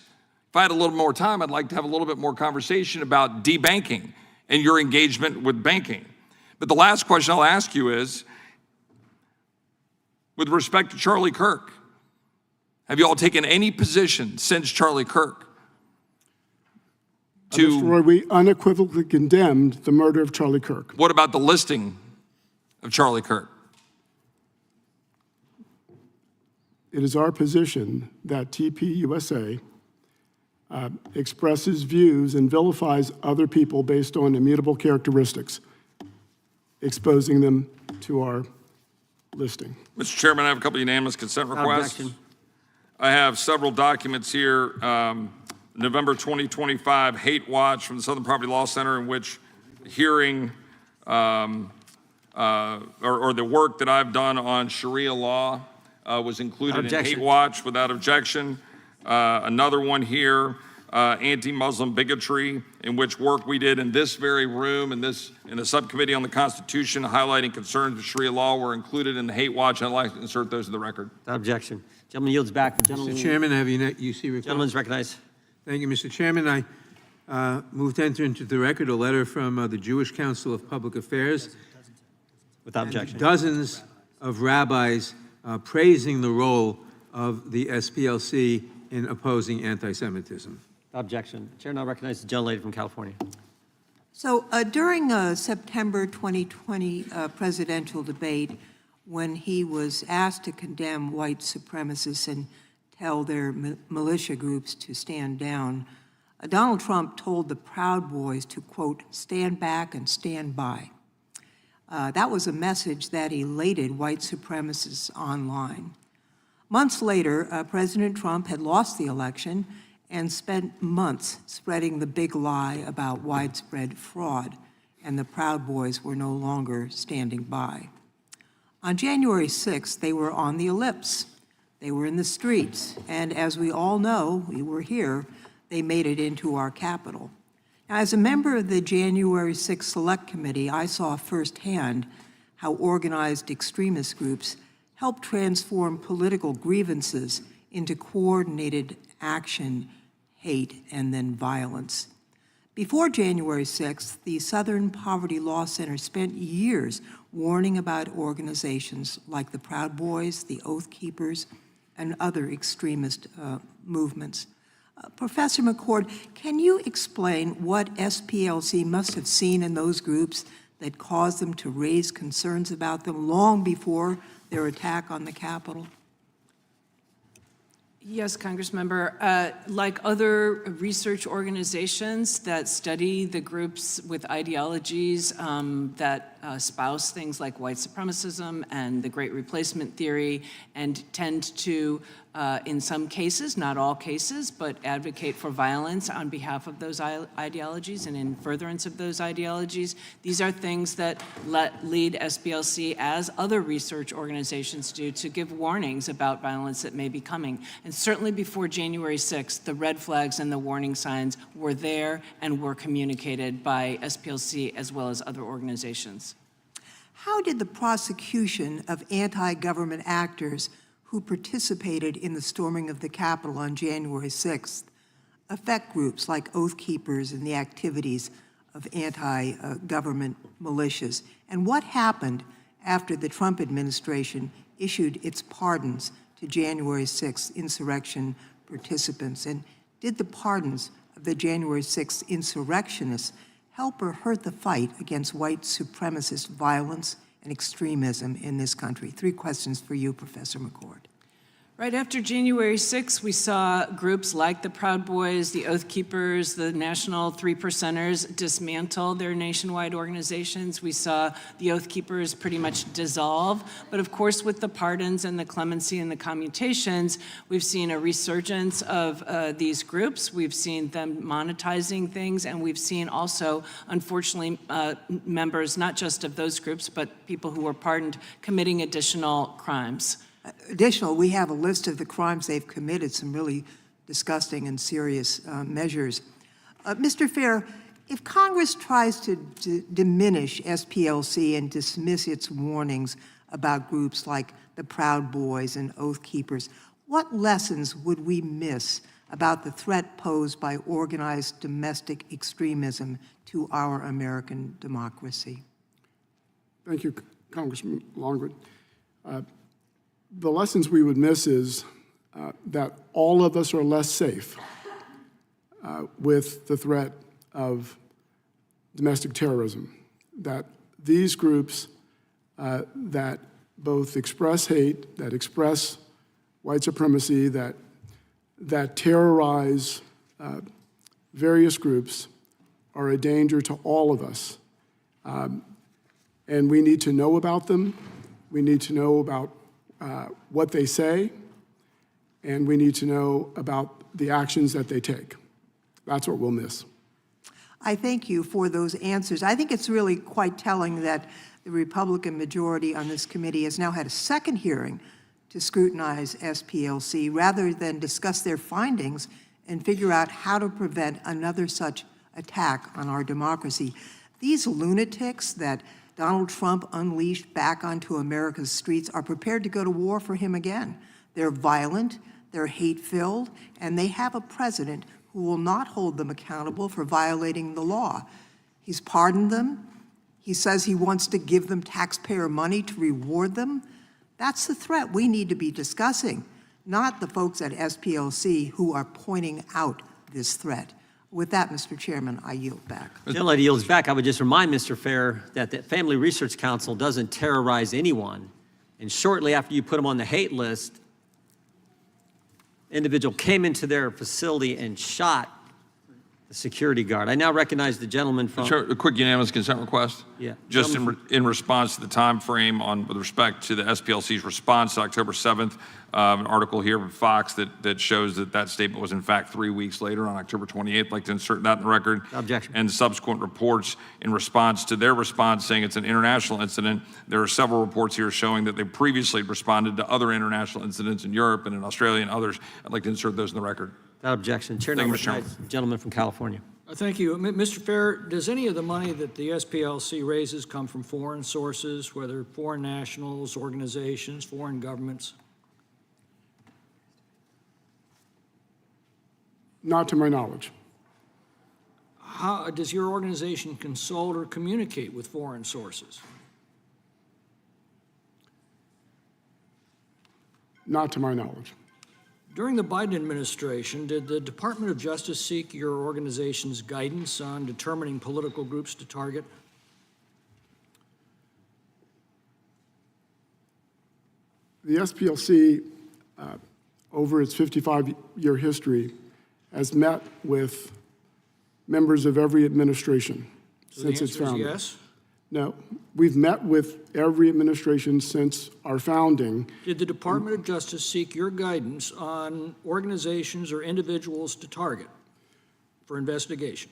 If I had a little more time, I'd like to have a little bit more conversation about debanking and your engagement with banking. But the last question I'll ask you is, with respect to Charlie Kirk, have you all taken any position since Charlie Kirk Mr. Roy, we unequivocally condemned the murder of Charlie Kirk. What about the listing of Charlie Kirk? It is our position that TPUSA expresses views and vilifies other people based on immutable characteristics, exposing them to our listing. Mr. Chairman, I have a couple unanimous consent requests. Objection. I have several documents here. November 2025 Hate Watch from the Southern Property Law Center, in which hearing or the work that I've done on Sharia law was included in Objection. Hate Watch without objection. Another one here, anti-Muslim bigotry, in which work we did in this very room, in the subcommittee on the Constitution, highlighting concerns with Sharia law, were included in the Hate Watch. I'd like to insert those in the record. Objection. Gentleman yields back. The Mr. Chairman, I have UC request. Gentleman's recognized. Thank you, Mr. Chairman. I move to enter into the record a letter from the Jewish Council of Public Affairs. Without objection. Dozens of rabbis praising the role of the SPLC in opposing anti-Semitism. Objection. Chair now recognizes the gentlelady from California. So during a September 2020 presidential debate, when he was asked to condemn white supremacists and tell their militia groups to stand down, Donald Trump told the Proud Boys to, quote, stand back and stand by. That was a message that elated white supremacists online. Months later, President Trump had lost the election and spent months spreading the big lie about widespread fraud, and the Proud Boys were no longer standing by. On January 6th, they were on the ellipse. They were in the streets, and as we all know, we were here, they made it into our Capitol. Now, as a member of the January 6th Select Committee, I saw firsthand how organized extremist groups help transform political grievances into coordinated action, hate, and then violence. Before January 6th, the Southern Poverty Law Center spent years warning about organizations like the Proud Boys, the Oath Keepers, and other extremist movements. Professor McCord, can you explain what SPLC must have seen in those groups that caused them to raise concerns about them long before their attack on the Capitol? Yes, Congressmember. Like other research organizations that study the groups with ideologies that espouse things like white supremacism and the Great Replacement theory, and tend to, in some cases, not all cases, but advocate for violence on behalf of those ideologies and in furtherance of those ideologies. These are things that lead SPLC, as other research organizations do, to give warnings about violence that may be coming. And certainly before January 6th, the red flags and the warning signs were there and were communicated by SPLC as well as other organizations. How did the prosecution of anti-government actors who participated in the storming of the Capitol on January 6th affect groups like Oath Keepers and the activities of anti-government militias? And what happened after the Trump administration issued its pardons to January 6th insurrection participants? And did the pardons of the January 6th insurrectionists help or hurt the fight against white supremacist violence and extremism in this country? 3 questions for you, Professor McCord. Right after January 6th, we saw groups like the Proud Boys, the Oath Keepers, the National 3%ers dismantle their nationwide organizations. We saw the Oath Keepers pretty much dissolve. But of course, with the pardons and the clemency and the commutations, we've seen a resurgence of these groups. We've seen them monetizing things, and we've seen also, unfortunately, members not just of those groups, but people who were pardoned committing additional crimes. We have a list of the crimes they've committed, some really disgusting and serious measures. Mr. Fair, if Congress tries to diminish SPLC and dismiss its warnings about groups like the Proud Boys and Oath Keepers, what lessons would we miss about the threat posed by organized domestic extremism to our American democracy? Thank you, Congressman Longwood. The lessons we would miss is that all of us are less safe with the threat of domestic terrorism, that these groups that both express hate, that express white supremacy, that terrorize various groups are a danger to all of us. And we need to know about them. We need to know about what they say, and we need to know about the actions that they take. That's what we'll miss. I thank you for those answers. I think it's really quite telling that the Republican majority on this committee has now had a second hearing to scrutinize SPLC rather than discuss their findings and figure out how to prevent another such attack on our democracy. These lunatics that Donald Trump unleashed back onto America's streets are prepared to go to war for him again. They're violent, they're hate-filled, and they have a president who will not hold them accountable for violating the law. He's pardoned them. He says he wants to give them taxpayer money to reward them. That's the threat we need to be discussing, not the folks at SPLC who are pointing out this threat. With that, Mr. Chairman, I yield back. Until it yields back, I would just remind Mr. Fair that the Family Research Council doesn't terrorize anyone. And shortly after you put them on the hate list, individual came into their facility and shot the security guard. I now recognize the gentleman from... Sure, a quick unanimous consent request. Yeah. Just in response to the time frame with respect to the SPLC's response to October 7th, an article here from Fox that shows that statement was in fact 3 weeks later on October 28th. I'd like to insert that in the record. Objection. And subsequent reports in response to their response saying it's an international incident. There are several reports here showing that they previously responded to other international incidents in Europe and in Australia and others. I'd like to insert those in the record. Without objection. Chair Thank you, number Mr. Chairman. the gentleman from California. Thank you. Mr. Fair, does any of the money that the SPLC raises come from foreign sources, whether foreign nationals, organizations, foreign governments? Not to my knowledge. How does your organization consult or communicate with foreign sources? Not to my knowledge. During the Biden administration, did the Department of Justice seek your organization's guidance on determining political groups to target? The SPLC, over its 55-year history, has met with members of every administration since its founding. The answer is yes? No, we've met with every administration since our founding. Did the Department of Justice seek your guidance on organizations or individuals to target for investigation?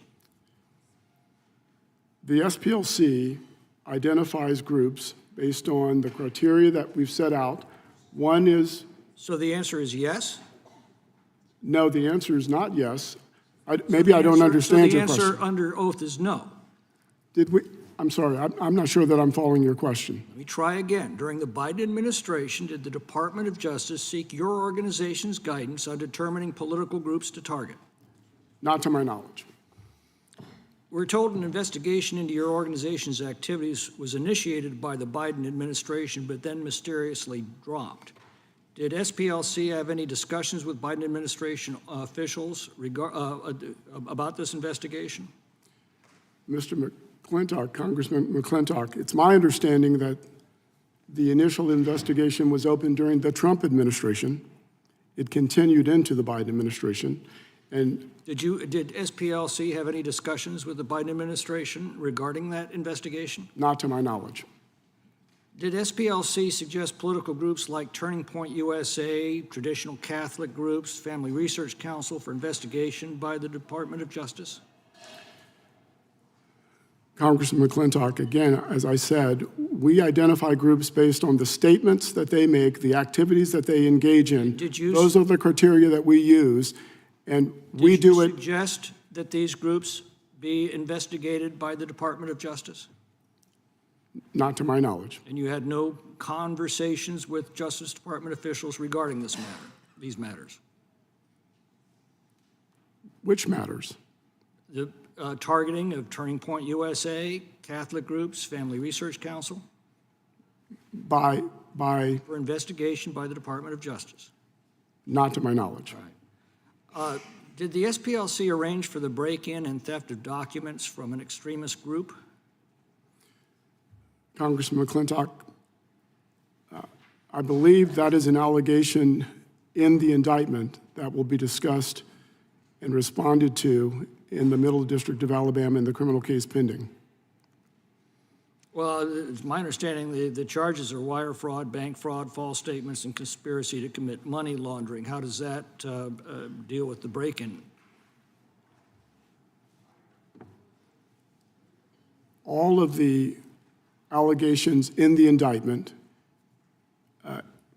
The SPLC identifies groups based on the criteria that we've set out. One is... So the answer is yes? No, the answer is not yes. Maybe I don't understand your question. So the answer under oath is no. Did we? I'm sorry, I'm not sure that I'm following your question. Let me try again. During the Biden administration, did the Department of Justice seek your organization's guidance on determining political groups to target? Not to my knowledge. We're told an investigation into your organization's activities was initiated by the Biden administration, but then mysteriously dropped. Did SPLC have any discussions with Biden administration officials about this investigation? Mr. McClintock, Congressman McClintock, it's my understanding that the initial investigation was opened during the Trump administration. It continued into the Biden administration. And did SPLC have any discussions with the Biden administration regarding that investigation? Not to my knowledge. Did SPLC suggest political groups like Turning Point USA, traditional Catholic groups, Family Research Council for investigation by the Department of Justice? Congressman McClintock, again, as I said, we identify groups based on the statements that they make, the activities that they engage in. Those are the criteria that we use, and we do it. Did you suggest that these groups be investigated by the Department of Justice? Not to my knowledge. And you had no conversations with Justice Department officials regarding these matters? Which matters? The targeting of Turning Point USA, Catholic groups, Family Research Council, By, for investigation by the Department of Justice. not to my knowledge. Did the SPLC arrange for the break-in and theft of documents from an extremist group? Congressman McClintock, I believe that is an allegation in the indictment that will be discussed and responded to in the Middle District of Alabama in the criminal case pending. Well, it's my understanding the charges are wire fraud, bank fraud, false statements, and conspiracy to commit money laundering. How does that deal with the break-in? All of the allegations in the indictment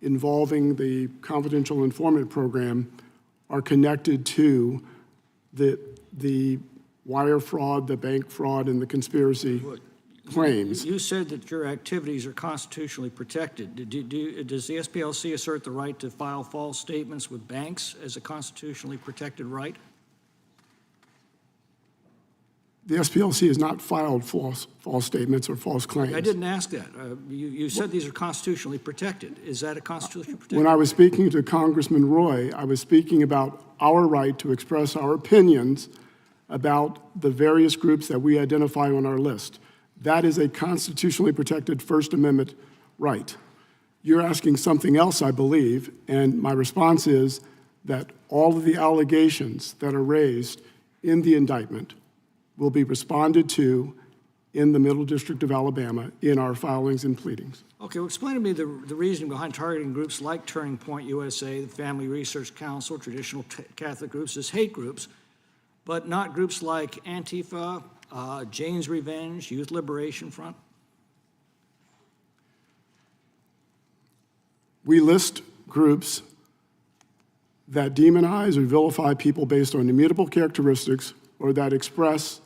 involving the confidential informant program are connected to the wire fraud, the bank fraud, and the conspiracy claims. You said that your activities are constitutionally protected. Does the SPLC assert the right to file false statements with banks as a constitutionally protected right? The SPLC has not filed false statements or false claims. I didn't ask that. You said these are constitutionally protected. Is that a constitutionally protected? When I was speaking to Congressman Roy, I was speaking about our right to express our opinions about the various groups that we identify on our list. That is a constitutionally protected First Amendment right. You're asking something else, I believe, and my response is that all of the allegations that are raised in the indictment will be responded to in the Middle District of Alabama in our filings and pleadings. Okay, well, explain to me the reasoning behind targeting groups like Turning Point USA, the Family Research Council, traditional Catholic groups as hate groups, but not groups like Antifa, Jane's Revenge, Youth Liberation Front? We list groups that demonize or vilify people based on immutable characteristics or that express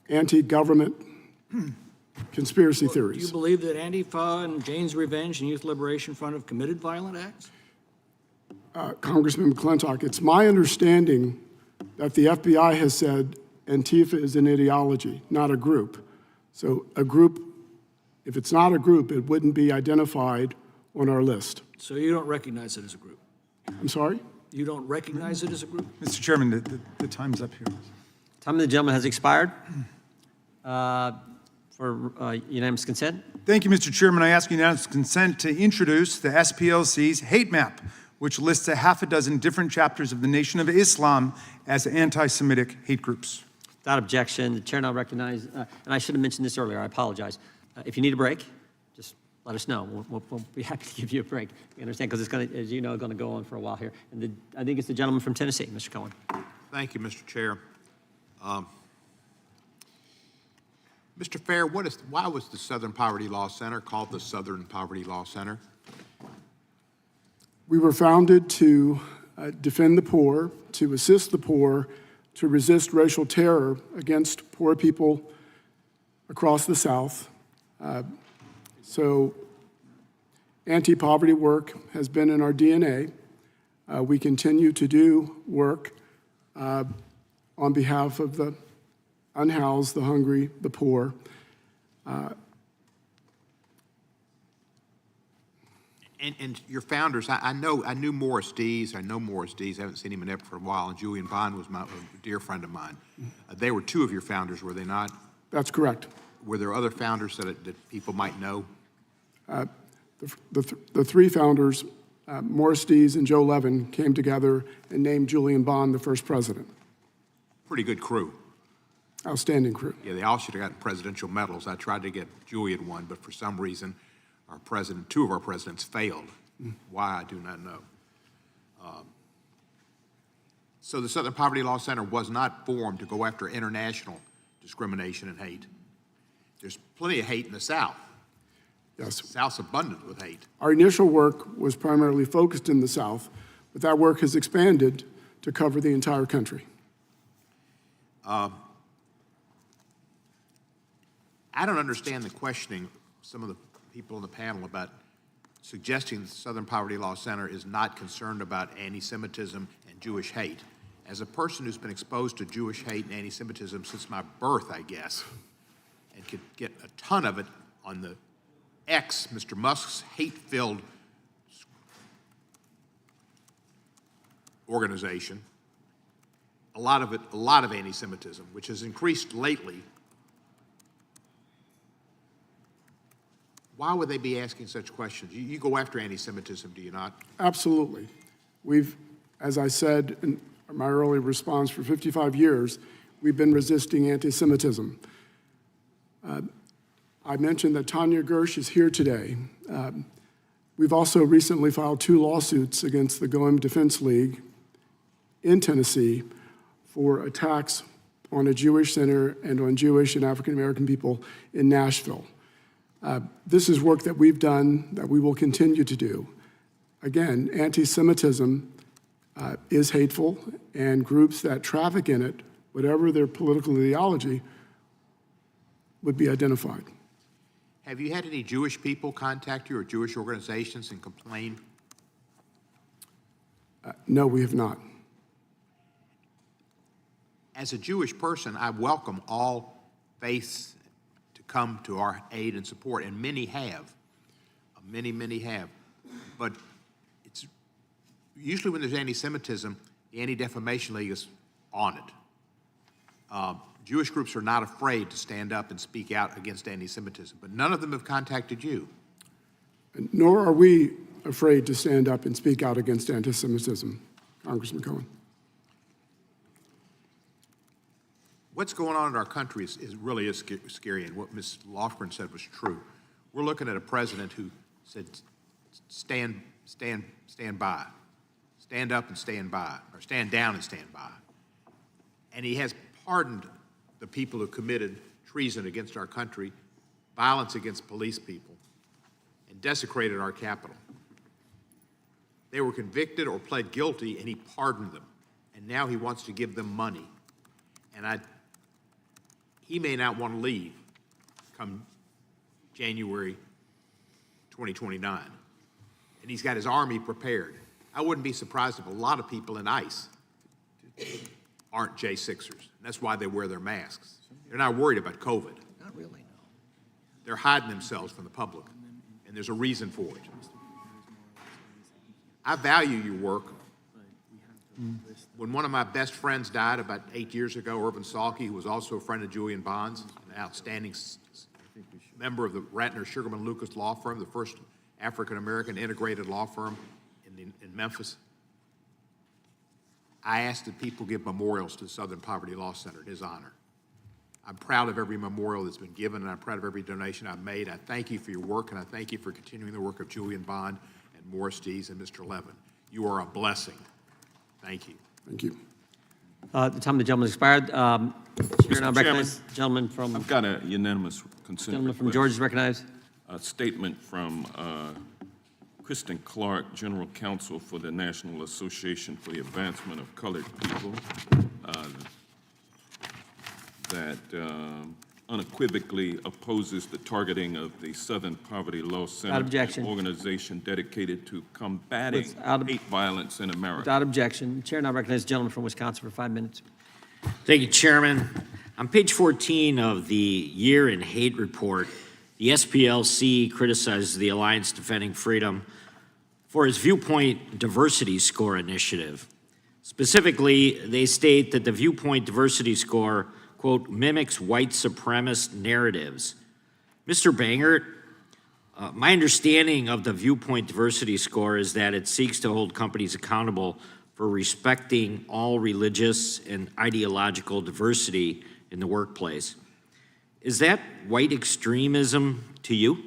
anti-government conspiracy Do you theories. believe that Antifa and Jane's Revenge and Youth Liberation Front have committed violent acts? Congressman McClintock, it's my understanding that the FBI has said Antifa is an ideology, not a group. So a group, if it's not a group, it wouldn't be identified on our list. So you don't recognize it as a group? I'm sorry? You don't recognize it as a group? Mr. Chairman, the time's up here. Time of the gentleman has expired. For unanimous consent. Thank you, Mr. Chairman. I ask unanimous consent to introduce the SPLC's hate map, which lists a half a dozen different chapters of the Nation of Islam as anti-Semitic hate groups. Without objection, the chair now recognizes, and I should have mentioned this earlier, I apologize. If you need a break, just let us know. We'll be happy to give you a break. We understand, because it's going to, as you know, going to go on for a while here. And I think it's the gentleman from Tennessee, Mr. Cohen. Thank you, Mr. Chair. Mr. Fair, why was the Southern Poverty Law Center called the Southern Poverty Law Center? We were founded to defend the poor, to assist the poor, to resist racial terror against poor people across the South. So anti-poverty work has been in our DNA. We continue to do work on behalf of the unhoused, the hungry, the poor. And your founders, I knew Morris Dees. I know Morris Dees. I haven't seen him in Everett for a while. And Julian Bond was a dear friend of mine. They were two of your founders, were they not? That's correct. Were there other founders that people might know? The three founders, Morris Dees and Joe Levin, came together and named Julian Bond the first president. Pretty good crew. Outstanding crew. Yeah, they all should have gotten presidential medals. I tried to get Julian one, but for some reason, two of our presidents failed. Why, I do not know. So the Southern Poverty Law Center was not formed to go after international discrimination and hate. There's plenty of hate in the South. Yes. The South's abundant with hate. Our initial work was primarily focused in the South, but that work has expanded to cover the entire country. I don't understand the questioning some of the people on the panel about suggesting the Southern Poverty Law Center is not concerned about anti-Semitism and Jewish hate. as a person who's been exposed to Jewish hate and anti-Semitism since my birth, I guess, and could get a ton of it on the Mr. Musk's hate-filled organization, a lot of anti-Semitism, which has increased lately. Why would they be asking such questions? You go after anti-Semitism, do you not? Absolutely. We've, as I said in my early response, for 55 years, we've been resisting anti-Semitism. I mentioned that Tanya Gersh is here today. We've also recently filed 2 lawsuits against the Goem Defense League in Tennessee for attacks on a Jewish center and on Jewish and African-American people in Nashville. This is work that we've done, that we will continue to do. Again, anti-Semitism is hateful, and groups that traffic in it, whatever their political ideology, would be identified. Have you had any Jewish people contact you or Jewish organizations and complain? No, we have not. As a Jewish person, I welcome all faiths to come to our aid and support, and many have. Many have. But it's usually when there's anti-Semitism, the Anti-Defamation League is on it. Jewish groups are not afraid to stand up and speak out against anti-Semitism, but none of them have contacted you. Nor are we afraid to stand up and speak out against anti-Semitism, Congressman Cohen. What's going on in our country is really scary, and what Ms. Lofgren said was true. We're looking at a president who said, stand by, stand up and stand by, or stand down and stand by. And he has pardoned the people who committed treason against our country, violence against police people, and desecrated our Capitol. They were convicted or pled guilty, and he pardoned them. And now he wants to give them money. And he may not want to leave come January 2029. And he's got his army prepared. I wouldn't be surprised if a lot of people in ICE aren't J6ers. And that's why they wear their masks. They're not worried about COVID. Not really, no. They're hiding themselves from the public, and there's a reason for it. I value your work. When one of my best friends died about 8 years ago, Irvin Salke, who was also a friend of Julian Bond's, an outstanding member of the Ratner Sugarman Lucas law firm, the first African-American integrated law firm in Memphis, I asked that people give memorials to the Southern Poverty Law Center in his honor. I'm proud of every memorial that's been given, and I'm proud of every donation I've made. I thank you for your work, and I thank you for continuing the work of Julian Bond and Morris Dees and Mr. Levin. You are a blessing. Thank you. Thank you. The time of the gentleman expired. Chair now recognizes the gentleman from. I've got a unanimous consent Gentleman from request. Georgia is recognized. A statement from Kristen Clark, General Counsel for the National Association for the Advancement of Colored People, that unequivocally opposes the targeting of the Southern Poverty Law Center, objection. an organization dedicated to combating hate violence in America. Without objection. Chair now recognizes the gentleman from Wisconsin for 5 minutes. Thank you, Chairman. On page 14 of the Year in Hate report, the SPLC criticizes the Alliance Defending Freedom for its Viewpoint Diversity Score initiative. Specifically, they state that the Viewpoint Diversity Score, quote, mimics white supremacist narratives. Mr. Bangert, my understanding of the Viewpoint Diversity Score is that it seeks to hold companies accountable for respecting all religious and ideological diversity in the workplace. Is that white extremism to you?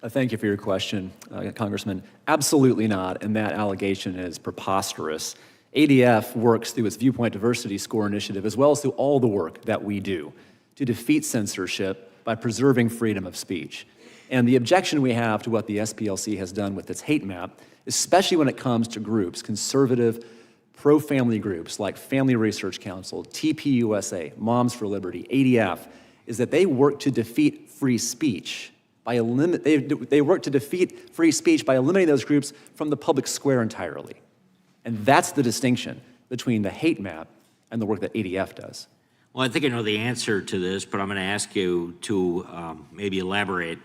Thank you for your question, Congressman. Absolutely not, and that allegation is preposterous. ADF works through its Viewpoint Diversity Score initiative, as well as through all the work that we do to defeat censorship by preserving freedom of speech. And the objection we have to what the SPLC has done with its hate map, especially when it comes to groups, conservative, pro-family groups like Family Research Council, TPUSA, Moms for Liberty, ADF, is that they work to defeat free speech by they work to defeat free speech by eliminating those groups from the public square entirely. And that's the distinction. between the hate map and the work that ADF does. Well, I think I know the answer to this, but I'm going to ask you to maybe elaborate.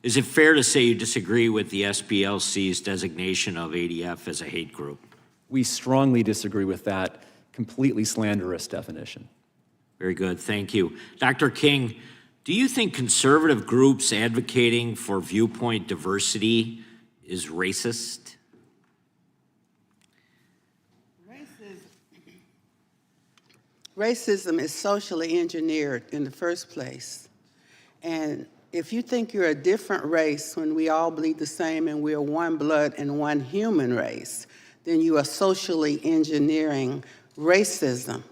Is it fair to say you disagree with the SPLC's designation of ADF as a hate group? We strongly disagree with that completely slanderous definition. Very good, thank you. Dr. King, do you think conservative groups advocating for viewpoint diversity is racist? Racism is socially engineered in the first place. And if you think you're a different race when we all bleed the same and we're one blood and one human race, then you are socially engineering racism.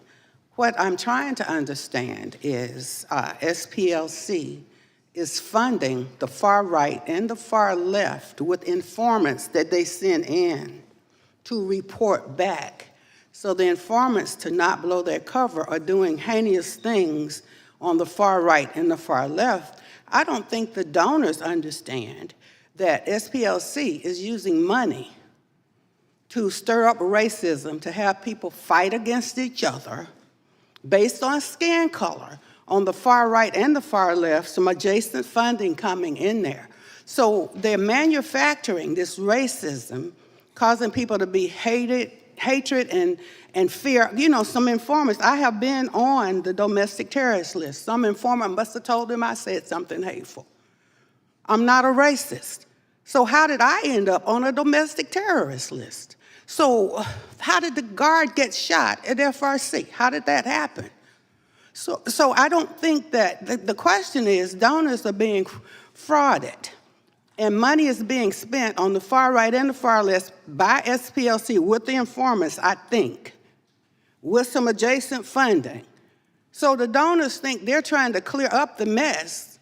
What I'm trying to understand is SPLC is funding the far right and the far left with informants that they send in to report back. So the informants, to not blow their cover, are doing heinous things on the far right and the far left. I don't think the donors understand that SPLC is using money to stir up racism, to have people fight against each other based on skin color on the far right and the far left, some adjacent funding coming in there. So they're manufacturing this racism, causing people to be hatred and fear. You know, some informants, I have been on the domestic terrorist list. Some informant must have told them I said something hateful. I'm not a racist. So how did I end up on a domestic terrorist list? So how did the guard get shot at FRC? How did that happen? So I don't think that, the question is, donors are being frauded and money is being spent on the far right and the far left by SPLC with the informants, I think, with some adjacent funding. So the donors think they're trying to clear up the mess.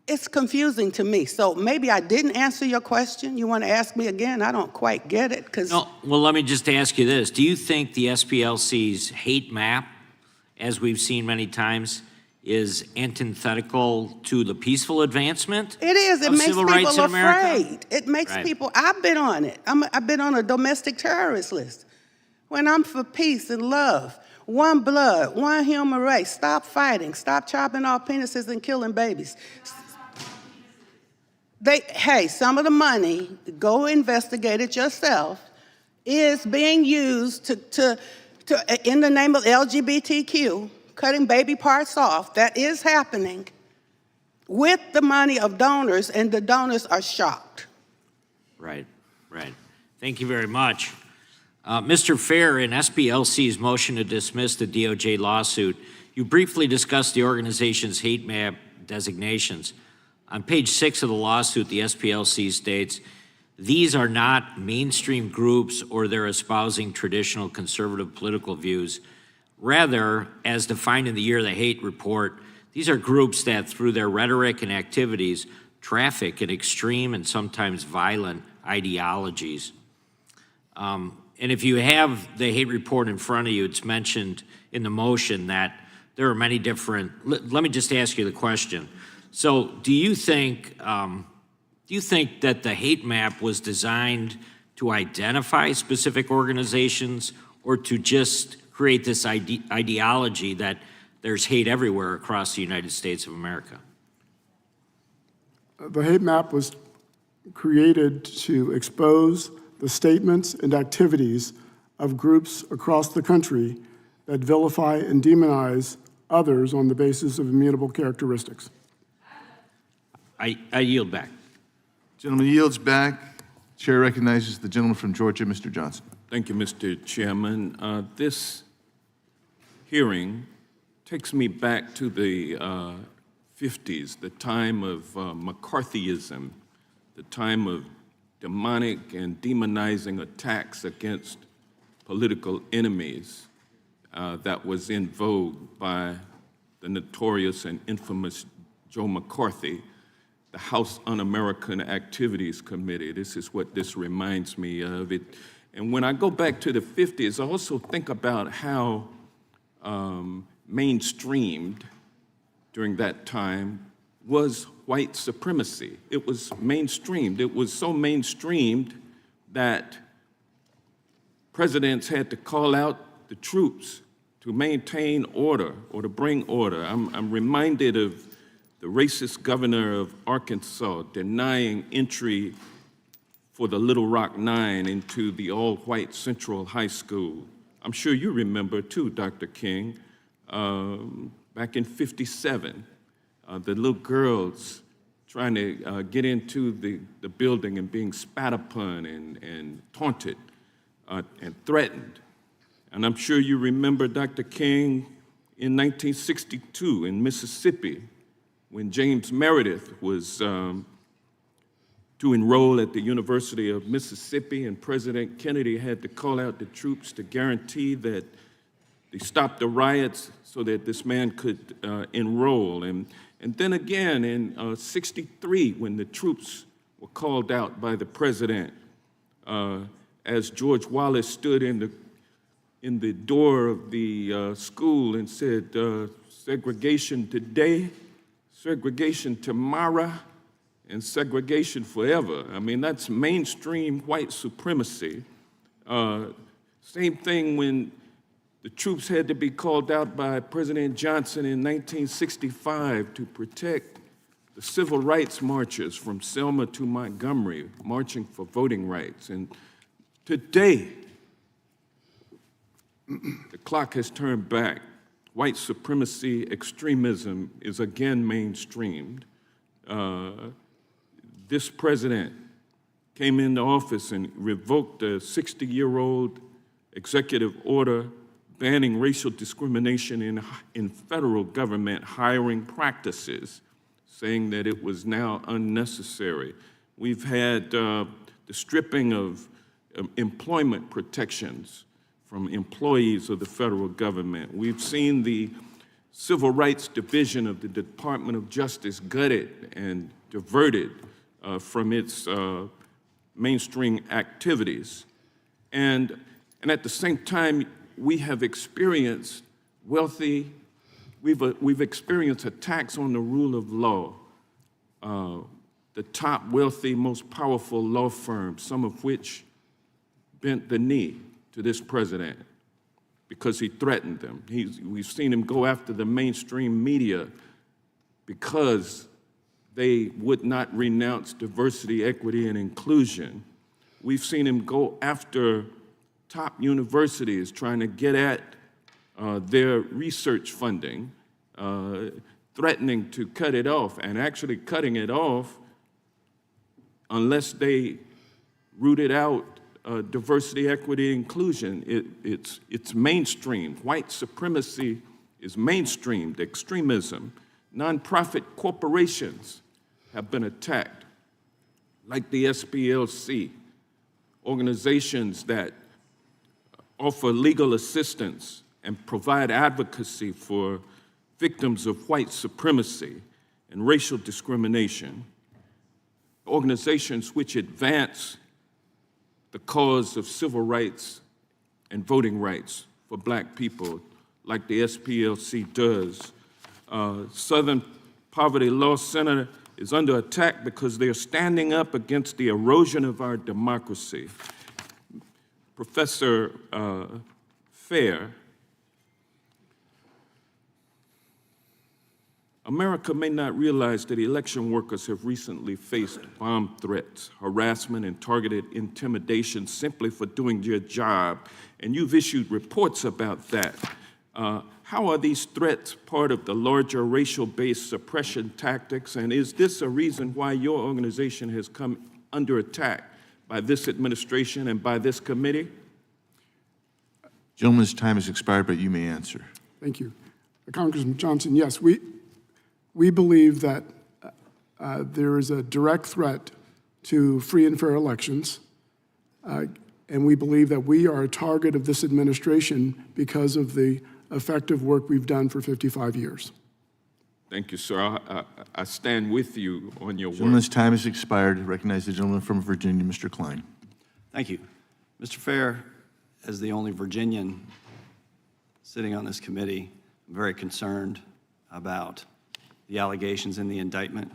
It's confusing to me. So maybe I didn't answer your question. You want to ask me again? I don't quite get it. No, well, let me just ask you this. Do you think the SPLC's hate map, as we've seen many times, is antithetical to the peaceful advancement? It is. It makes civil rights people in America? afraid. It makes people, I've been on it. I've been on a domestic terrorist list. When I'm for peace and love, one blood, one human race, stop fighting, stop chopping off penises and killing babies. Hey, some of the money, go investigate it yourself, is being used to in the name of LGBTQ, cutting baby parts off. That is happening with the money of donors, and the donors are shocked. Right. Thank you very much. Mr. Fair, in SPLC's motion to dismiss the DOJ lawsuit, you briefly discussed the organization's hate map designations. On page 6 of the lawsuit, the SPLC states, these are not mainstream groups or they're espousing traditional conservative political views. Rather, as defined in the Year of the Hate report, these are groups that, through their rhetoric and activities, traffic in extreme and sometimes violent ideologies. And if you have the hate report in front of you, it's mentioned in the motion that there are many different, let me just ask you the question. So do you think that the hate map was designed to identify specific organizations or to just create this ideology that there's hate everywhere across the United States of America? The hate map was created to expose the statements and activities of groups across the country that vilify and demonize others on the basis of immutable characteristics. I yield back. Gentleman yields back. Chair recognizes the gentleman from Georgia, Mr. Johnson. Thank you, Mr. Chairman. This hearing takes me back to the 50s, the time of McCarthyism, the time of demonic and demonizing attacks against political enemies that was in vogue by the notorious and infamous Joe McCarthy, the House Un-American Activities Committee. This is what this reminds me of. And when I go back to the 50s, I also think about how mainstreamed during that time was white supremacy. It was mainstreamed. It was so mainstreamed that presidents had to call out the troops to maintain order or to bring order. I'm reminded of the racist governor of Arkansas denying entry for the Little Rock Nine into the all-white Central High School. I'm sure you remember too, Dr. King, back in '57, the little girls trying to get into the building and being spat upon and taunted and threatened. And I'm sure you remember, Dr. King, in 1962 in Mississippi, when James Meredith was to enroll at the University of Mississippi, and President Kennedy had to call out the troops to guarantee that they stopped the riots so that this man could enroll. And then again in '63, when the troops were called out by the president, as George Wallace stood in the door of the school and said, segregation today, segregation tomorrow, and segregation forever. I mean, that's mainstream white supremacy. Same thing when the troops had to be called out by President Johnson in 1965 to protect the civil rights marchers from Selma to Montgomery, marching for voting rights. And today, the clock has turned back. White supremacy extremism is again mainstreamed. This president came into office and revoked a 60-year-old executive order banning racial discrimination in federal government hiring practices, saying that it was now unnecessary. We've had the stripping of employment protections from employees of the federal government. We've seen the Civil Rights Division of the Department of Justice gutted and diverted from its mainstream activities. And at the same time, we have experienced we've experienced attacks on the rule of law. The top wealthy, most powerful law firms, some of which bent the knee to this president because he threatened them. We've seen him go after the mainstream media because they would not renounce diversity, equity, and inclusion. We've seen him go after top universities trying to get at their research funding, threatening to cut it off, and actually cutting it off unless they rooted out diversity, equity, inclusion. It's mainstream. White supremacy is mainstreamed. Extremism. Nonprofit corporations have been attacked, like the SPLC, organizations that offer legal assistance and provide advocacy for victims of white supremacy and racial discrimination, organizations which advance the cause of civil rights and voting rights for Black people, like the SPLC does. Southern Poverty Law Center is under attack because they're standing up against the erosion of our democracy. Professor Fair, America may not realize that election workers have recently faced bomb threats, harassment, and targeted intimidation simply for doing their job, and you've issued reports about that. How are these threats part of the larger racial-based suppression tactics, and is this a reason why your organization has come under attack by this administration and by this committee? Gentleman's time has expired, but you may answer. Thank you. Congressman Johnson, yes, we believe that there is a direct threat to free and fair elections, and we believe that we are a target of this administration because of the effective work we've done for 55 years. Thank you, sir. I stand with you on your work. Gentleman's time has expired. I recognize the gentleman from Virginia, Mr. Klein. Thank you. Mr. Fair, as the only Virginian sitting on this committee, I'm very concerned about the allegations in the indictment,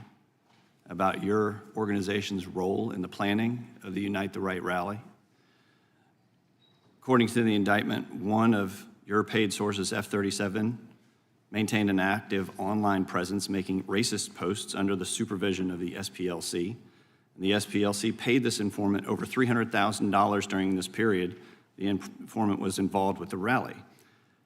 about your organization's role in the planning of the Unite the Right rally. According to the indictment, one of your paid sources, F-37, maintained an active online presence making racist posts under the supervision of the SPLC. And the SPLC paid this informant over $300,000 during this period. The informant was involved with the rally.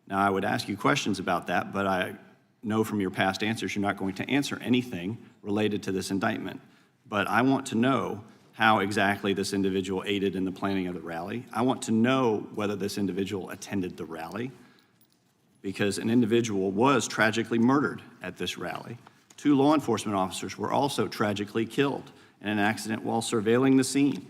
Now, I would ask you questions about that, but I know from your past answers you're not going to answer anything related to this indictment. But I want to know how exactly this individual aided in the planning of the rally. I want to know whether this individual attended the rally, because an individual was tragically murdered at this rally. 2 law enforcement officers were also tragically killed in an accident while surveilling the scene.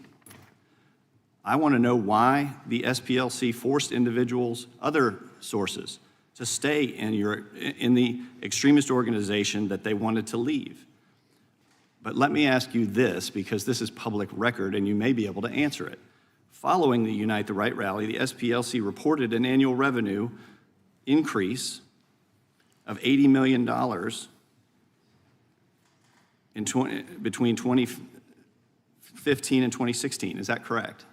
I want to know why the SPLC forced individuals, other sources, to stay in the extremist organization that they wanted to leave. But let me ask you this, because this is public record and you may be able to answer it. Following the Unite the Right rally, the SPLC reported an annual revenue increase of $80 million between 2015 and 2016. Is that correct?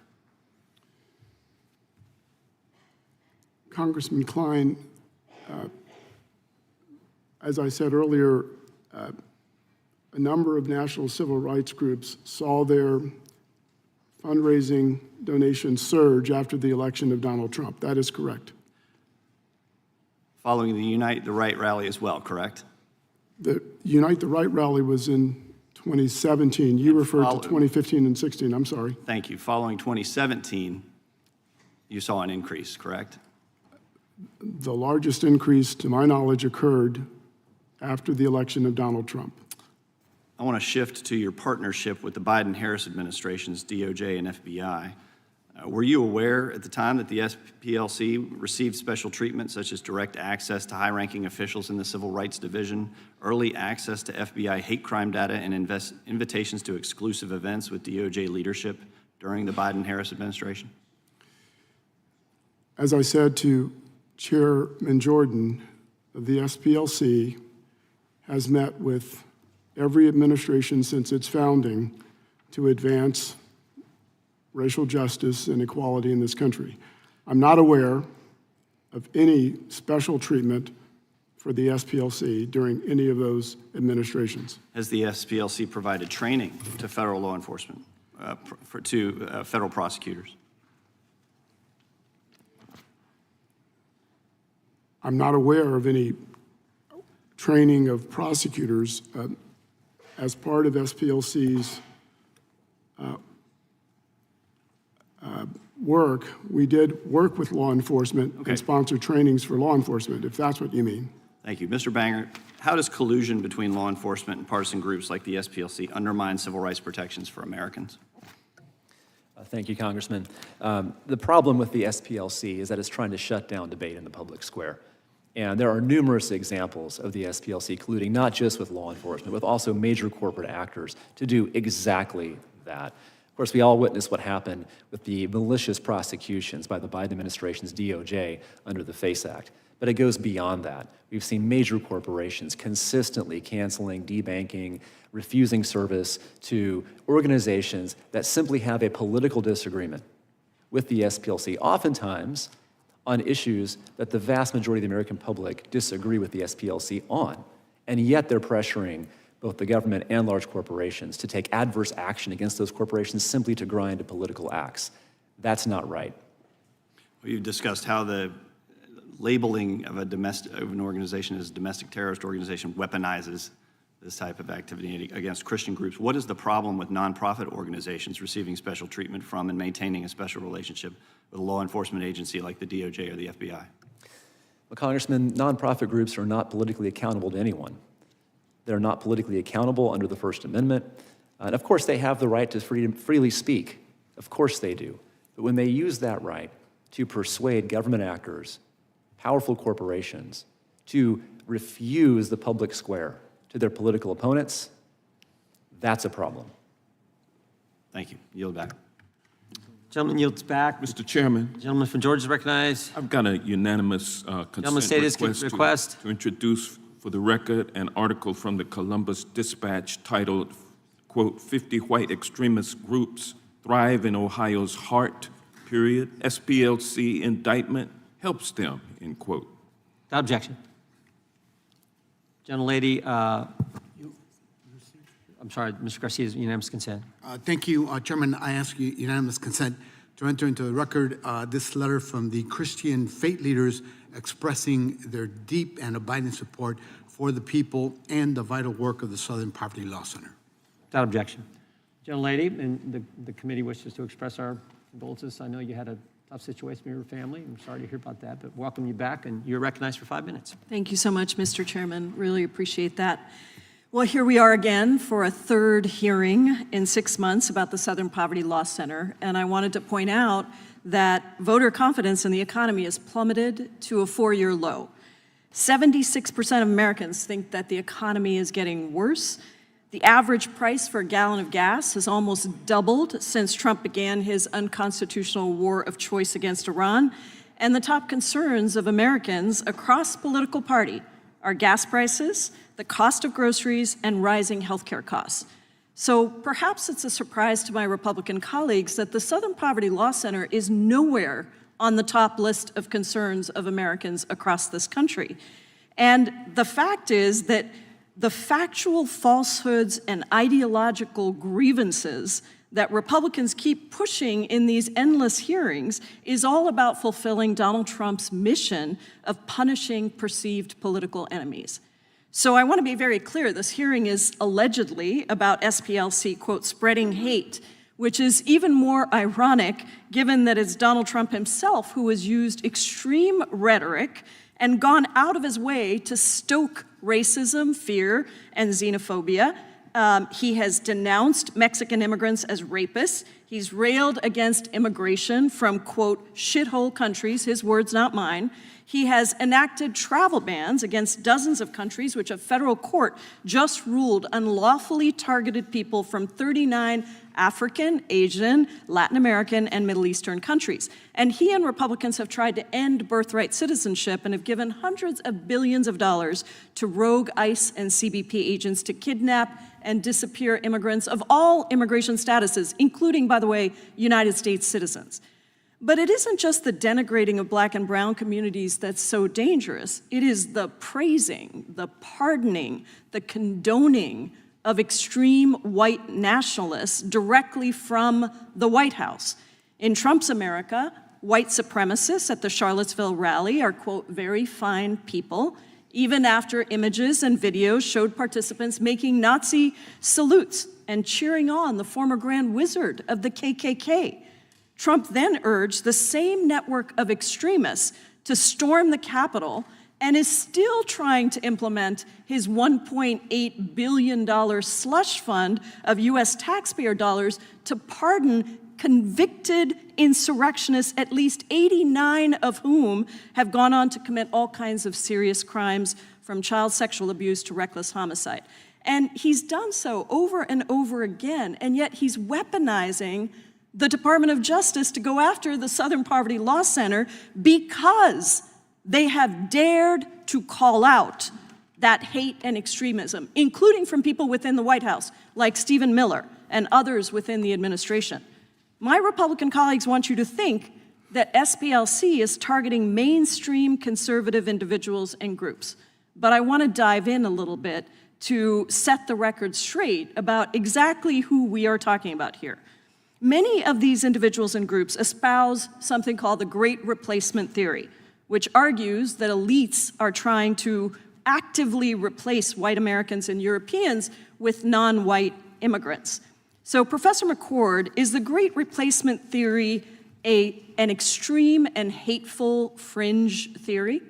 Congressman Klein, as I said earlier, a number of national civil rights groups saw their fundraising donations surge after the election of Donald Trump. That is correct. Following the Unite the Right rally as well, correct? The Unite the Right rally was in 2017. You referred to 2015 and 16. I'm sorry. Thank you. Following 2017, you saw an increase, correct? The largest increase, to my knowledge, occurred after the election of Donald Trump. I want to shift to your partnership with the Biden-Harris administration's DOJ and FBI. Were you aware at the time that the SPLC received special treatment, such as direct access to high-ranking officials in the Civil Rights Division, early access to FBI hate crime data, and invitations to exclusive events with DOJ leadership during the Biden-Harris administration? As I said to Chairman Jordan, the SPLC has met with every administration since its founding to advance racial justice and equality in this country. I'm not aware of any special treatment for the SPLC during any of those administrations. Has the SPLC provided training to federal law enforcement, to federal prosecutors? I'm not aware of any training of prosecutors as part of SPLC's work. We did work with law enforcement and sponsor trainings for law enforcement, if that's what you mean. Thank you. Mr. Banger, how does collusion between law enforcement and partisan groups like the SPLC undermine civil rights protections for Americans? Thank you, Congressman. The problem with the SPLC is that it's trying to shut down debate in the public square. And there are numerous examples of the SPLC colluding, not just with law enforcement, but also major corporate actors to do exactly that. Of course, we all witnessed what happened with the malicious prosecutions by the Biden administration's DOJ under the FACE Act. But it goes beyond that. We've seen major corporations consistently canceling, debanking, refusing service to organizations that simply have a political disagreement with the SPLC, oftentimes on issues that the vast majority of the American public disagree with the SPLC on. And yet they're pressuring both the government and large corporations to take adverse action against those corporations simply to grind to political acts. That's not right. Well, you've discussed how the labeling of an organization as a domestic terrorist organization weaponizes this type of activity against Christian groups. What is the problem with nonprofit organizations receiving special treatment from and maintaining a special relationship with a law enforcement agency like the DOJ or the FBI? Well, Congressman, nonprofit groups are not politically accountable to anyone. They're not politically accountable under the First Amendment. And of course, they have the right to freely speak. Of course they do. But when they use that right to persuade government actors, powerful corporations, to refuse the public square to their political opponents, that's a problem. Thank you. Yield back. Gentleman yields back. Mr. Chairman. Gentleman from Georgia is recognized. I've got a unanimous Gentleman state his request. To introduce for the record an article from the Columbus Dispatch titled, quote, 50 white extremist groups thrive in Ohio's heart, period. SPLC indictment helps them, end quote. Without objection. Gentlelady, I'm sorry, Mr. Garcia's unanimous consent. Thank you, Chairman. I ask you unanimous consent to enter into the record this letter from the Christian faith leaders expressing their deep and abiding support for the people and the vital work of the Southern Poverty Law Center. Without objection. Gentlelady, and the committee wishes to express our condolences. I know you had a tough situation with your family. I'm sorry to hear about that, but welcome you back, and you're recognized for 5 minutes. Thank you so much, Mr. Chairman. Really appreciate that. Well, here we are again for a third hearing in 6 months about the Southern Poverty Law Center, and I wanted to point out that voter confidence in the economy has plummeted to a 4-year low. 76% of Americans think that the economy is getting worse. The average price for a gallon of gas has almost doubled since Trump began his unconstitutional war of choice against Iran. And the top concerns of Americans across political party are gas prices, the cost of groceries, and rising healthcare costs. So perhaps it's a surprise to my Republican colleagues that the Southern Poverty Law Center is nowhere on the top list of concerns of Americans across this country. And the fact is that the factual falsehoods and ideological grievances that Republicans keep pushing in these endless hearings is all about fulfilling Donald Trump's mission of punishing perceived political enemies. So I want to be very clear, this hearing is allegedly about SPLC, quote, spreading hate, which is even more ironic given that it's Donald Trump himself who has used extreme rhetoric and gone out of his way to stoke racism, fear, and xenophobia. He has denounced Mexican immigrants as rapists. He's railed against immigration from, quote, shithole countries, his words, not mine. He has enacted travel bans against dozens of countries, which a federal court just ruled unlawfully targeted people from 39 African, Asian, Latin American, and Middle Eastern countries. And he and Republicans have tried to end birthright citizenship and have given hundreds of billions of dollars to rogue ICE and CBP agents to kidnap and disappear immigrants of all immigration statuses, including, by the way, United States citizens. But it isn't just the denigrating of Black and brown communities that's so dangerous. It is the praising, the pardoning, the condoning of extreme white nationalists directly from the White House. In Trump's America, white supremacists at the Charlottesville rally are, quote, very fine people, even after images and videos showed participants making Nazi salutes and cheering on the former Grand Wizard of the KKK. Trump then urged the same network of extremists to storm the Capitol and is still trying to implement his $1.8 billion slush fund of U.S. taxpayer dollars to pardon convicted insurrectionists, at least 89 of whom have gone on to commit all kinds of serious crimes, from child sexual abuse to reckless homicide. And he's done so over and over again, and yet he's weaponizing the Department of Justice to go after the Southern Poverty Law Center because they have dared to call out that hate and extremism, including from people within the White House, like Stephen Miller and others within the administration. My Republican colleagues want you to think that SPLC is targeting mainstream conservative individuals and groups. But I want to dive in a little bit to set the record straight about exactly who we are talking about here. Many of these individuals and groups espouse something called the Great Replacement Theory, which argues that elites are trying to actively replace white Americans and Europeans with non-white immigrants. So, Professor McCord, is the Great Replacement Theory an extreme and hateful fringe theory?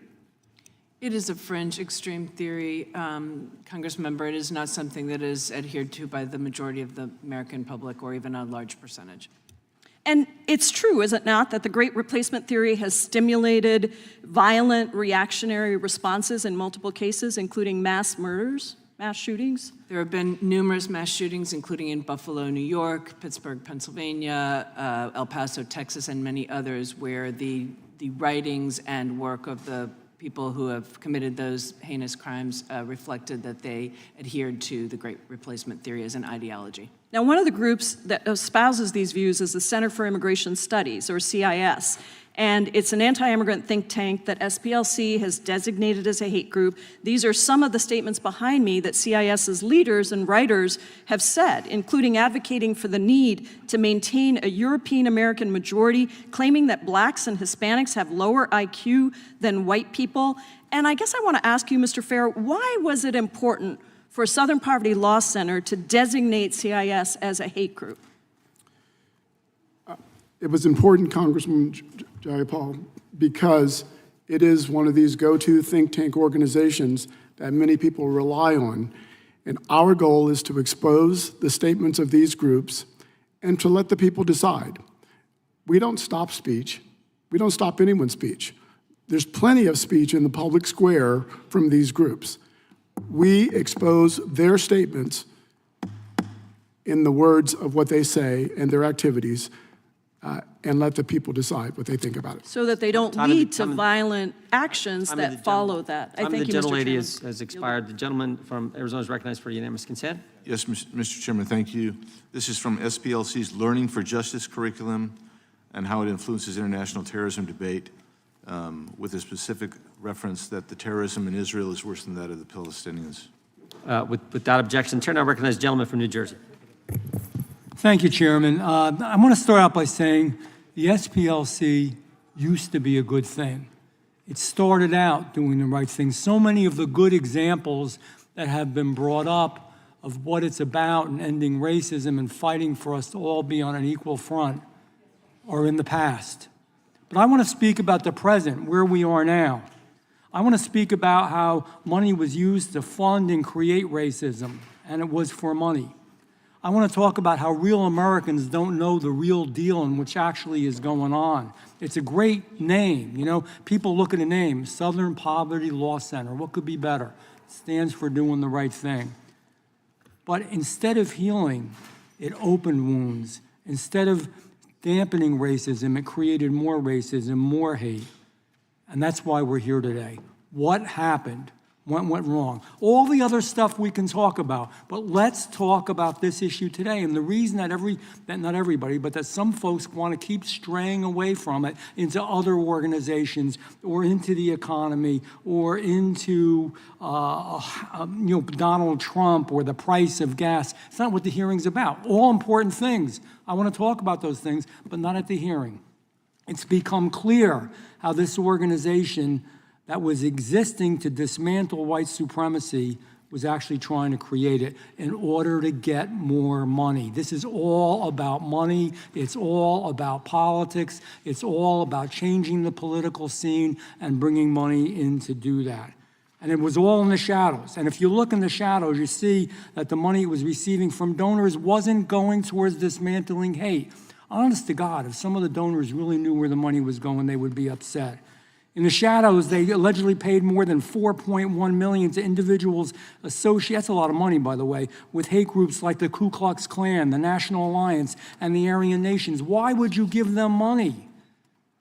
It is a fringe extreme theory, Congressmember. It is not something that is adhered to by the majority of the American public or even a large percentage. And it's true, is it not, that the Great Replacement Theory has stimulated violent reactionary responses in multiple cases, including mass murders, mass shootings? There have been numerous mass shootings, including in Buffalo, New York, Pittsburgh, Pennsylvania, El Paso, Texas, and many others, where the writings and work of the people who have committed those heinous crimes reflected that they adhered to the Great Replacement Theory as an ideology. Now, one of the groups that espouses these views is the Center for Immigration Studies, or CIS, and it's an anti-immigrant think tank that SPLC has designated as a hate group. These are some of the statements behind me that CIS's leaders and writers have said, including advocating for the need to maintain a European-American majority, claiming that blacks and Hispanics have lower IQ than white people. And I guess I want to ask you, Mr. Fair, why was it important for Southern Poverty Law Center to designate CIS as a hate group? It was important, Congressman Jayapal, because it is one of these go-to think tank organizations that many people rely on. And our goal is to expose the statements of these groups and to let the people decide. We don't stop speech. We don't stop anyone's speech. There's plenty of speech in the public square from these groups. We expose their statements in the words of what they say and their activities, and let the people decide what they think about it. So that they don't lead to violent actions that follow that. I thank you, Mr. Chairman. The gentlelady has expired. The gentleman from Arizona is recognized for unanimous consent. Yes, Mr. Chairman, thank you. This is from SPLC's Learning for Justice curriculum and how it influences international terrorism debate, with a specific reference that the terrorism in Israel is worse than that of the Palestinians. Without objection, turn now recognize the gentleman from New Jersey. Thank you, Chairman. I want to start out by saying the SPLC used to be a good thing. It started out doing the right thing. So many of the good examples that have been brought up of what it's about and ending racism and fighting for us to all be on an equal front are in the past. But I want to speak about the present, where we are now. I want to speak about how money was used to fund and create racism, and it was for money. I want to talk about how real Americans don't know the real deal and which actually is going on. It's a great name, you know. People look at the name, Southern Poverty Law Center. What could be better? It stands for doing the right thing. But instead of healing, it opened wounds. Instead of dampening racism, it created more racism, more hate. And that's why we're here today. What happened? What went wrong? All the other stuff we can talk about, but let's talk about this issue today. And the reason that not everybody, but that some folks want to keep straying away from it into other organizations or into the economy or into Donald Trump or the price of gas. It's not what the hearing's about. All important things. I want to talk about those things, but not at the hearing. It's become clear how this organization that was existing to dismantle white supremacy was actually trying to create it in order to get more money. This is all about money. It's all about politics. It's all about changing the political scene and bringing money in to do that. And it was all in the shadows. And if you look in the shadows, you see that the money it was receiving from donors wasn't going towards dismantling hate. Honest to God, if some of the donors really knew where the money was going, they would be upset. In the shadows, they allegedly paid more than $4.1 million to individuals associated, that's a lot of money, by the way, with hate groups like the Ku Klux Klan, the National Alliance, and the Aryan Nations. Why would you give them money?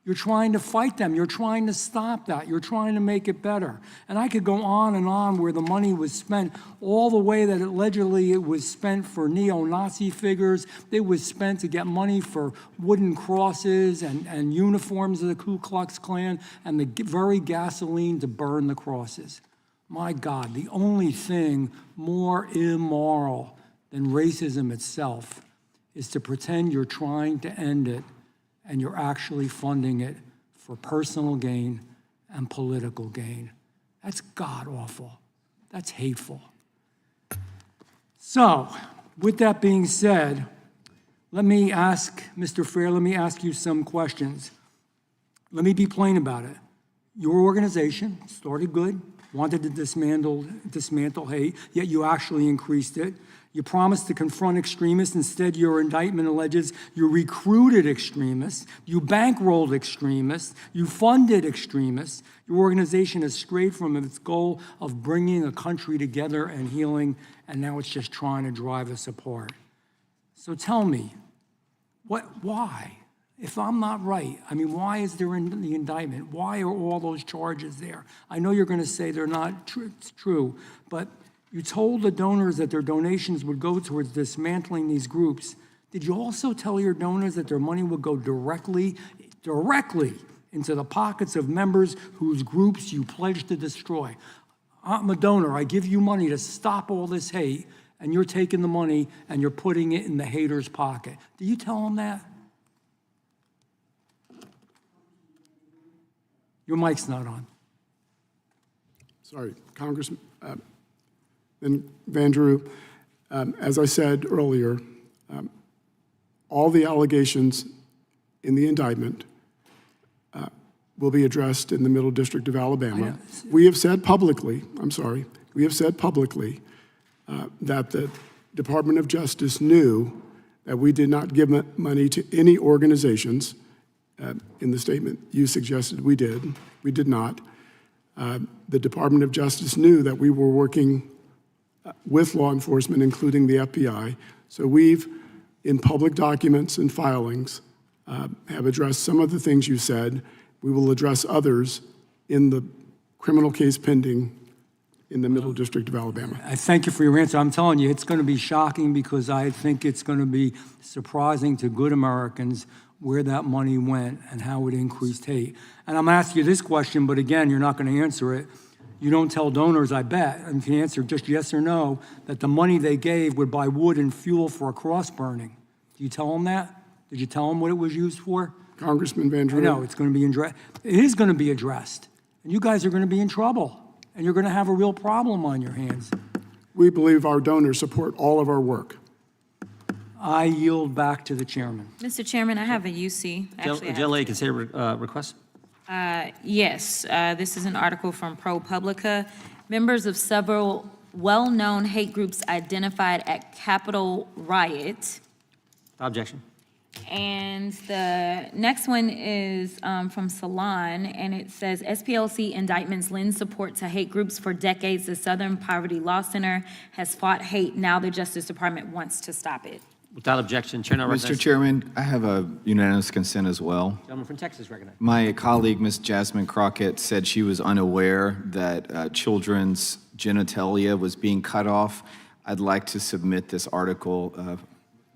You're trying to fight them. You're trying to stop that. You're trying to make it better. And I could go on and on where the money was spent, all the way that allegedly it was spent for neo-Nazi figures. It was spent to get money for wooden crosses and uniforms of the Ku Klux Klan and the very gasoline to burn the crosses. My God, the only thing more immoral than racism itself is to pretend you're trying to end it and you're actually funding it for personal gain and political gain. That's god-awful. That's hateful. So, with that being said, let me ask, Mr. Fair, let me ask you some questions. Let me be plain about it. Your organization started good, wanted to dismantle hate, yet you actually increased it. You promised to confront extremists. Instead, your indictment alleges you recruited extremists, you bankrolled extremists, you funded extremists. Your organization has strayed from its goal of bringing a country together and healing, and now it's just trying to drive us apart. So tell me, why? If I'm not right, I mean, why is there in the indictment? Why are all those charges there? I know you're going to say they're not true, but You told the donors that their donations would go towards dismantling these groups. Did you also tell your donors that their money would go directly into the pockets of members whose groups you pledged to destroy? I'm a donor. I give you money to stop all this hate, and you're taking the money and you're putting it in the hater's pocket. Do you tell them that? Your mic's not on. Sorry, Congressman Van Drew. As I said earlier, all the allegations in the indictment will be addressed in the Middle District of Alabama. We have said publicly, that the Department of Justice knew that we did not give money to any organizations. In the statement you suggested we did. We did not. The Department of Justice knew that we were working with law enforcement, including the FBI. So we've, in public documents and filings, have addressed some of the things you said. We will address others in the criminal case pending in the Middle District of Alabama. I thank you for your answer. I'm telling you, it's going to be shocking because I think it's going to be surprising to good Americans where that money went and how it increased hate. And I'm asking you this question, but again, you're not going to answer it. You don't tell donors, I bet, and you can answer just yes or no, that the money they gave would buy wood and fuel for a cross burning. Do you tell them that? Did you tell them what it was used for? Congressman Van Drew. I know, it's going to be addressed. It is going to be addressed. And you guys are going to be in trouble. And you're going to have a real problem on your hands. We believe our donors support all of our work. I yield back to the chairman. Mr. Chairman, I have a UC. Actually, I have Generally, consider request. Yes, this is an article from ProPublica. Members of several well-known hate groups identified at Capitol riot. Objection. And the next one is from Salon, and it says, SPLC indictments lend support to hate groups for decades. The Southern Poverty Law Center has fought hate. Now the Justice Department wants to stop it. Without objection, Chair now recognizes. Mr. Chairman, I have a unanimous consent as well. Gentleman from Texas recognized. My colleague, Ms. Jasmine Crockett, said she was unaware that children's genitalia was being cut off. I'd like to submit this article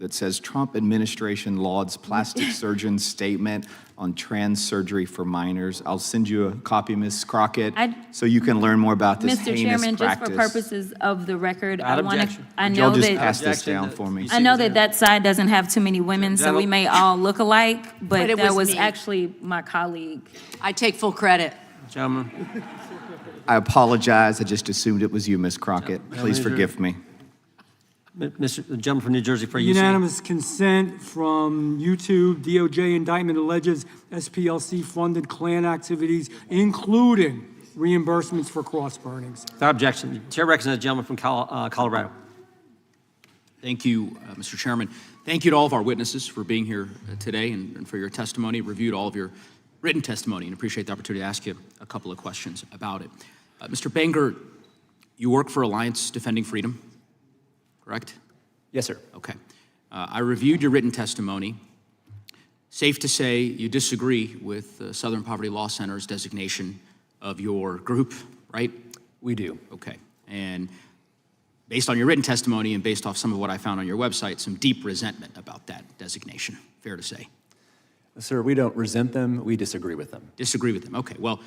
that says Trump administration lauds plastic surgeon's statement on trans surgery for minors. I'll send you a copy, Ms. Crockett, so you can learn more about this Mr. heinous Chairman, practice. just for purposes of the record, I Without want to, objection. I Would know y'all just that, pass this down for me? I know that that side doesn't have too many women, so we may all look alike, but it that was was me. actually my colleague. I take full credit. Gentleman. I apologize. I just assumed it was you, Ms. Crockett. Please forgive me. Mr. The gentleman from New Jersey for UC. Unanimous consent from YouTube. DOJ indictment alleges SPLC funded Klan activities, including reimbursements for cross burnings. Without objection. Chair recognizes the gentleman from Colorado. Thank you, Mr. Chairman. Thank you to all of our witnesses for being here today and for your testimony. Reviewed all of your written testimony and appreciate the opportunity to ask you a couple of questions about it. Mr. Banger, you work for Alliance Defending Freedom, correct? Yes, sir. Okay. I reviewed your written testimony. Safe to say you disagree with the Southern Poverty Law Center's designation of your group, right? We do. Okay. And based on your written testimony and based off some of what I found on your website, some deep resentment about that designation, fair to say. Sir, we don't resent them, we disagree with them. Disagree with them, okay. Well,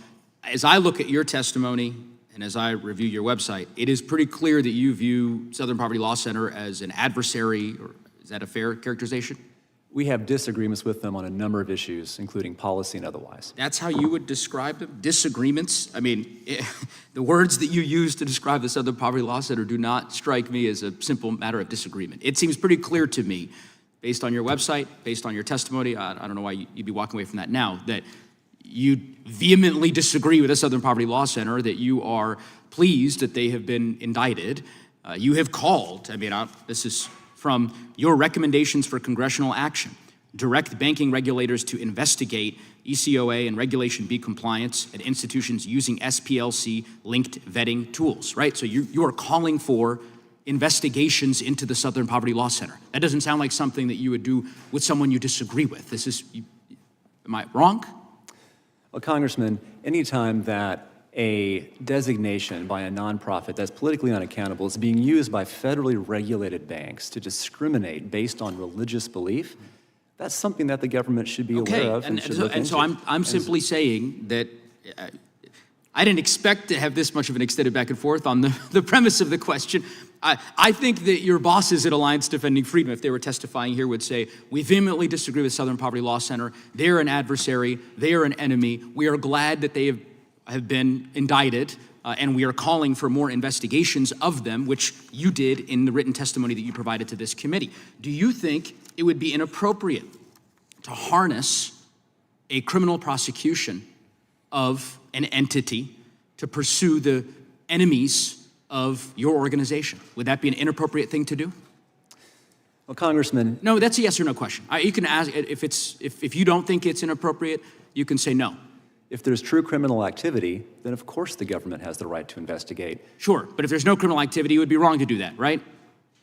as I look at your testimony and as I review your website, it is pretty clear that you view Southern Poverty Law Center as an adversary, or is that a fair characterization? We have disagreements with them on a number of issues, including policy and otherwise. That's how you would describe them? Disagreements? I mean, the words that you use to describe the Southern Poverty Law Center do not strike me as a simple matter of disagreement. It seems pretty clear to me, based on your website, based on your testimony, I don't know why you'd be walking away from that now, that you vehemently disagree with the Southern Poverty Law Center, that you are pleased that they have been indicted. You have called, this is from your recommendations for congressional action, direct banking regulators to investigate ECOA and Regulation B compliance at institutions using SPLC-linked vetting tools, right? So you are calling for investigations into the Southern Poverty Law Center. That doesn't sound like something that you would do with someone you disagree with. Am I wrong? Well, Congressman, anytime that a designation by a nonprofit that's politically unaccountable is being used by federally regulated banks to discriminate based on religious belief, that's something that the government should be aware of and should look into. So I'm simply saying that I didn't expect to have this much of an extended back and forth on the premise of the question. I think that your bosses at Alliance Defending Freedom, if they were testifying here, would say, we vehemently disagree with Southern Poverty Law Center. They're an adversary. They are an enemy. We are glad that they have been indicted, and we are calling for more investigations of them, which you did in the written testimony that you provided to this committee. Do you think it would be inappropriate to harness a criminal prosecution of an entity to pursue the enemies of your organization? Would that be an inappropriate thing to do? Well, Congressman. No, that's a yes or no question. You can ask, if you don't think it's inappropriate, you can say no. If there's true criminal activity, then of course the government has the right to investigate. Sure, but if there's no criminal activity, it would be wrong to do that, right?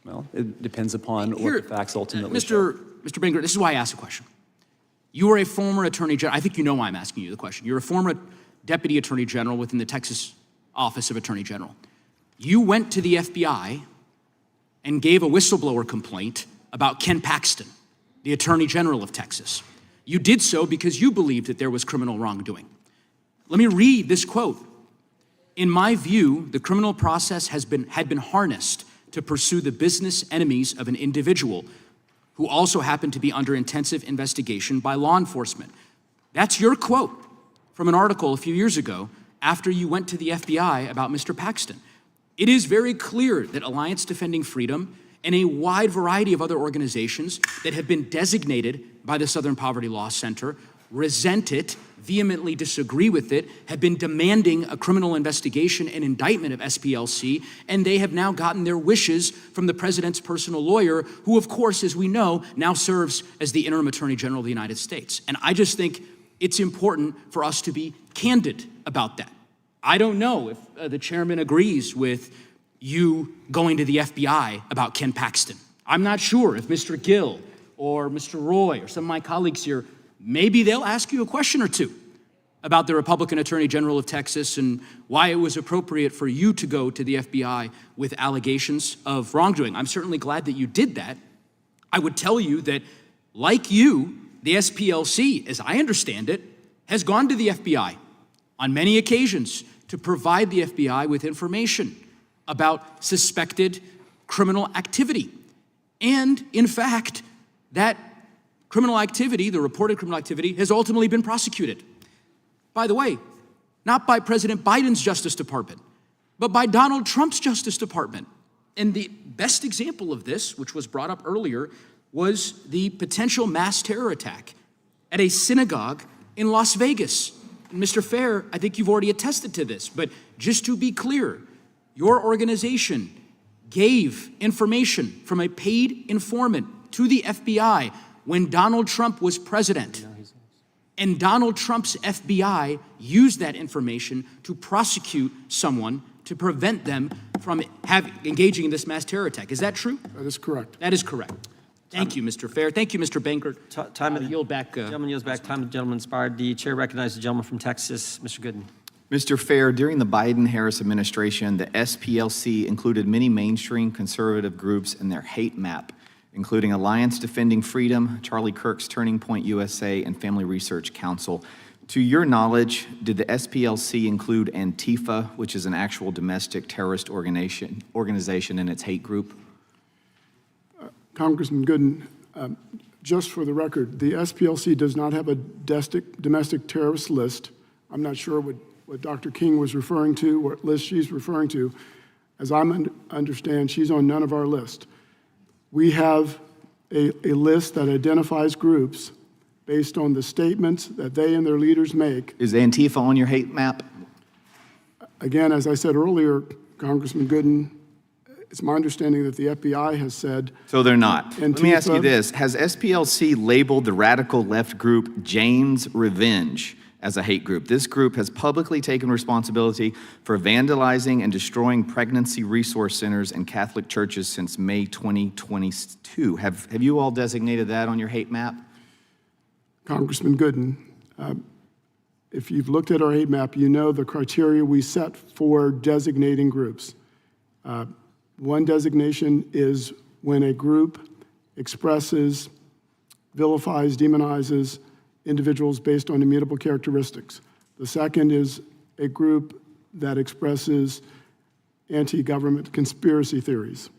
Well, it depends upon what the facts ultimately show. Mr. Banger, this is why I asked the question. You are a former Attorney General. I think you know why I'm asking you the question. You're a former Deputy Attorney General within the Texas Office of Attorney General. You went to the FBI and gave a whistleblower complaint about Ken Paxton, the Attorney General of Texas. You did so because you believed that there was criminal wrongdoing. Let me read this quote. In my view, the criminal process had been harnessed to pursue the business enemies of an individual who also happened to be under intensive investigation by law enforcement. That's your quote from an article a few years ago after you went to the FBI about Mr. Paxton. It is very clear that Alliance Defending Freedom and a wide variety of other organizations that have been designated by the Southern Poverty Law Center resent it, vehemently disagree with it, have been demanding a criminal investigation and indictment of SPLC, and they have now gotten their wishes from the president's personal lawyer, who, of course, as we know, now serves as the Interim Attorney General of the United States. And I just think it's important for us to be candid about that. I don't know if the chairman agrees with you going to the FBI about Ken Paxton. I'm not sure if Mr. Gill or Mr. Roy or some of my colleagues here, maybe they'll ask you a question or two about the Republican Attorney General of Texas and why it was appropriate for you to go to the FBI with allegations of wrongdoing. I'm certainly glad that you did that. I would tell you that, like you, the SPLC, as I understand it, has gone to the FBI on many occasions to provide the FBI with information about suspected criminal activity. And in fact, that criminal activity, the reported criminal activity, has ultimately been prosecuted. By the way, not by President Biden's Justice Department, but by Donald Trump's Justice Department. And the best example of this, which was brought up earlier, was the potential mass terror attack at a synagogue in Las Vegas. And Mr. Fair, I think you've already attested to this, but just to be clear, your organization gave information from a paid informant to the FBI when Donald Trump was president. And Donald Trump's FBI used that information to prosecute someone to prevent them from engaging in this mass terror attack. Is that true? That is correct. That is correct. Thank you, Mr. Fair. Thank you, Mr. Bankert. Yield back. Gentleman yields back. Time the gentleman expired. The chair recognizes the gentleman from Texas, Mr. Gooden. Mr. Fair, during the Biden-Harris administration, the SPLC included many mainstream conservative groups in their hate map, including Alliance Defending Freedom, Charlie Kirk's Turning Point USA, and Family Research Council. To your knowledge, did the SPLC include Antifa, which is an actual domestic terrorist organization in its hate group? Congressman Gooden, just for the record, the SPLC does not have a domestic terrorist list. I'm not sure what Dr. King was referring to, what list she's referring to. As I understand, she's on none of our list. We have a list that identifies groups based on the statements that they and their leaders make. Is Antifa on your hate map? Again, as I said earlier, Congressman Gooden, it's my understanding that the FBI has said. So they're not. Antifa, Let me ask you this. Has SPLC labeled the radical left group Jane's Revenge as a hate group? This group has publicly taken responsibility for vandalizing and destroying pregnancy resource centers and Catholic churches since May 2022. Have you all designated that on your hate map? Congressman Gooden, if you've looked at our hate map, you know the criteria we set for designating groups. One designation is when a group expresses, vilifies, demonizes individuals based on immutable characteristics. The second is a group that expresses anti-government conspiracy theories.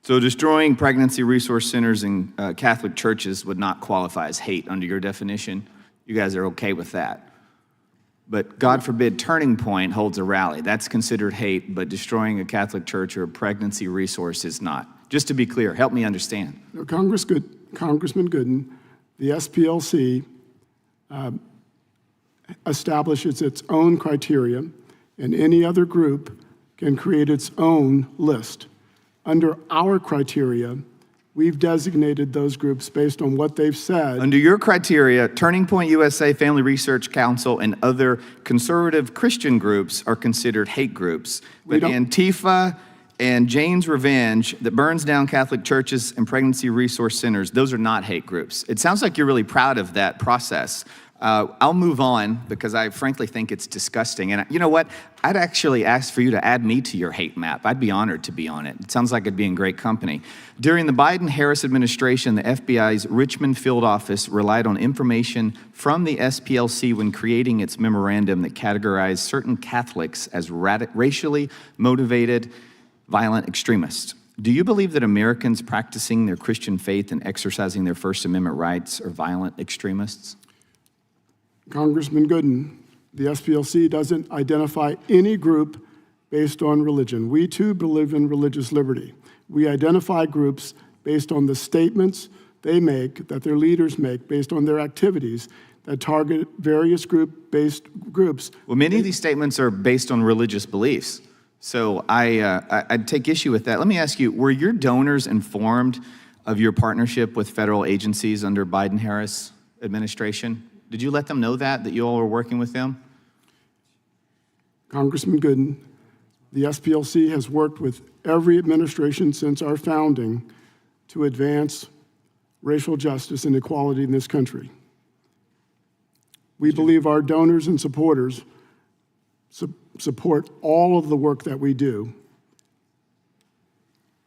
So destroying pregnancy resource centers in Catholic churches would not qualify as hate under your definition. You guys are okay with that. But God forbid Turning Point holds a rally. That's considered hate, but destroying a Catholic church or a pregnancy resource is not. Just to be clear, help me understand. No, Congressman Gooden, the SPLC establishes its own criteria, and any other group can create its own list. Under our criteria, we've designated those groups based on what they've said. Under your criteria, Turning Point USA, Family Research Council, and other conservative Christian groups are considered hate groups. But Antifa and Jane's Revenge that burns down Catholic churches and pregnancy resource centers, those are not hate groups. It sounds like you're really proud of that process. I'll move on because I frankly think it's disgusting. And you know what? I'd actually ask for you to add me to your hate map. I'd be honored to be on it. It sounds like I'd be in great company. During the Biden-Harris administration, the FBI's Richmond field office relied on information from the SPLC when creating its memorandum that categorized certain Catholics as racially motivated violent extremists. Do you believe that Americans practicing their Christian faith and exercising their First Amendment rights are violent extremists? Congressman Gooden, the SPLC doesn't identify any group based on religion. We too believe in religious liberty. We identify groups based on the statements they make, that their leaders make, based on their activities that target various groups. Well, many of these statements are based on religious beliefs. So I'd take issue with that. Let me ask you, were your donors informed of your partnership with federal agencies under Biden-Harris administration? Did you let them know that you all were working with them? Congressman Gooden, the SPLC has worked with every administration since our founding to advance racial justice and equality in this country. We believe our donors and supporters support all of the work that we do.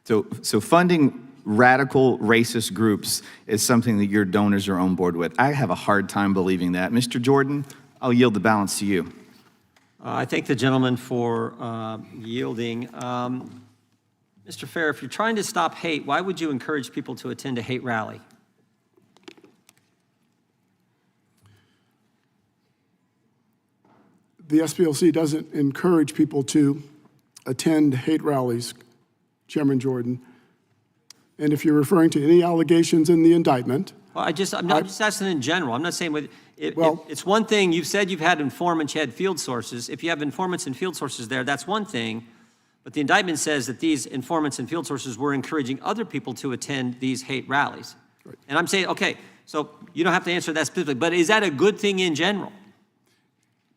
So funding radical racist groups is something that your donors are on board with. I have a hard time believing that. Mr. Jordan, I'll yield the balance to you. I thank the gentleman for yielding. Mr. Fair, if you're trying to stop hate, why would you encourage people to attend a hate rally? The SPLC doesn't encourage people to attend hate rallies, Chairman Jordan. And if you're referring to any allegations in the indictment. Well, I'm just asking in general. I'm not saying it's one thing. You've said you've had informants, you had field sources. If you have informants and field sources there, that's one thing. But the indictment says that these informants and field sources were encouraging other people to attend these hate rallies. Right. And I'm saying, okay, so you don't have to answer that specifically, but is that a good thing in general?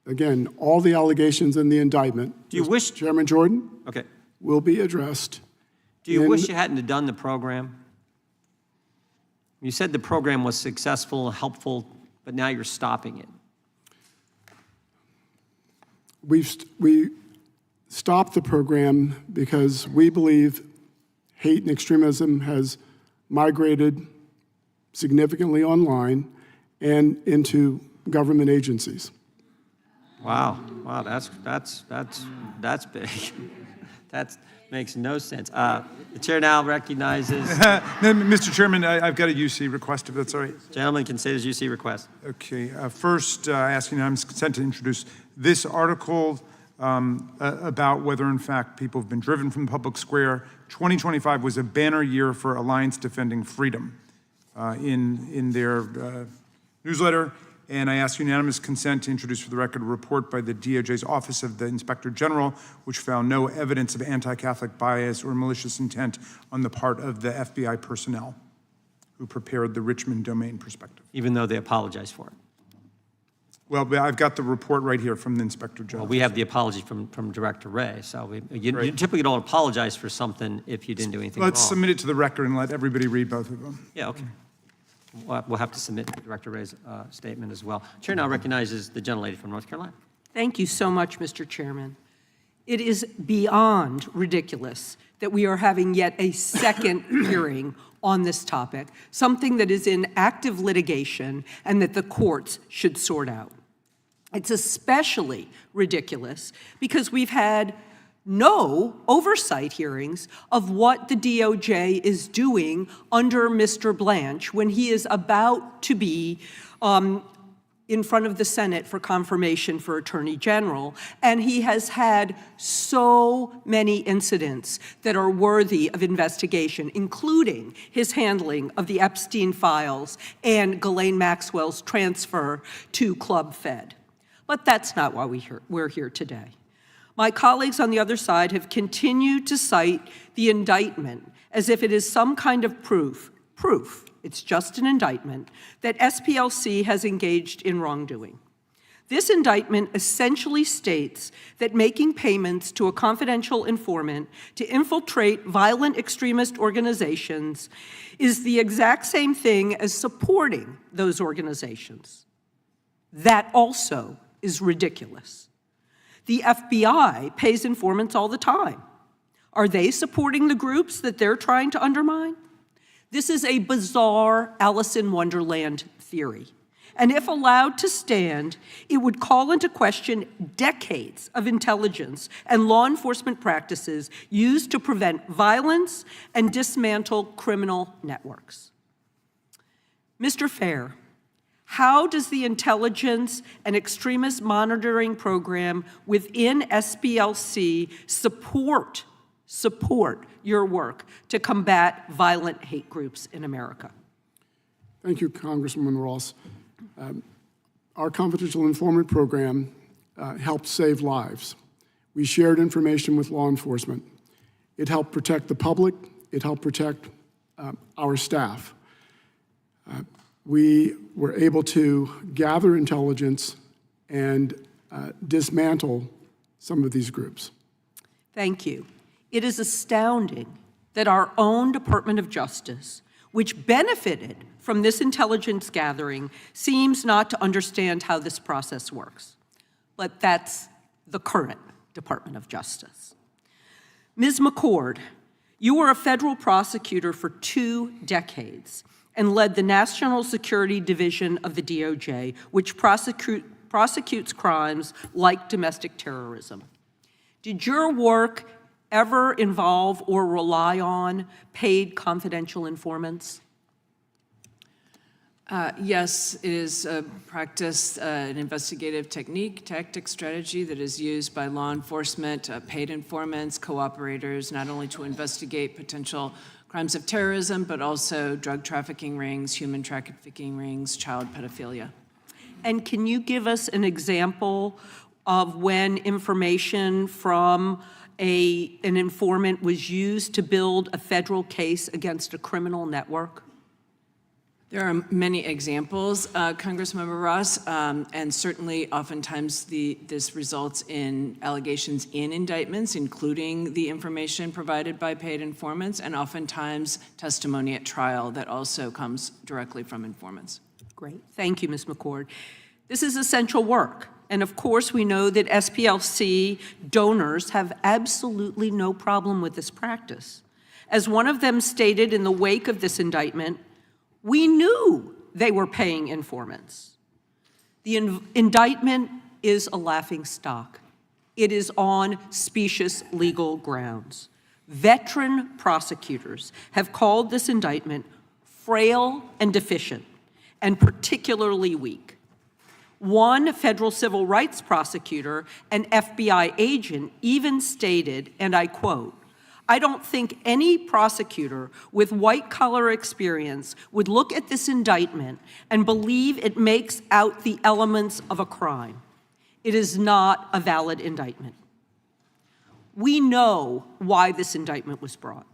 Again, all the allegations in the indictment. Do you wish, Chairman Jordan? Okay. Will be addressed. Do you wish you hadn't have done the program? You said the program was successful, helpful, but now you're stopping it. We stopped the program because we believe hate and extremism has migrated significantly online and into government agencies. Wow, that's big. That makes no sense. The chair now recognizes. Mr. Chairman, I've got a UC request, if that's all right. Gentleman can say his UC request. Okay. First, I ask unanimous consent to introduce this article about whether, in fact, people have been driven from the public square. 2025 was a banner year for Alliance Defending Freedom in their newsletter. And I ask unanimous consent to introduce for the record a report by the DOJ's Office of the Inspector General, which found no evidence of anti-Catholic bias or malicious intent on the part of the FBI personnel who prepared the Richmond domain perspective. Even though they apologized for it. Well, I've got the report right here from the Inspector General. Well, we have the apology from Director Wray, so you typically don't apologize for something if you didn't do anything wrong. Let's submit it to the record and let everybody read both of them. Yeah, okay. we'll have to submit Director Ray's statement as well. Chair now recognizes the gentlelady from North Carolina. Thank you so much, Mr. Chairman. It is beyond ridiculous that we are having yet a second hearing on this topic, something that is in active litigation and that the courts should sort out. It's especially ridiculous because we've had no oversight hearings of what the DOJ is doing under Mr. Blanche when he is about to be in front of the Senate for confirmation for Attorney General, and he has had so many incidents that are worthy of investigation, including his handling of the Epstein files and Ghislaine Maxwell's transfer to Club Fed. But that's not why we're here today. My colleagues on the other side have continued to cite the indictment as if it is some kind of proof, it's just an indictment, that SPLC has engaged in wrongdoing. This indictment essentially states that making payments to a confidential informant to infiltrate violent extremist organizations is the exact same thing as supporting those organizations. That also is ridiculous. The FBI pays informants all the time. Are they supporting the groups that they're trying to undermine? This is a bizarre Alice in Wonderland theory. And if allowed to stand, it would call into question decades of intelligence and law enforcement practices used to prevent violence and dismantle criminal networks. Mr. Fair, how does the intelligence and extremist monitoring program within SPLC support your work to combat violent hate groups in America? Thank you, Congresswoman Ross. Our confidential informant program helped save lives. We shared information with law enforcement. It helped protect the public. It helped protect our staff. We were able to gather intelligence and dismantle some of these groups. Thank you. It is astounding that our own Department of Justice, which benefited from this intelligence gathering, seems not to understand how this process works. But that's the current Department of Justice. Ms. McCord, you were a federal prosecutor for 2 decades and led the National Security Division of the DOJ, which prosecutes crimes like domestic terrorism. Did your work ever involve or rely on paid confidential informants? Yes, it is a practice, an investigative tactic strategy that is used by law enforcement, paid informants, cooperators, not only to investigate potential crimes of terrorism, but also drug trafficking rings, human trafficking rings, child pedophilia. And can you give us an example of when information from an informant was used to build a federal case against a criminal network? There are many examples, Congressmember Ross, and certainly oftentimes this results in allegations in indictments, including the information provided by paid informants, and oftentimes testimony at trial that also comes directly from informants. Great. Thank you, Ms. McCord. This is essential work. And of course, we know that SPLC donors have absolutely no problem with this practice. As one of them stated in the wake of this indictment, we knew they were paying informants. The indictment is a laughingstock. It is on specious legal grounds. Veteran prosecutors have called this indictment frail and deficient, and particularly weak. One federal civil rights prosecutor, an FBI agent, even stated, and I quote, "I don't think any prosecutor with white-collar experience would look at this indictment and believe it makes out the elements of a crime. It is not a valid indictment." We know why this indictment was brought.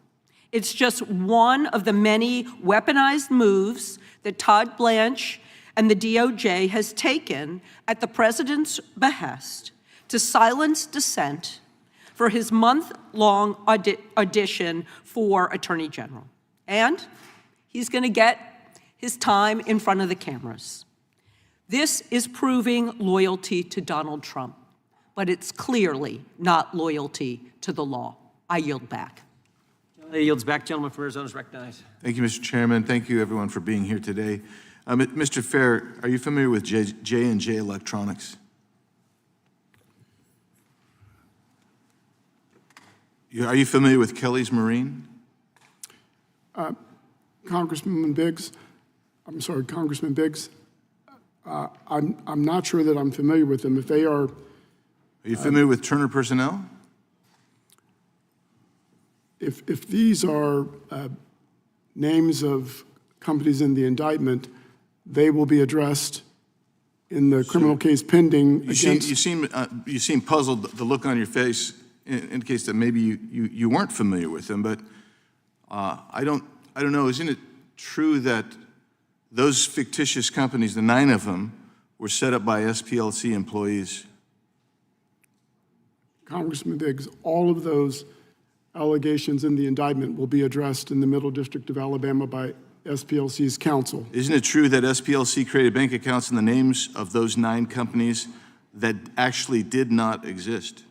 It's just one of the many weaponized moves that Todd Blanche and the DOJ has taken at the president's behest to silence dissent for his month-long audition for Attorney General. And he's going to get his time in front of the cameras. This is proving loyalty to Donald Trump, but it's clearly not loyalty to the law. I yield back. Yields back. Gentleman from Arizona is recognized. Thank you, Mr. Chairman. Thank you, everyone, for being here today. Mr. Fair, are you familiar with J&J Electronics? Are you familiar with Kelly's Marine? Congressman Biggs, I'm not sure that I'm familiar with them. If they are... Are you familiar with Turner Personnel? If these are names of companies in the indictment, they will be addressed in the criminal case pending against... You seem puzzled. The look on your face indicates that maybe you weren't familiar with them, but I don't know. Isn't it true that those fictitious companies, the 9 of them, were set up by SPLC employees? Congressman Biggs, all of those allegations in the indictment will be addressed in the Middle District of Alabama by SPLC's counsel. Isn't it true that SPLC created bank accounts in the names of those 9 companies that actually did not exist?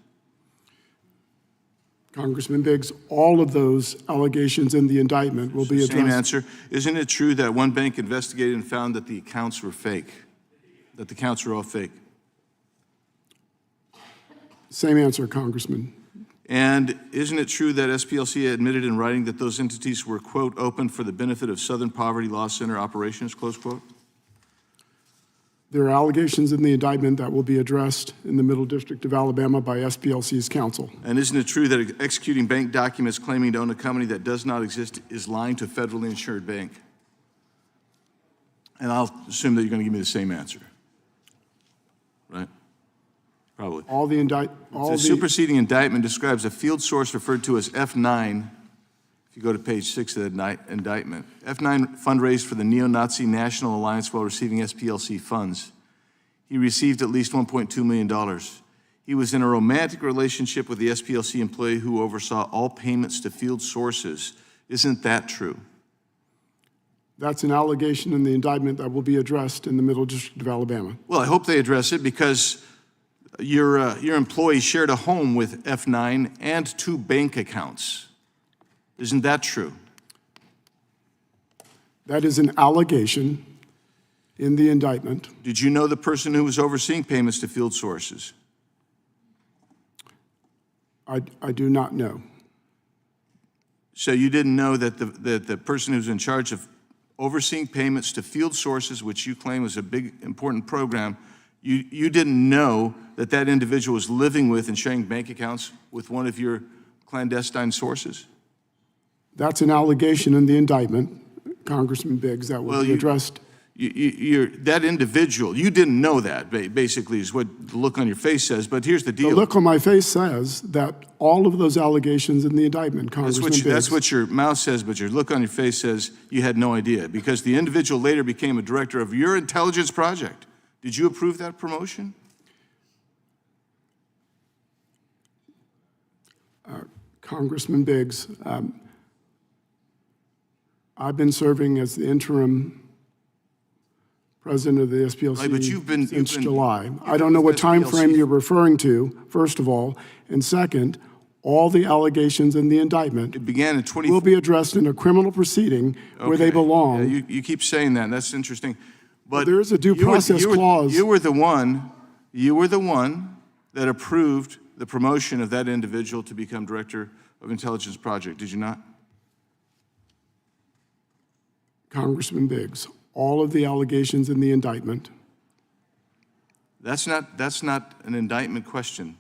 Congressman Biggs, all of those allegations in the indictment will be addressed. Same answer. Isn't it true that one bank investigated and found that the accounts were fake, that the accounts were all fake? Same answer, Congressman. And isn't it true that SPLC admitted in writing that those entities were, quote, open for the benefit of Southern Poverty Law Center operations, close quote? There are allegations in the indictment that will be addressed in the Middle District of Alabama by SPLC's counsel. And isn't it true that executing bank documents claiming to own a company that does not exist is lying to a federally insured bank? And I'll assume that you're going to give me the same answer, right? Probably. The superseding indictment describes a field source referred to as F9. If you go to page 6 of the indictment, F9 fundraised for the neo-Nazi National Alliance while receiving SPLC funds. He received at least $1.2 million. He was in a romantic relationship with the SPLC employee who oversaw all payments to field sources. Isn't that true? That's an allegation in the indictment that will be addressed in the Middle District of Alabama. Well, I hope they address it because your employee shared a home with F9 and 2 bank accounts. Isn't that true? That is an allegation in the indictment. Did you know the person who was overseeing payments to field sources? I do not know. So you didn't know that the person who's in charge of overseeing payments to field sources, which you claim was a big, important program, you didn't know that that individual was living with and sharing bank accounts with one of your clandestine sources? That's an allegation in the indictment, Congressman Biggs, that will be addressed. That individual, you didn't know that, basically, is what the look on your face says, but here's the deal. The look on my face says that all of those allegations in the indictment, Congressman Biggs. That's what your mouth says, but your look on your face says you had no idea, because the individual later became a director of your intelligence project. Did you approve that promotion? Congressman Biggs, I've been serving as the interim president of the SPLC since July. I don't know what time frame you're referring to, first of all, and second, all the allegations in the indictment will be addressed in a criminal proceeding where they belong. Yeah, you keep saying that, and that's interesting. But there is a due process clause. You were the one that approved the promotion of that individual to become director of intelligence project, did you not? Congressman Biggs, all of the allegations in the indictment. That's not an indictment question.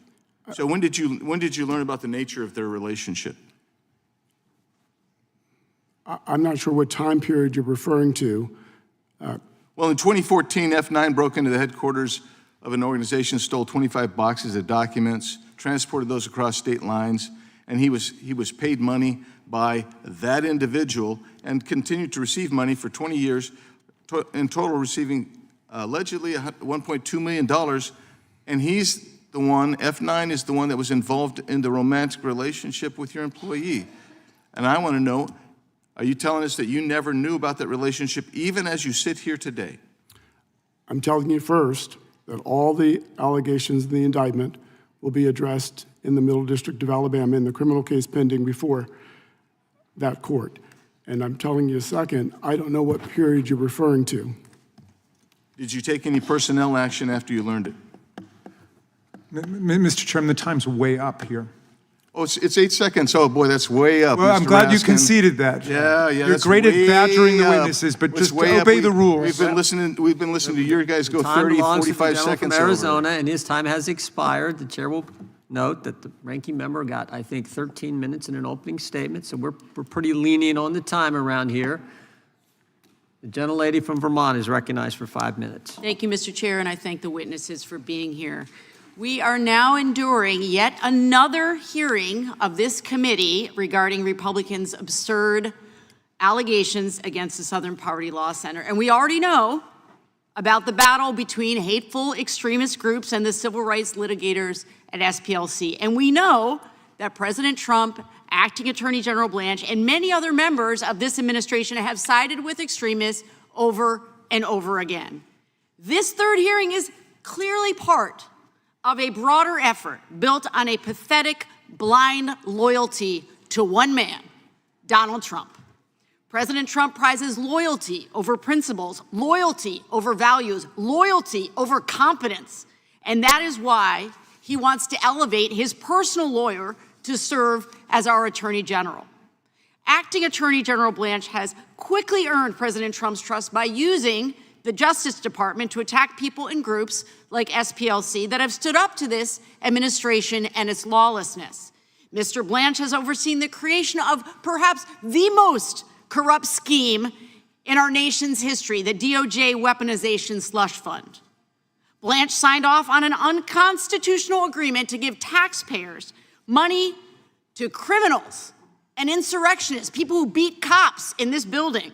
So when did you learn about the nature of their relationship? I'm not sure what time period you're referring to. Well, in 2014, F9 broke into the headquarters of an organization, stole 25 boxes of documents, transported those across state lines, and he was paid money by that individual and continued to receive money for 20 years, in total receiving allegedly $1.2 million. And he's the one, F9 is the one that was involved in the romantic relationship with your employee. And I want to know, Are you telling us that you never knew about that relationship even as you sit here today? I'm telling you first that all the allegations in the indictment will be addressed in the Middle District of Alabama in the criminal case pending before that court. And I'm telling you second, I don't know what period you're referring to. Did you take any personnel action after you learned it? Mr. Chairman, the time's way up here. Oh, it's 8 seconds. Oh, boy, that's way up. Well, I'm Mr. glad you Raskin. conceded that. Yeah, You're that's great at way badgering the up. witnesses, but That's just way up. obey the rules. We've been listening to your guys go Time 30, belongs to the 45 gentleman seconds from over. Arizona, and his time has expired. The chair will note that the ranking member got, I think, 13 minutes in an opening statement, so we're pretty lenient on the time around here. The gentlelady from Vermont is recognized for 5 minutes. Thank you, Mr. Chair, and I thank the witnesses for being here. We are now enduring yet another hearing of this committee regarding Republicans' absurd allegations against the Southern Poverty Law Center. And we already know about the battle between hateful extremist groups and the civil rights litigators at SPLC. And we know that President Trump, Acting Attorney General Blanche, and many other members of this administration have sided with extremists over and over again. This third hearing is clearly part of a broader effort built on a pathetic, blind loyalty to one man, Donald Trump. President Trump prizes loyalty over principles, loyalty over values, loyalty over competence. And that is why he wants to elevate his personal lawyer to serve as our Attorney General. Acting Attorney General Blanche has quickly earned President Trump's trust by using the Justice Department to attack people and groups like SPLC that have stood up to this administration and its lawlessness. Mr. Blanche has overseen the creation of perhaps the most corrupt scheme in our nation's history, the DOJ weaponization slush fund. Blanche signed off on an unconstitutional agreement to give taxpayers money to criminals and insurrectionists, people who beat cops in this building.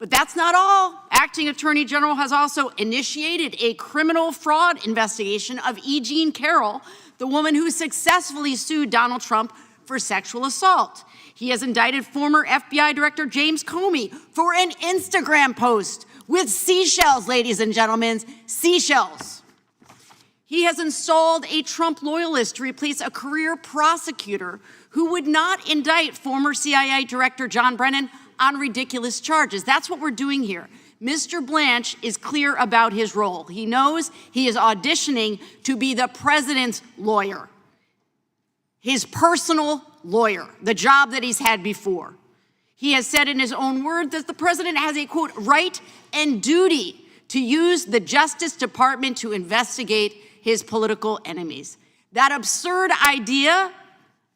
But that's not all. Acting Attorney General has also initiated a criminal fraud investigation of E. Jean Carroll, the woman who successfully sued Donald Trump for sexual assault. He has indicted former FBI Director James Comey for an Instagram post with seashells, ladies and gentlemen, seashells. He has installed a Trump loyalist to replace a career prosecutor who would not indict former CIA Director John Brennan on ridiculous charges. That's what we're doing here. Mr. Blanche is clear about his role. He knows he is auditioning to be the president's lawyer, his personal lawyer, the job that he's had before. He has said in his own words that the president has a, quote, right and duty to use the Justice Department to investigate his political enemies. That absurd idea,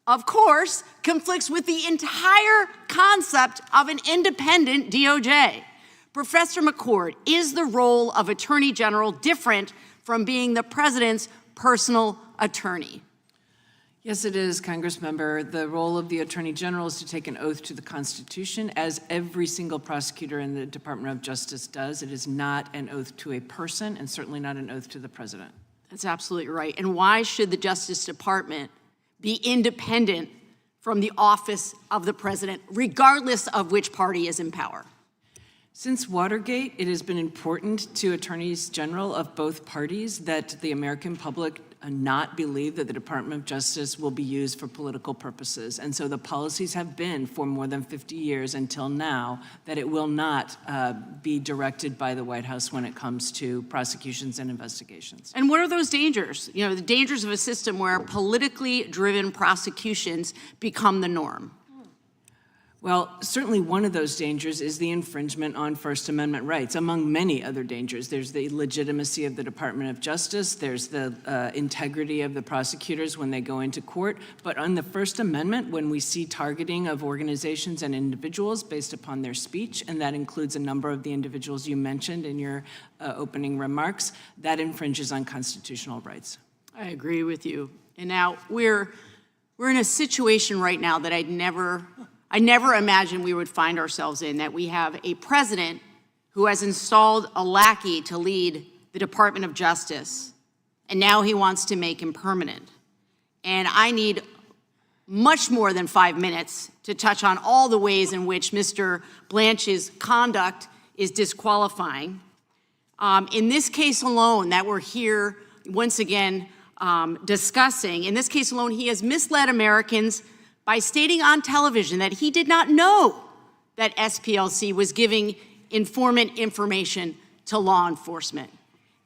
of course, conflicts with the entire concept of an independent DOJ. Professor McCord, is the role of Attorney General different from being the president's personal attorney? Yes, it is, Congressmember. The role of the Attorney General is to take an oath to the Constitution, as every single prosecutor in the Department of Justice does. It is not an oath to a person, and certainly not an oath to the president. That's absolutely right. And why should the Justice Department be independent from the office of the president, regardless of which party is in power? Since Watergate, it has been important to attorneys general of both parties that the American public not believe that the Department of Justice will be used for political purposes. And so the policies have been for more than 50 years until now that it will not be directed by the White House when it comes to prosecutions and investigations. And what are those dangers? You know, the dangers of a system where politically driven prosecutions become the norm. Well, certainly one of those dangers is the infringement on First Amendment rights, among many other dangers. There's the legitimacy of the Department of Justice, there's the integrity of the prosecutors when they go into court, but on the First Amendment, when we see targeting of organizations and individuals based upon their speech, and that includes a number of the individuals you mentioned in your opening remarks, that infringes on constitutional rights. I agree with you. And now we're in a situation right now that I never imagined we would find ourselves in, that we have a president who has installed a lackey to lead the Department of Justice, and now he wants to make him permanent. And I need much more than 5 minutes to touch on all the ways in which Mr. Blanch's conduct is disqualifying. In this case alone that we're here once again discussing, in this case alone, he has misled Americans by stating on television that he did not know that SPLC was giving informant information to law enforcement.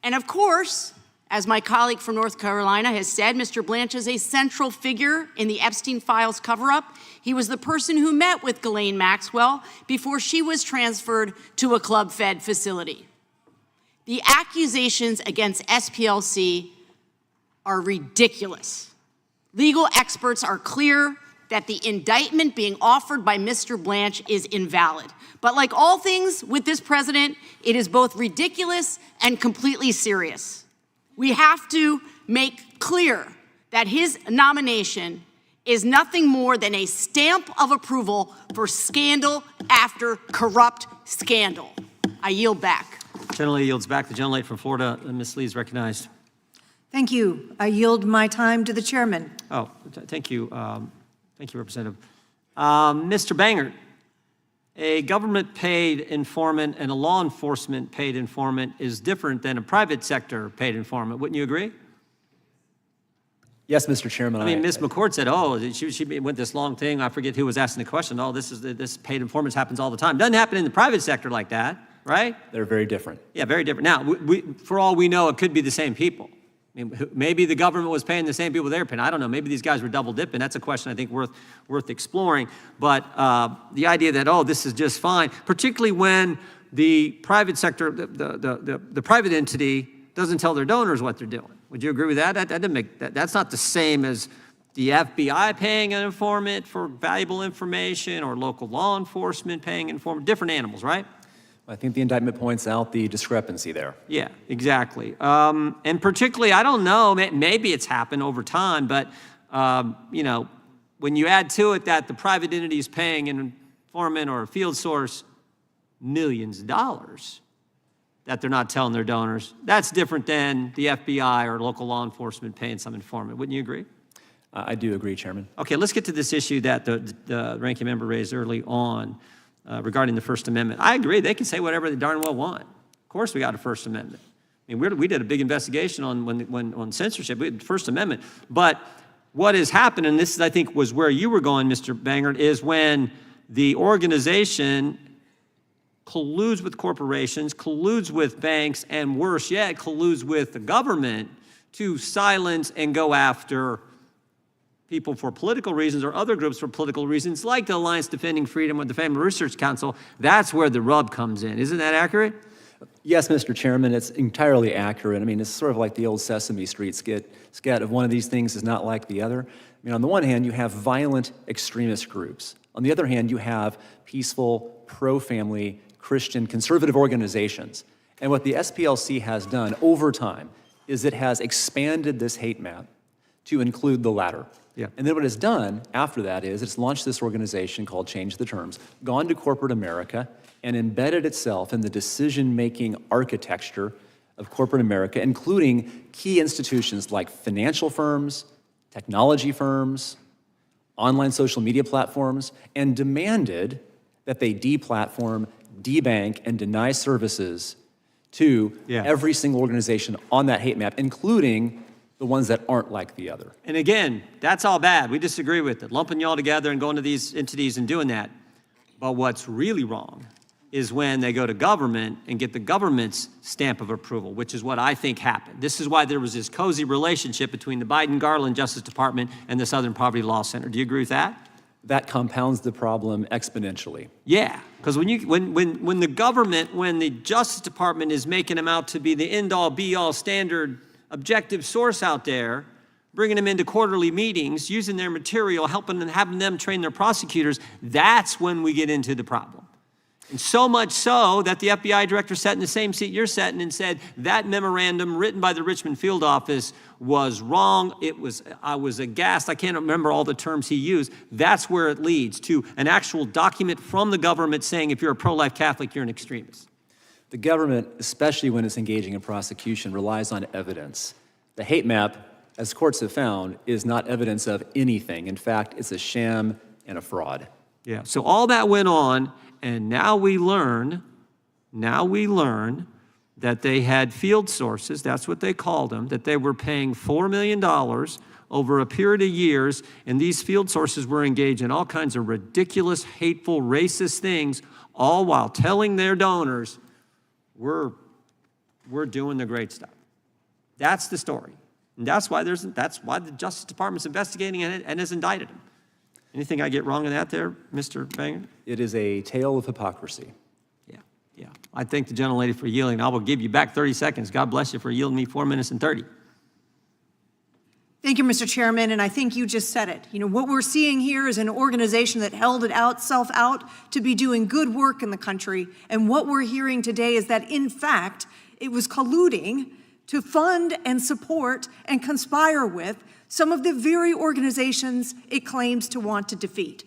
And of course, as my colleague from North Carolina has said, Mr. Blanch is a central figure in the Epstein files cover-up. He was the person who met with Ghislaine Maxwell before she was transferred to a club-fed facility. The accusations against SPLC are ridiculous. Legal experts are clear that the indictment being offered by Mr. Blanch is invalid. But like all things with this president, it is both ridiculous and completely serious. We have to make clear that his nomination is nothing more than a stamp of approval for scandal after corrupt scandal. I yield back. Gentlelady yields back. The gentlelady from Florida, Ms. Lee, is recognized. Thank you. I yield my time to the chairman. Oh, thank you. Thank you, Representative. Mr. Bangert, a government-paid informant and a law enforcement-paid informant is different than a private sector-paid informant. Wouldn't you agree? Yes, Mr. Chairman. I mean, Ms. McCord said, oh, she went this long thing. I forget who was asking the question. Oh, this paid informants happens all the time. Doesn't happen in the private sector like that, right? They're very different. Yeah, very different. Now, for all we know, it could be the same people. I mean, maybe the government was paying the same people they were paying. I don't know. Maybe these guys were double dipping. That's a question I think worth exploring. But the idea that, oh, this is just fine, particularly when the private sector, the private entity doesn't tell their donors what they're doing. Would you agree with that? That doesn't make that's not the same as the FBI paying an informant for valuable information or local law enforcement paying an informant. Different animals, right? I think the indictment points out the discrepancy there. Yeah, exactly. And particularly, I don't know, maybe it's happened over time, but, you know, when you add to it that the private entity is paying an informant or a field source millions of dollars that they're not telling their donors, that's different than the FBI or local law enforcement paying some informant. Wouldn't you agree? I do agree, Chairman. Okay, let's get to this issue that the ranking member raised early on. Regarding the First Amendment. I agree, they can say whatever they darn well want. Of course we got a First Amendment. I mean, we did a big investigation on censorship, we had the First Amendment. But what has happened, and this is, I think, was where you were going, Mr. Bangert, is when the organization colludes with corporations, colludes with banks, and worse yet, colludes with the government to silence and go after people for political reasons or other groups for political reasons, like the Alliance Defending Freedom or the Family Research Council. That's where the rub comes in. Isn't that accurate? Yes, Mr. Chairman, it's entirely accurate. I mean, it's sort of like the old Sesame Street skit of one of these things is not like the other. I mean, on the one hand, you have violent extremist groups. On the other hand, you have peaceful, pro-family, Christian, conservative organizations. And what the SPLC has done over time is it has expanded this hate map to include the latter. Yeah. And then what it's done after that is it's launched this organization called Change the Terms, gone to corporate America, and embedded itself in the decision-making architecture of corporate America, including key institutions like financial firms, technology firms, online social media platforms, and demanded that they deplatform, debank, and deny services to every single organization on that hate map, including the ones that aren't like the other. And again, that's all bad. We disagree with it. Lumping y'all together and going to these entities and doing that. But what's really wrong is when they go to government and get the government's stamp of approval, which is what I think happened. This is why there was this cozy relationship between the Biden-Garland Justice Department and the Southern Poverty Law Center. Do you agree with that? That compounds the problem exponentially. Yeah, because when the government, when the Justice Department is making them out to be the end-all, be-all standard objective source out there, bringing them into quarterly meetings, using their material, helping them, having them train their prosecutors, that's when we get into the problem. And so much so that the FBI director sat in the same seat you're sitting and said that memorandum written by the Richmond field office was wrong. I was aghast. I can't remember all the terms he used. That's where it leads to an actual document from the government saying if you're a pro-life Catholic, you're an extremist. The government, especially when it's engaging in prosecution, relies on evidence. The hate map as courts have found, is not evidence of anything. In fact, it's a sham and a fraud. Yeah, so all that went on, and now we learn that they had field sources, that's what they called them, that they were paying $4 million over a period of years, and these field sources were engaged in all kinds of ridiculous, hateful, racist things, all while telling their donors, we're doing the great stuff. That's the story. And that's why the Justice Department's investigating it and has indicted them. Anything I get wrong in that there, Mr. Banger? It is a tale of hypocrisy. Yeah. I thank the gentlelady for yielding. I will give you back 30 seconds. God bless you for yielding me 4 minutes and 30. Thank you, Mr. Chairman, and I think you just said it. You know, what we're seeing here is an organization that held itself out to be doing good work in the country, and what we're hearing today is that, in fact, it was colluding to fund and support and conspire with some of the very organizations it claims to want to defeat.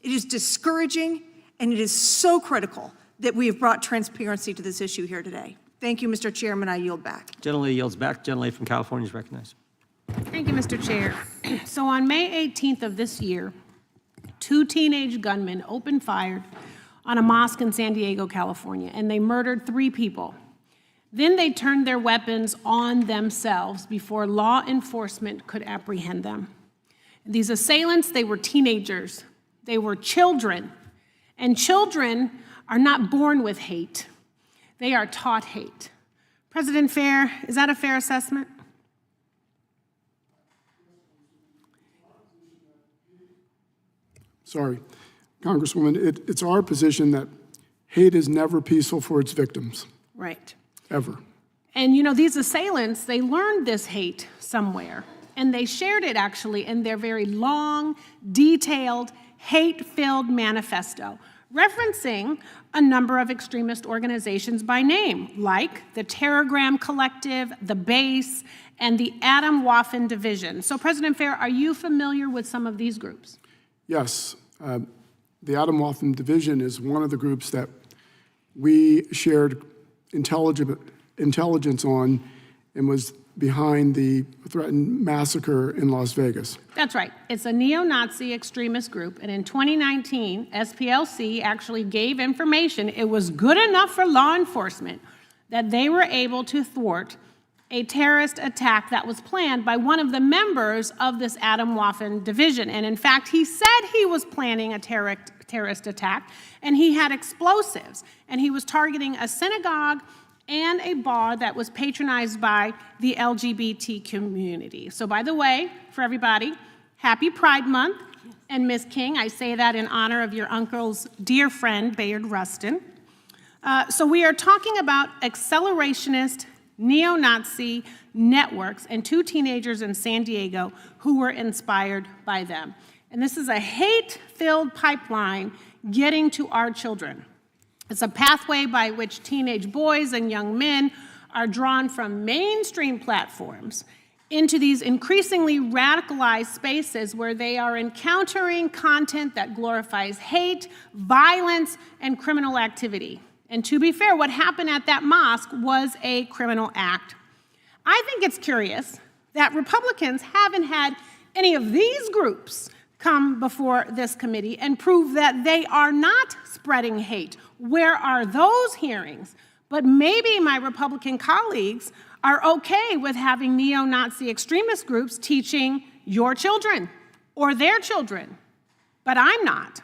It is discouraging, and it is so critical that we have brought transparency to this issue here today. Thank you, Mr. Chairman. I yield back. Gentlelady yields back. Gentlelady from California is recognized. Thank you, Mr. Chair. So on May 18th of this year, 2 teenage gunmen opened fire on a mosque in San Diego, California, and they murdered 3 people. Then they turned their weapons on themselves before law enforcement could apprehend them. These assailants, they were teenagers. They were children. And children are not born with hate. They are taught hate. President Fair, is that a fair assessment? Sorry, Congresswoman, it's our position that hate is never peaceful for its victims, Right. ever. And you know, these assailants, they learned this hate somewhere, and they shared it actually in their very long, detailed, hate-filled manifesto, referencing a number of extremist organizations by name, like the Terrorgram Collective, the Base, and the Adam Waffen Division. So President Fair, are you familiar with some of these groups? Yes, the Adam Waffen Division is one of the groups that we shared intelligence on and was behind the threatened massacre in Las Vegas. That's right. It's a neo-Nazi extremist group, and in 2019, SPLC actually gave information. It was good enough for law enforcement that they were able to thwart a terrorist attack that was planned by one of the members of this Adam Waffen division. And in fact, he said he was planning a terrorist attack, and he had explosives, and he was targeting a synagogue and a bar that was patronized by the LGBT community. So by the way, for everybody, happy Pride Month. And Ms. King, I say that in honor of your uncle's dear friend, Bayard Rustin. So we are talking about accelerationist neo-Nazi networks and 2 teenagers in San Diego who were inspired by them. And this is a hate-filled pipeline getting to our children. It's a pathway by which teenage boys and young men are drawn from mainstream platforms into these increasingly radicalized spaces where they are encountering content that glorifies hate, violence, and criminal activity. And to be fair, what happened at that mosque was a criminal act. I think it's curious that Republicans haven't had any of these groups come before this committee and prove that they are not spreading hate. Where are those hearings? But maybe my Republican colleagues are okay with having neo-Nazi extremist groups teaching your children or their children, but I'm not.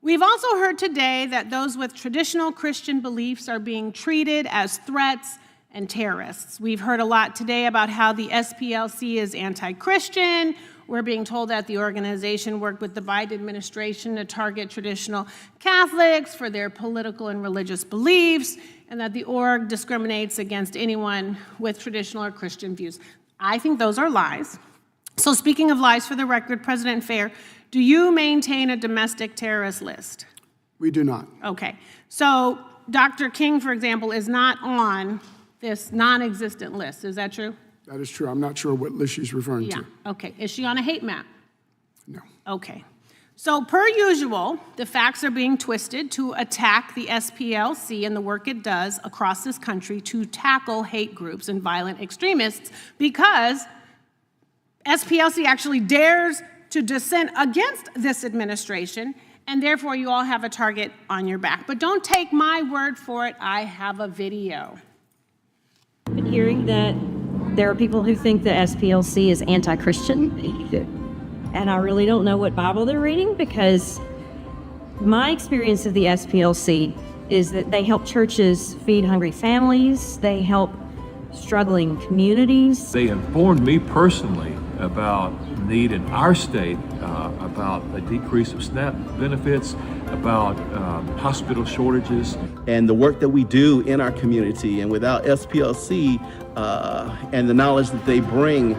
We've also heard today that those with traditional Christian beliefs are being treated as threats and terrorists. We've heard a lot today about how the SPLC is anti-Christian. We're being told that the organization worked with the Biden administration to target traditional Catholics for their political and religious beliefs, and that the org discriminates against anyone with traditional or Christian views. I think those are lies. So speaking of lies, for the record, President Fair, do you maintain a domestic terrorist list? We do not. Okay. So Dr. King, for example, is not on this non-existent list. Is that true? That is true. I'm not sure what list she's referring to. Okay. Is she on a hate map? No. Okay. So per usual, the facts are being twisted to attack the SPLC and the work it does across this country to tackle hate groups and violent extremists because SPLC actually dares to dissent against this administration, and therefore you all have a target on your back. But don't take my word for it. I have a video. I've been hearing that there are people who think the SPLC is anti-Christian, and I really don't know what Bible they're reading, because my experience of the SPLC is that they help churches feed hungry families, they help struggling communities. They informed me personally about need in our state, about a decrease of SNAP benefits, about hospital shortages. And the work that we do in our community, and without SPLC and the knowledge that they bring,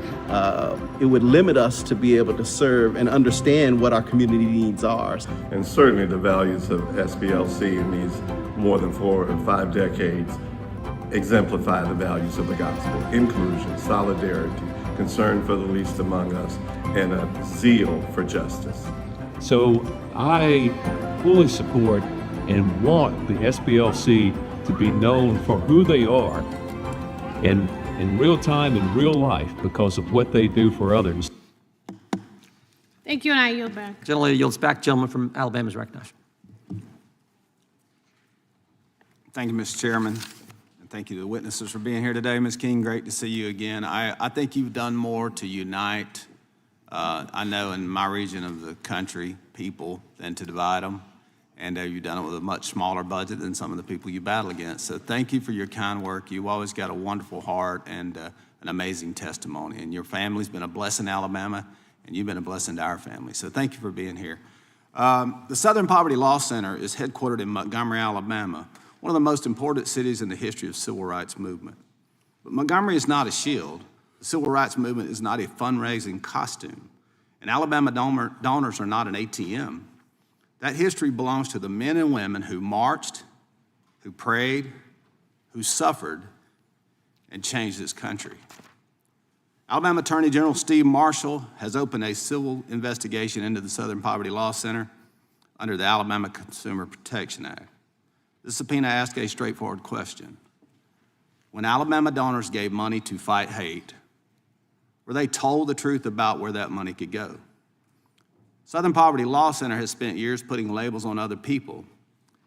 it would limit us to be able to serve and understand what our community needs are. And certainly the values of SPLC in these more than 4 or 5 decades exemplify the values of the gospel: inclusion, solidarity, concern for the least among us, and a zeal for justice. So I fully support and want the SPLC to be known for who they are in real time, in real life, because of what they do for others. Thank you, and I yield back. Gentlelady yields back. Gentleman from Alabama is recognized. Thank you, Mr. Chairman. And thank you to the witnesses for being here today. Ms. King, great to see you again. I think you've done more to unite, I know in my region of the country, people than to divide them. And you've done it with a much smaller budget than some of the people you battle against. So thank you for your kind work. You've always got a wonderful heart and an amazing testimony. And your family's been a blessing to Alabama, and you've been a blessing to our family. So thank you for being here. The Southern Poverty Law Center is headquartered in Montgomery, Alabama, one of the most important cities in the history of civil rights movement. But Montgomery is not a shield. The civil rights movement is not a fundraising costume. And Alabama donors are not an ATM. That history belongs to the men and women who marched, who prayed, who suffered, and changed this country. Alabama Attorney General Steve Marshall has opened a civil investigation into the Southern Poverty Law Center under the Alabama Consumer Protection Act. This subpoena asks a straightforward question. When Alabama donors gave money to fight hate, were they told the truth about where that money could go? Southern Poverty Law Center has spent years putting labels on other people.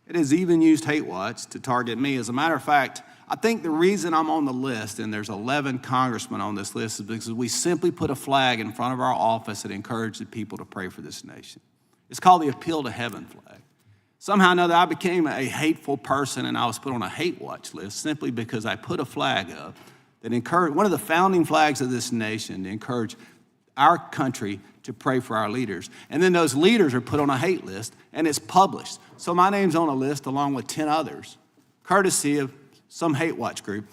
It has even used hate watch to target me. As a matter of fact, I think the reason I'm on the list, and there's 11 congressmen on this list, is because we simply put a flag in front of our office that encouraged the people to pray for this nation. It's called the Appeal to Heaven flag. Somehow or another, I became a hateful person, and I was put on a hate watch list simply because I put a flag up that encouraged, one of the founding flags of this nation, to encourage our country to pray for our leaders. And then those leaders are put on a hate list, and it's published. So my name's on a list along with 10 others, courtesy of some hate watch group.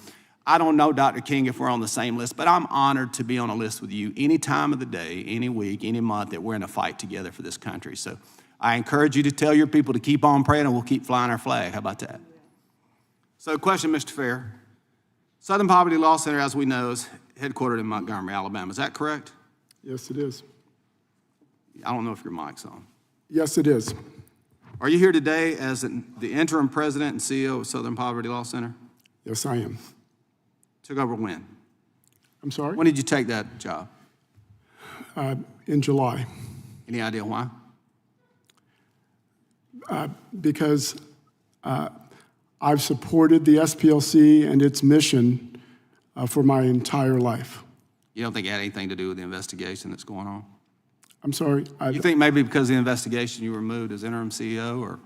I don't know, Dr. King, if we're on the same list, but I'm honored to be on a list with you any time of the day, any week, any month that we're in a fight together for this country. So I encourage you to tell your people to keep on praying, and we'll keep flying our flag. How about that? So question, Mr. Fair. Southern Poverty Law Center, as we know, is headquartered in Montgomery, Alabama. Is that correct? Yes, it is. I don't know if your mic's on. Yes, it is. Are you here today as the interim president and CEO of Southern Poverty Law Center? Yes, I am. Took over when? I'm sorry? When did you take that job? In July. Any idea why? Because I've supported the SPLC and its mission for my entire life. You don't think it had anything to do with the investigation that's going on? I'm sorry? You think maybe because of the investigation you were moved as interim CEO, or?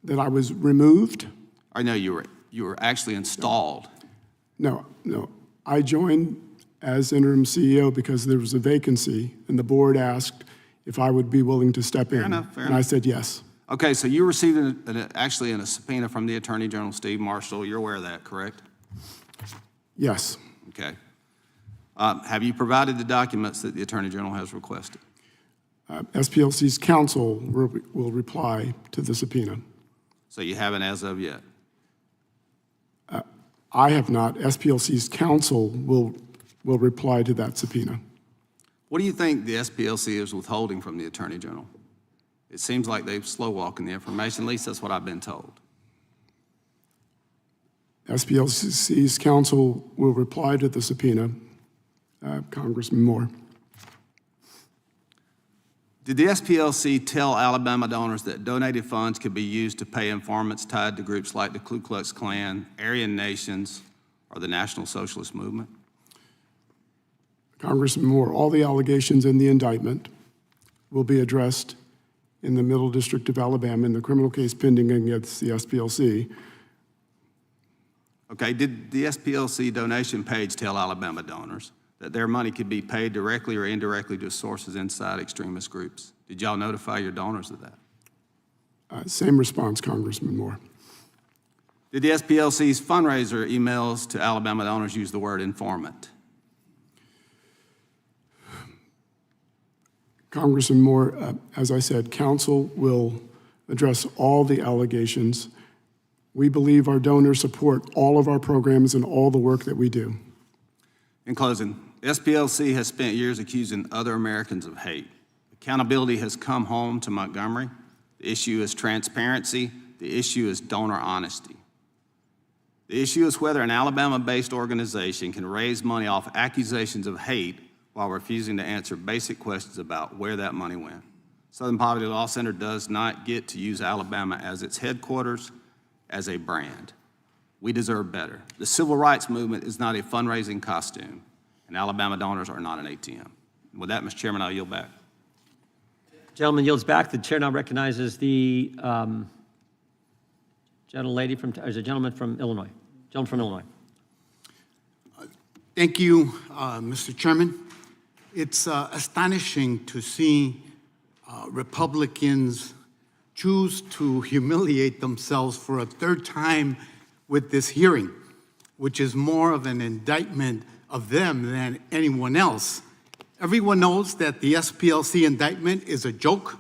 That I was removed? I know you were actually installed. No. I joined as interim CEO because there was a vacancy, and the board asked if I would be willing to step in. Fair and enough. I said yes. Okay, so you received actually a subpoena from the Attorney General, Steve Marshall. You're aware of that, correct? Yes. Okay. Have you provided the documents that the Attorney General has requested? SPLC's counsel will reply to the subpoena. So you haven't as of yet? I have not. SPLC's counsel will reply to that subpoena. What do you think the SPLC is withholding from the Attorney General? It seems like they're slow walking the information. At least that's what I've been told. SPLC's counsel will reply to the subpoena. Congressman Moore. Did the SPLC tell Alabama donors that donated funds could be used to pay informants tied to groups like the Ku Klux Klan, Aryan Nations, or the National Socialist Movement? Congressman Moore, all the allegations in the indictment will be addressed in the Middle District of Alabama in the criminal case pending against the SPLC. Okay, did the SPLC donation page tell Alabama donors that their money could be paid directly or indirectly to sources inside extremist groups? Did y'all notify your donors of that? Same response, Congressman Moore. Did the SPLC's fundraiser emails to Alabama donors use the word informant? Congressman Moore, as I said, counsel will address all the allegations. We believe our donors support all of our programs and all the work that we do. In closing, the SPLC has spent years accusing other Americans of hate. Accountability has come home to Montgomery. The issue is transparency. The issue is donor honesty. The issue is whether an Alabama-based organization can raise money off accusations of hate while refusing to answer basic questions about where that money went. Southern Poverty Law Center does not get to use Alabama as its headquarters, as a brand. We deserve better. The civil rights movement is not a fundraising costume, and Alabama donors are not an ATM. With that, Mr. Chairman, I'll yield back. Gentleman yields back. The chair now recognizes the gentleman from Illinois. Gentleman from Illinois. Thank you, Mr. Chairman. It's astonishing to see Republicans choose to humiliate themselves for a third time with this hearing, which is more of an indictment of them than anyone else. Everyone knows that the SPLC indictment is a joke,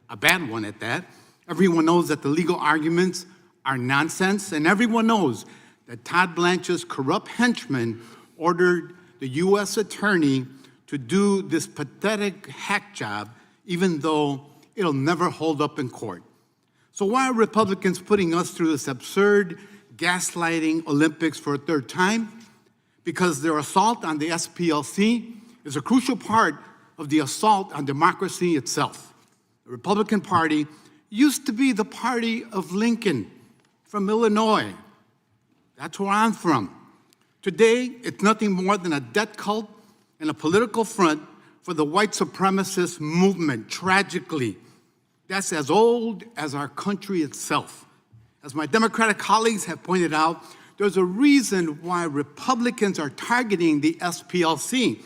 a bad one at that. Everyone knows that the legal arguments are nonsense, and everyone knows that Todd Blanche's corrupt henchman ordered the U.S. attorney to do this pathetic hack job, even though it'll never hold up in court. So why are Republicans putting us through this absurd gaslighting Olympics for a third time? Because their assault on the SPLC is a crucial part of the assault on democracy itself. The Republican Party used to be the party of Lincoln from Illinois. That's where I'm from. Today, it's nothing more than a debt cult and a political front for the white supremacist movement, tragically. That's as old as our country itself. As my Democratic colleagues have pointed out, there's a reason why Republicans are targeting the SPLC.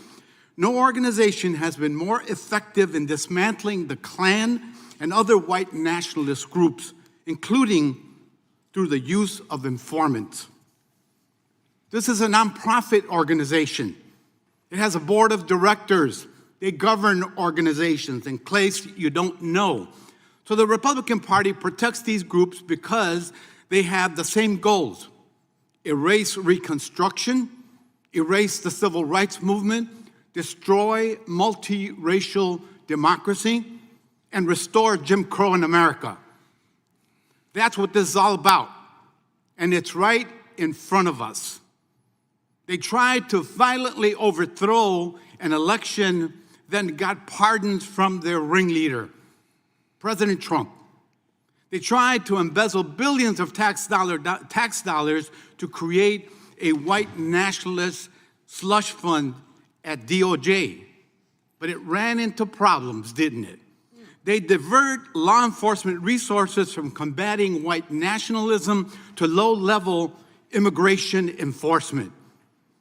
No organization has been more effective in dismantling the Klan and other white nationalist groups, including through the use of informants. This is a nonprofit organization. It has a board of directors. They govern organizations in case you don't know. So the Republican Party protects these groups because they have the same goals: erase Reconstruction, erase the civil rights movement, destroy multiracial democracy, and restore Jim Crow in America. That's what this is all about, and it's right in front of us. They tried to violently overthrow an election, then got pardons from their ringleader, President Trump. They tried to embezzle billions of tax dollars to create a white nationalist slush fund at DOJ. But it ran into problems, didn't it? They divert law enforcement resources from combating white nationalism to low-level immigration enforcement.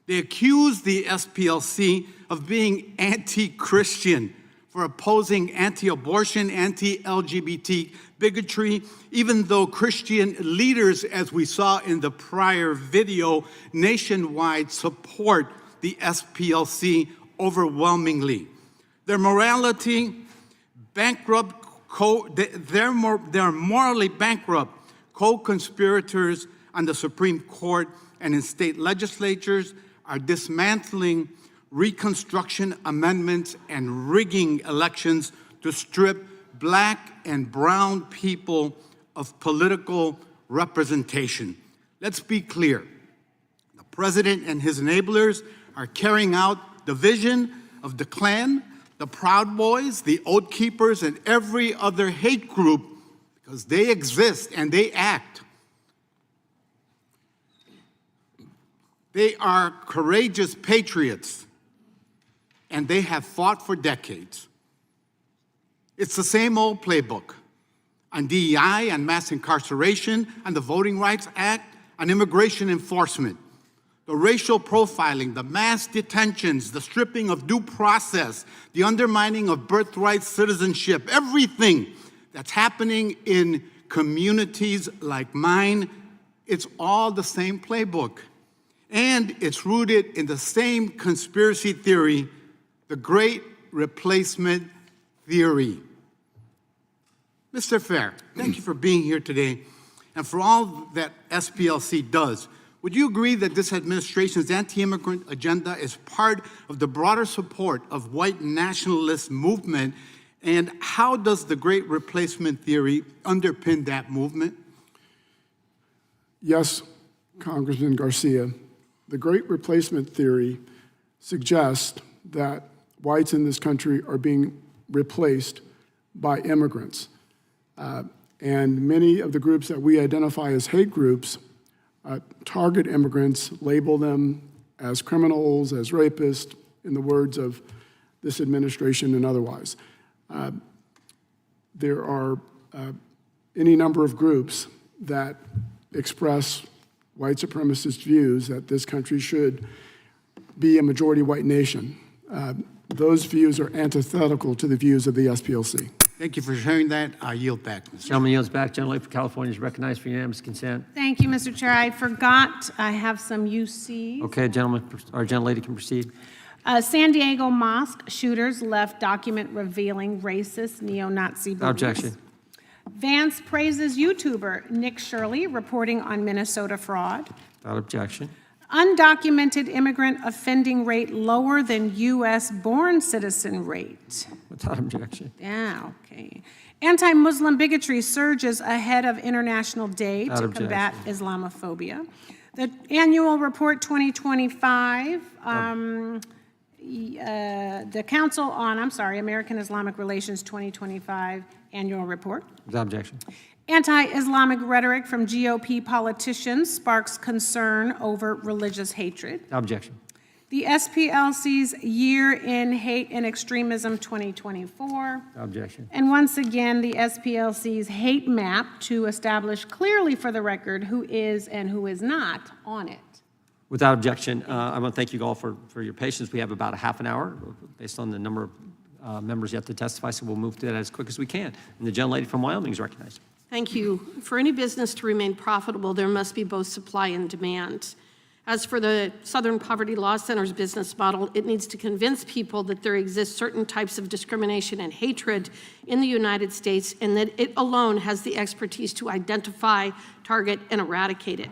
They accuse the SPLC of being anti-Christian for opposing anti-abortion, anti-LGBT bigotry, even though Christian leaders, as we saw in the prior video, nationwide support the SPLC overwhelmingly. Their morality bankrupt, they're morally bankrupt co-conspirators on the Supreme Court and in state legislatures are dismantling Reconstruction amendments and rigging elections to strip Black and brown people of political representation. Let's be clear. president and his enablers are carrying out the vision of the Klan, the Proud Boys, the Oath Keepers, and every other hate group, because they exist and they act. They are courageous patriots, and they have fought for decades. It's the same old playbook on DEI, on mass incarceration, on the Voting Rights Act, on immigration enforcement, the racial profiling, the mass detentions, the stripping of due process, the undermining of birthright citizenship, everything that's happening in communities like mine, it's all the same playbook. And it's rooted in the same conspiracy theory, the Great Replacement Theory. Mr. Fair, thank you for being here today and for all that SPLC does. Would you agree that this administration's anti-immigrant agenda is part of the broader support of white nationalist movement? And how does the Great Replacement Theory underpin that movement? Yes, Congressman Garcia. The Great Replacement Theory suggests that whites in this country are being replaced by immigrants. And many of the groups that we identify as hate groups target immigrants, label them as criminals, as rapists, in the words of this administration and otherwise. There are any number of groups that express white supremacist views that this country should be a majority white nation. Those views are antithetical to the views of the SPLC. Thank you for sharing that. I yield back, Mr. Gentleman yields back. Gentleman for California is recognized for unanimous consent. Thank you, Mr. Chair. I forgot I have some UCs. Okay, gentleman, or gentlelady can proceed. San Diego mosque shooters left document revealing racist neo-Nazi beliefs. Objection. Vance praises YouTuber Nick Shirley reporting on Minnesota fraud. Without objection. Undocumented immigrant offending rate lower than U.S.-born citizen rate. Without objection. Yeah, okay. Anti-Muslim bigotry surges ahead of International Day Without to objection. combat Islamophobia. The annual report 2025, the Council on, American Islamic Relations 2025 annual report. Without objection. Anti-Islamic rhetoric from GOP politicians sparks concern over religious hatred. Objection. The SPLC's Year in Hate and Extremism 2024. Objection. And once again, the SPLC's hate map to establish clearly for the record who is and who is not on it. Without objection, I want to thank you all for your patience. We have about a half an hour based on the number of members yet to testify, so we'll move through that as quick as we can. And the gentlelady from Wyoming is recognized. Thank you. For any business to remain profitable, there must be both supply and demand. As for the Southern Poverty Law Center's business model, it needs to convince people that there exist certain types of discrimination and hatred in the United States and that it alone has the expertise to identify, target, and eradicate it.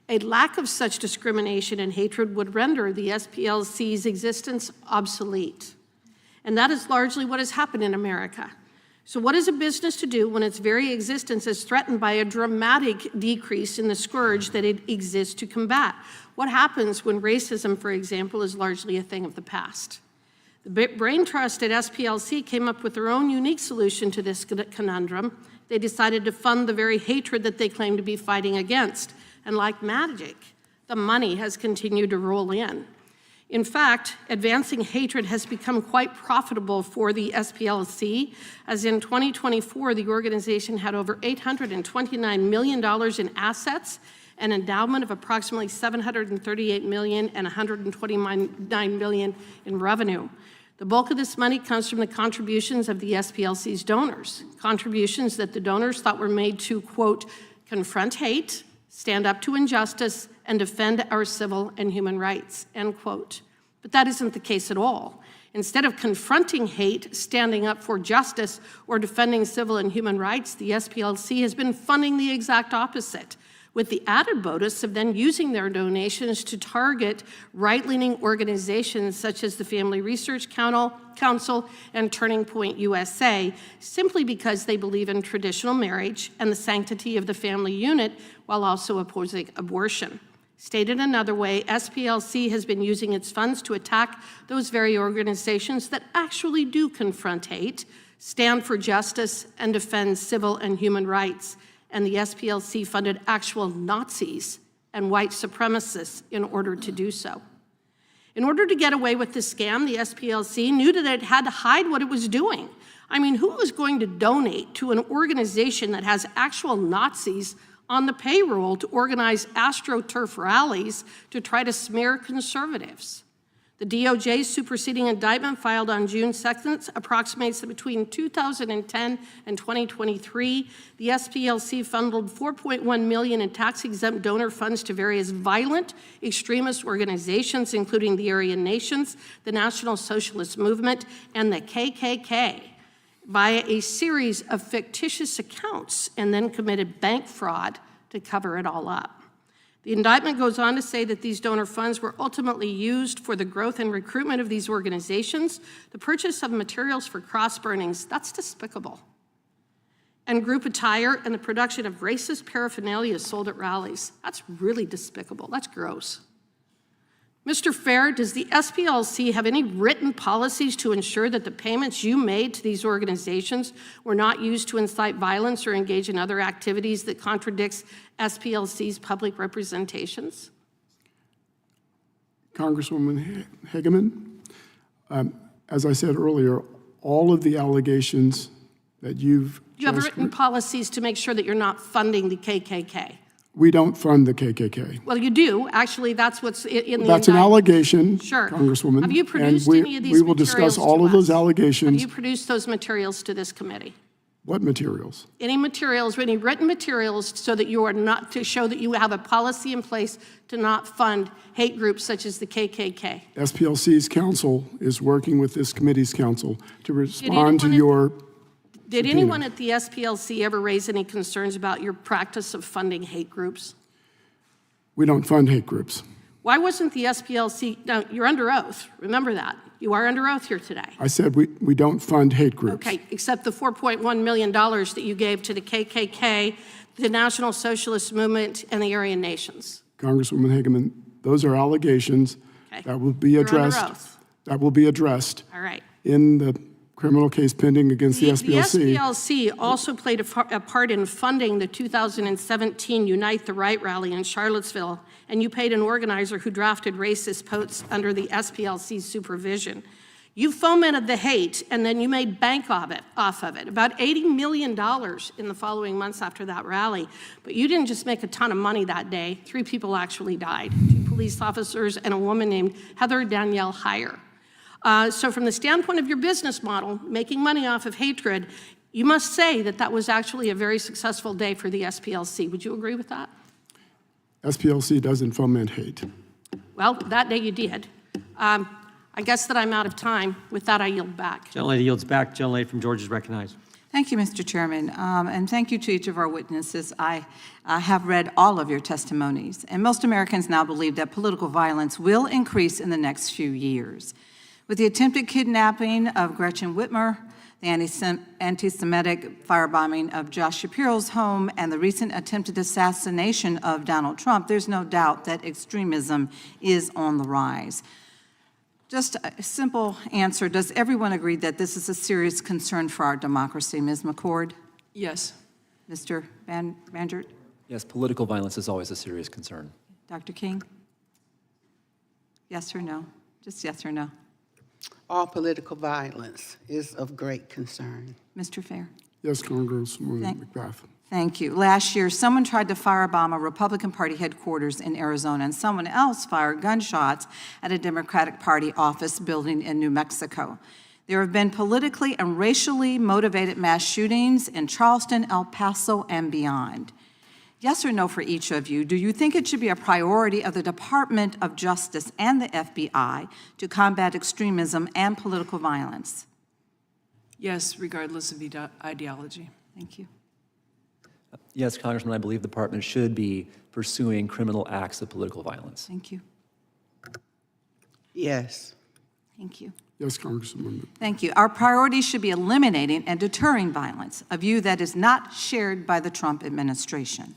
A lack of such discrimination and hatred would render the SPLC's existence obsolete. And that is largely what has happened in America. So what is a business to do when its very existence is threatened by a dramatic decrease in the scourge that it exists to combat? What happens when racism, for example, is largely a thing of the past? The Brain Trust at SPLC came up with their own unique solution to this conundrum. They decided to fund the very hatred that they claim to be fighting against. And like magic, the money has continued to roll in. In fact, advancing hatred has become quite profitable for the SPLC, as in 2024, the organization had over $829 million in assets, an endowment of approximately $738 million and $129 million in revenue. The bulk of this money comes from the contributions of the SPLC's donors, contributions that the donors thought were made to, quote, confront hate, stand up to injustice, and defend our civil and human rights, end quote. But that isn't the case at all. Instead of confronting hate, standing up for justice, or defending civil and human rights, the SPLC has been funding the exact opposite, with the added bonus of then using their donations to target right-leaning organizations such as the Family Research Council and Turning Point USA, simply because they believe in traditional marriage and the sanctity of the family unit while also opposing abortion. Stated another way, SPLC has been using its funds to attack those very organizations that actually do confront hate, stand for justice, and defend civil and human rights. And the SPLC funded actual Nazis and white supremacists in order to do so. In order to get away with this scam, the SPLC knew that it had to hide what it was doing. I mean, who was going to donate to an organization that has actual Nazis on the payroll to organize AstroTurf rallies to try to smear conservatives? The DOJ's superseding indictment filed on June 2nd approximates that between 2010 and 2023, the SPLC funneled $4.1 million in tax-exempt donor funds to various violent extremist organizations, including the Aryan Nations, the National Socialist Movement, and the KKK, via a series of fictitious accounts, and then committed bank fraud to cover it all up. The indictment goes on to say that these donor funds were ultimately used for the growth and recruitment of these organizations, the purchase of materials for cross burnings, that's despicable, and group attire and the production of racist paraphernalia sold at rallies. That's really despicable. That's gross. Mr. Fair, does the SPLC have any written policies to ensure that the payments you made to these organizations were not used to incite violence or engage in other activities that contradicts SPLC's public representations? Congresswoman Hageman, as I said earlier, all of the allegations that you've You have just written policies to make sure that you're not funding the KKK. We don't fund the KKK. Well, you do. Actually, that's what's in the indictment. That's an allegation, Sure. Congresswoman. Have you produced and any of these we will discuss materials all to of those us? allegations. Have you produced those materials to this committee? What materials? Any materials, any written materials, so that you are not, to show that you have a policy in place to not fund hate groups such as the KKK? SPLC's counsel is working with this committee's counsel to respond to your Did subpoena. anyone at the SPLC ever raise any concerns about your practice of funding hate groups? We don't fund hate groups. Why wasn't the SPLC, now, you're under oath, remember that. You are under oath here today. I said we don't fund hate groups. Okay, except the $4.1 million that you gave to the KKK, the National Socialist Movement, and the Aryan Nations. Congresswoman Hageman, those are allegations that will be You're under addressed. oath. That will be addressed All right. in the criminal case pending against the SPLC. The SPLC also played a part in funding the 2017 Unite the Right rally in Charlottesville, and you paid an organizer who drafted racist posts under the SPLC's supervision. You fomented the hate, and then you made bank off of it, about $80 million in the following months after that rally. But you didn't just make a ton of money that day. 3 people actually died, 2 police officers and a woman named Heather Danielle Heyer. So from the standpoint of your business model, making money off of hatred, you must say that that was actually a very successful day for the SPLC. Would you agree with that? SPLC doesn't foment hate. Well, that day you did. I guess that I'm out of time. With that, I yield back. Gentlelady yields back. Gentlelady from Georgia is recognized. Thank you, Mr. Chairman, and thank you to each of our witnesses. I have read all of your testimonies, and most Americans now believe that political violence will increase in the next few years. With the attempted kidnapping of Gretchen Whitmer, the anti-Semitic firebombing of Josh Shapiro's home, and the recent attempted assassination of Donald Trump, there's no doubt that extremism is on the rise. Just a simple answer, does everyone agree that this is a serious concern for our democracy? Ms. McCord? Yes. Mr. Banjert? Yes, political violence is always a serious concern. Dr. King? Yes or no? Just yes or no? All political violence is of great concern. Mr. Fair? Yes, Congresswoman McBath. Thank you. Last year, someone tried to firebomb a Republican Party headquarters in Arizona, and someone else fired gunshots at a Democratic Party office building in New Mexico. There have been politically and racially motivated mass shootings in Charleston, El Paso, and beyond. Yes or no for each of you, do you think it should be a priority of the Department of Justice and the FBI to combat extremism and political violence? Yes, regardless of ideology. Thank you. Yes, Congressman, I believe the department should be pursuing criminal acts of political violence. Thank you. Yes. Thank you. Yes, Congresswoman. Thank you. Our priority should be eliminating and deterring violence, a view that is not shared by the Trump administration.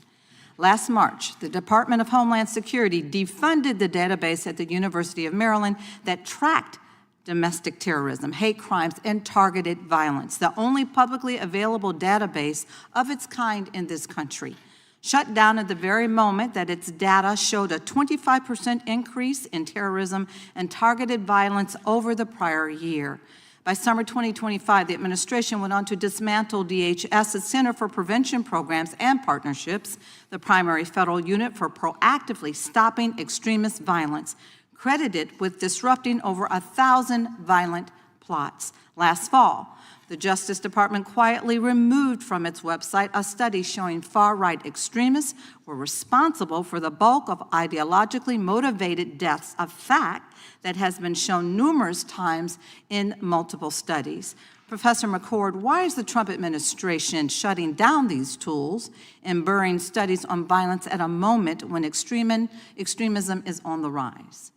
Last March, the Department of Homeland Security defunded the database at the University of Maryland that tracked domestic terrorism, hate crimes, and targeted violence, the only publicly available database of its kind in this country. Shut down at the very moment that its data showed a 25% increase in terrorism and targeted violence over the prior year. By summer 2025, the administration went on to dismantle DHS's Center for Prevention Programs and Partnerships, the primary federal unit for proactively stopping extremist violence, credited with disrupting over 1,000 violent plots. Last fall, the Justice Department quietly removed from its website a study showing far-right extremists were responsible for the bulk of ideologically motivated deaths, a fact that has been shown numerous times in multiple studies. Professor McCord, why is the Trump administration shutting down these tools and burying studies on violence at a moment when extremism is on the rise?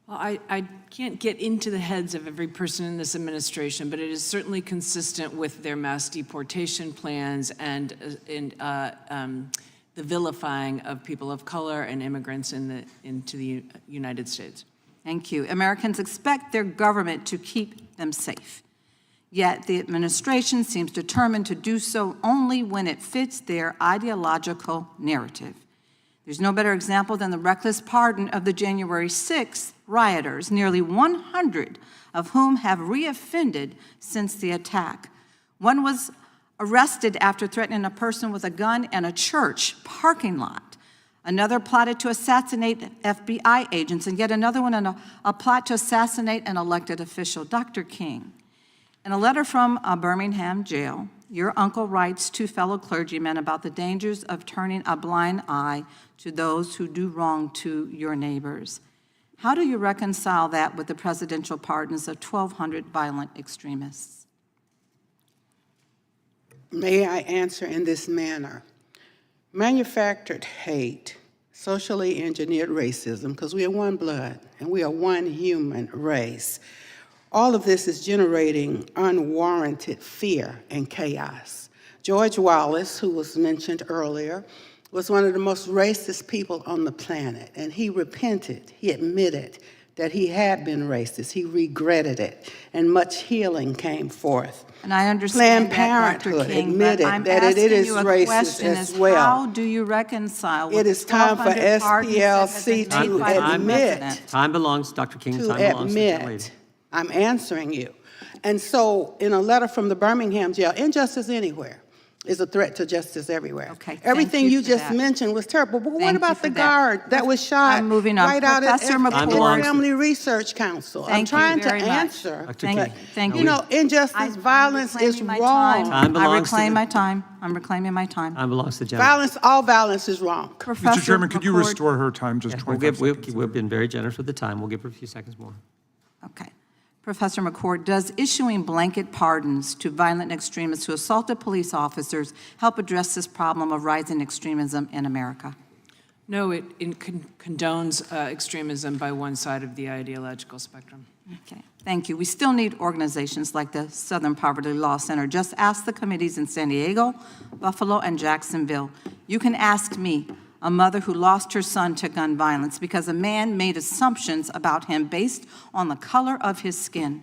Well, I can't get into the heads of every person in this administration, but it is certainly consistent with their mass deportation plans and the vilifying of people of color and immigrants into the United States. Thank you. Americans expect their government to keep them safe. Yet the administration seems determined to do so only when it fits their ideological narrative. There's no better example than the reckless pardon of the January 6th rioters, nearly 100 of whom have reoffended since the attack. One was arrested after threatening a person with a gun in a church parking lot. Another plotted to assassinate FBI agents, and yet another one in a plot to assassinate an elected official. Dr. King, in a letter from a Birmingham jail, your uncle writes to fellow clergymen about the dangers of turning a blind eye to those who do wrong to your neighbors. How do you reconcile that with the presidential pardons of 1,200 violent extremists? May I answer in this manner? Manufactured hate, socially engineered racism, because we are one blood and we are one human race. All of this is generating unwarranted fear and chaos. George Wallace, who was mentioned earlier, was one of the most racist people on the planet, and he repented. He admitted that he had been racist. He regretted it, and much healing came forth. And I understand Planned Dr. Parenthood King, admitted but I'm that it asking is you a racist question as is well. how do you reconcile with It is time for 1,200 pardons that have SPLC been made to by the admit. president? Time belongs, Dr. King, To time belongs to the lady. admit, I'm answering you. And so in a letter from the Birmingham jail, injustice anywhere is a threat to justice everywhere. Okay, Everything thank you you for just that. mentioned was terrible, but what Thank you about for the that. guard that was shot I'm moving on. right out at Professor at McCord. Family Research Council? I'm Thank you trying to very much. answer. Dr. Thank, King. thank You you. know, injustice, violence is my wrong. Time I belongs to reclaim the- my time. I'm reclaiming my time. Time belongs to the gentleman. Violence, all violence is wrong. Mr. Chairman, could you McCord. restore her time just 25 seconds? We've been very generous with the time. We'll give her a few seconds more. Okay. Professor McCord, does issuing blanket pardons to violent extremists who assaulted police officers help address this problem of rising extremism in America? No, it condones extremism by one side of the ideological spectrum. Okay, thank you. We still need organizations like the Southern Poverty Law Center. Just ask the committees in San Diego, Buffalo, and Jacksonville. You can ask me, a mother who lost her son to gun violence because a man made assumptions about him based on the color of his skin.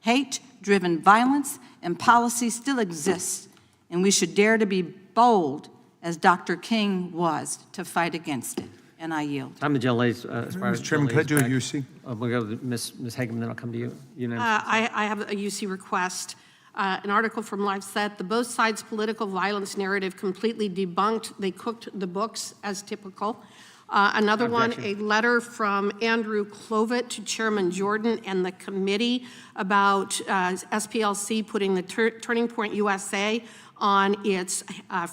Hate-driven violence and policy still exists, and we should dare to be bold, as Dr. King was, to fight against it. And I yield. Time the gentlelady's Mr. Chairman, could I do a UC? We'll go to Ms. Hageman, then I'll come to you. I have a UC request. An article from LifeSet, the both sides political violence narrative completely debunked. They cooked the books as typical. Another one, a letter from Andrew Clovet to Chairman Jordan and the committee about SPLC putting the Turning Point USA on its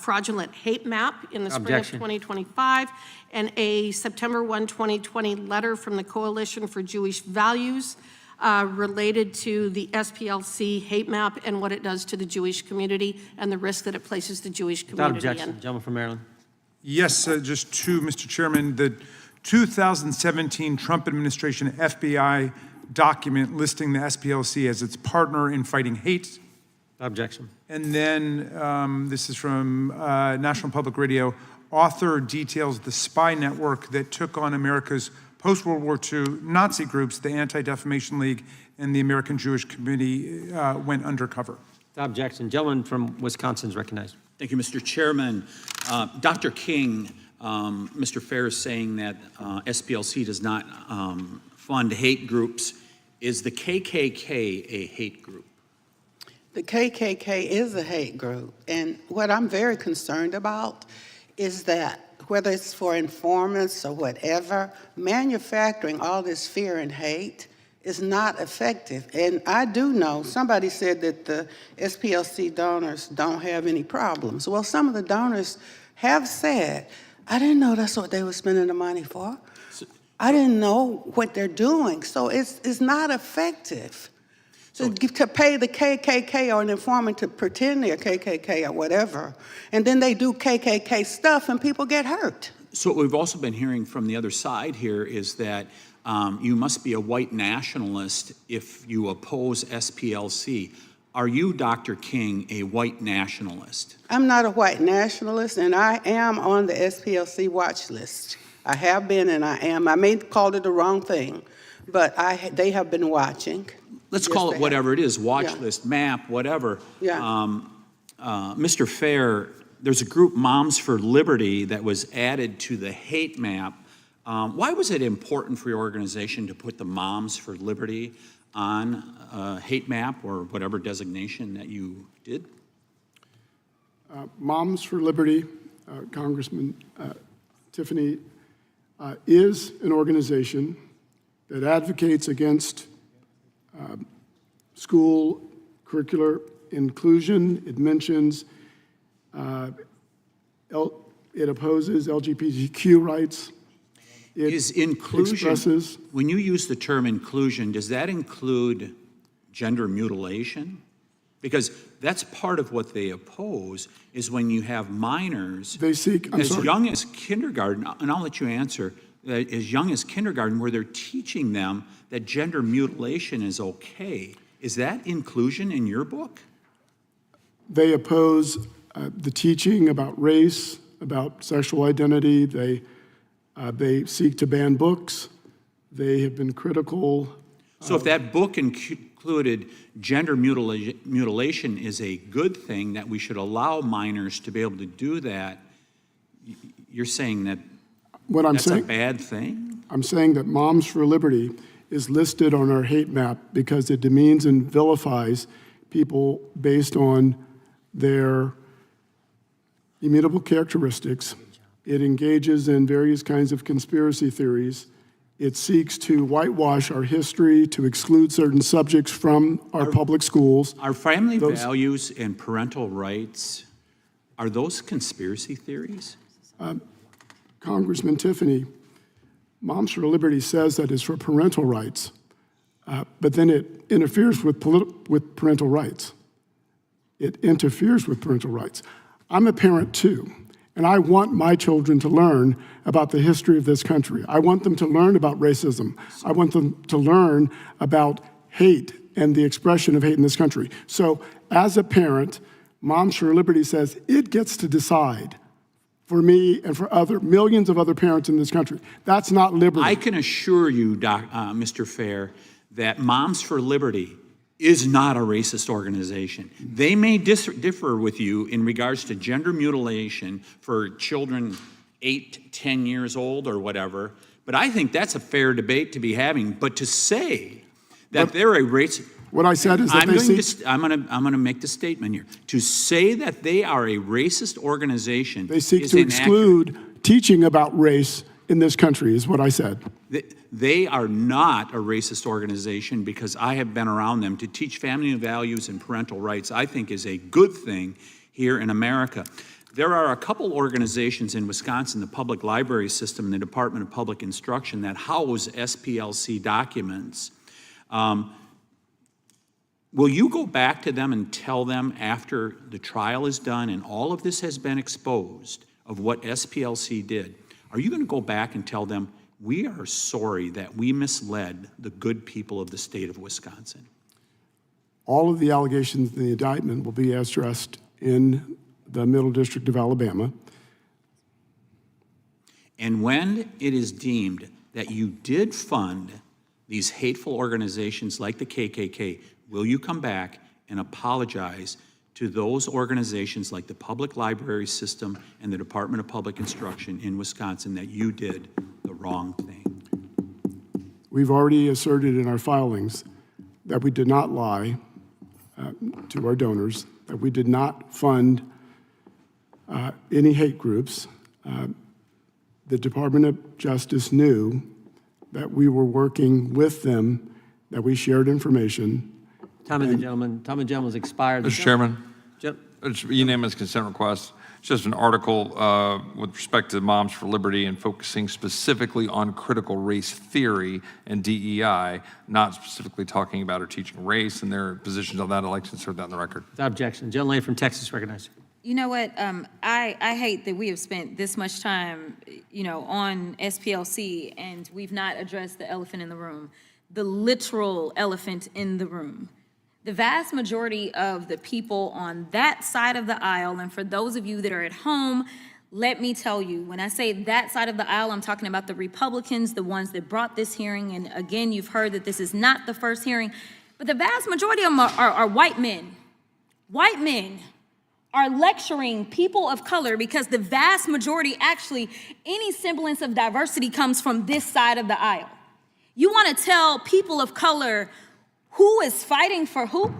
fraudulent hate map in the spring of 2025, and a September 1, 2020 letter from the Coalition for Jewish Values related to the SPLC hate map and what it does to the Jewish community and the risk that it places the Jewish Without community objection, in. gentleman from Maryland. Yes, just two, Mr. Chairman. The 2017 Trump administration FBI document listing the SPLC as its partner in fighting hate. Objection. And then this is from National Public Radio. author details the spy network that took on America's post-World War II Nazi groups. The Anti-Defamation League and the American Jewish Committee went undercover. Without objection. Gentleman from Wisconsin is recognized. Thank you, Mr. Chairman. Dr. King, Mr. Fair is saying that SPLC does not fund hate groups. Is the KKK a hate group? The KKK is a hate group, and what I'm very concerned about is that whether it's for informants or whatever, manufacturing all this fear and hate is not effective. And I do know, somebody said that the SPLC donors don't have any problems. Well, some of the donors have said, I didn't know that's what they were spending the money for. I didn't know what they're doing. So it's not effective to pay the KKK or an informant to pretend they're KKK or whatever. And then they do KKK stuff and people get hurt. So what we've also been hearing from the other side here is that you must be a white nationalist if you oppose SPLC. Are you, Dr. King, a white nationalist? I'm not a white nationalist, and I am on the SPLC watch list. I have been and I am. I may have called it the wrong thing, but they have been watching. Let's call it whatever it is, watch list, map, whatever. Yeah. Mr. Fair, there's a group, Moms for Liberty, that was added to the hate map. Why was it important for your organization to put the Moms for Liberty on a hate map or whatever designation that you did? Moms for Liberty, Congressman Tiffany, is an organization that advocates against school curricular inclusion. It mentions, it opposes LGBTQ rights. Is inclusion, when you use the term inclusion, does that include gender mutilation? Because that's part of what they oppose, is when you have minors young as kindergarten, and I'll let you answer, as young as kindergarten, where they're teaching them that gender mutilation is okay. Is that inclusion in your book? They oppose the teaching about race, about sexual identity. They seek to ban books. They have been critical. So if that book included gender mutilation is a good thing, that we should allow minors to be able to do that, you're saying that that's a bad thing? I'm saying that Moms for Liberty is listed on our hate map because it demeans and vilifies people based on their immutable characteristics. It engages in various kinds of conspiracy theories. It seeks to whitewash our history, to exclude certain subjects from our public schools. Are family values and parental rights, are those conspiracy theories? Congressman Tiffany, Moms for Liberty says that it's for parental rights, but then it interferes with parental rights. It interferes with parental rights. I'm a parent too, and I want my children to learn about the history of this country. I want them to learn about racism. I want them to learn about hate and the expression of hate in this country. So as a parent, Moms for Liberty says it gets to decide for me and for millions of other parents in this country. That's not liberty. I can assure you, Mr. Fair, that Moms for Liberty is not a racist organization. They may differ with you in regards to gender mutilation for children 8, 10 years old or whatever, but I think that's a fair debate to be having. But to say that they're a racist... What I said is that I'm going to make the statement here. To say that they are a racist organization, they seek to exclude teaching about race in this country, is what I said. They are not a racist organization, because I have been around them. To teach family values and parental rights, I think, is a good thing here in America. There are a couple organizations in Wisconsin, the Public Library System and the Department of Public Instruction, that house SPLC documents. Will you go back to them and tell them, after the trial is done and all of this has been exposed of what SPLC did, are you going to go back and tell them, we are sorry that we misled the good people of the state of Wisconsin? All of the allegations in the indictment will be addressed in the Middle District of Alabama. And when it is deemed that you did fund these hateful organizations like the KKK, will you come back and apologize to those organizations like the Public Library System and the Department of Public Instruction in Wisconsin that you did the wrong thing? We've already asserted in our filings that we did not lie to our donors, that we did not fund any hate groups. The Department of Justice knew that we were working with them, that we shared information. Time of the gentleman has expired. Mr. Chairman, it's unanimous consent request. It's just an article with respect to Moms for Liberty and focusing specifically on critical race theory and DEI, not specifically talking about or teaching race and their positions on that. I'd like to insert that in the record. Without objection. Gentlelady from Texas recognized. You know what? I hate that we have spent this much time, on SPLC and we've not addressed the elephant in the room, the literal elephant in the room. The vast majority of the people on that side of the aisle, and for those of you that are at home, let me tell you, when I say that side of the aisle, I'm talking about the Republicans, the ones that brought this hearing. And again, you've heard that this is not the first hearing, but the vast majority of them are white men. White men are lecturing people of color because the vast majority, actually, any semblance of diversity comes from this side of the aisle. You want to tell people of color who is fighting for who?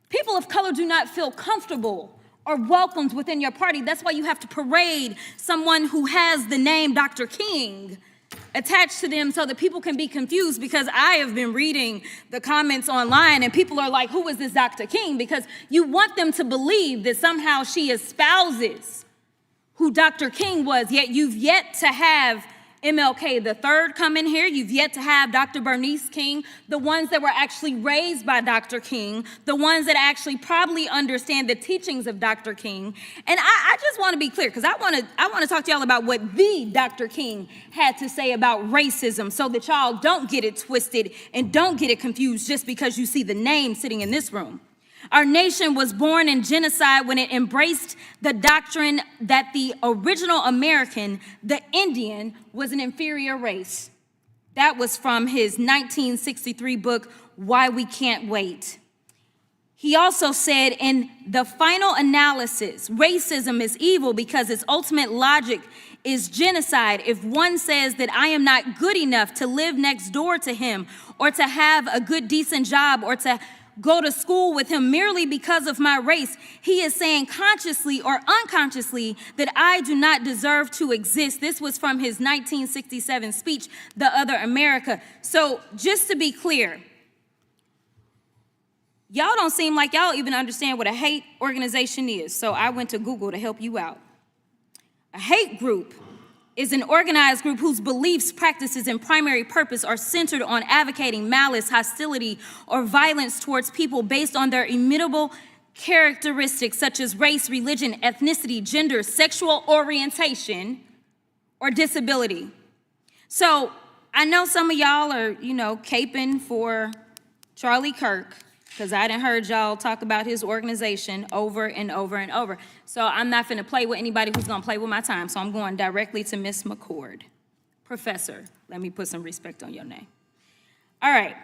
People of color do not feel comfortable or welcomed within your party. That's why you have to parade someone who has the name Dr. King attached to them so that people can be confused, because I have been reading the comments online and people are like, who is this Dr. King? Because you want them to believe that somehow she espouses who Dr. King was, yet you've yet to have MLK the third come in here. You've yet to have Dr. Bernice King, the ones that were actually raised by Dr. King, the ones that actually probably understand the teachings of Dr. King. And I just want to be clear, because I want to talk to y'all about what the Dr. King had to say about racism, so that y'all don't get it twisted and don't get it confused just because you see the name sitting in this room. Our nation was born in genocide when it embraced the doctrine that the original American, the Indian, was an inferior race. That was from his 1963 book, Why We Can't Wait. He also said, in the final analysis, racism is evil because its ultimate logic is genocide. If one says that I am not good enough to live next door to him, or to have a good, decent job, or to go to school with him merely because of my race, he is saying consciously or unconsciously that I do not deserve to exist. This was from his 1967 speech, The Other America. So just to be clear, y'all don't seem like y'all even understand what a hate organization is. So I went to Google to help you out. A hate group is an organized group whose beliefs, practices, and primary purpose are centered on advocating malice, hostility, or violence towards people based on their immutable characteristics such as race, religion, ethnicity, gender, sexual orientation, or disability. So I know some of y'all are, caping for Charlie Kirk, because I done heard y'all talk about his organization over and over and over. So I'm not finna play with anybody who's gonna play with my time, so I'm going directly to Ms. McCord. Professor, let me put some respect on your name. All right,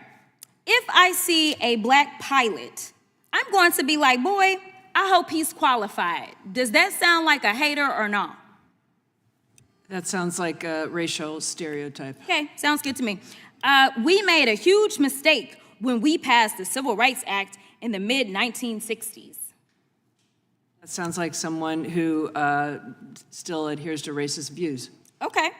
if I see a black pilot, I'm going to be like, boy, I hope he's qualified. Does that sound like a hater or not? That sounds like a racial stereotype. Okay, sounds good to me. We made a huge mistake when we passed the Civil Rights Act in the mid-1960s. That sounds like someone who still adheres to racist views. Okay.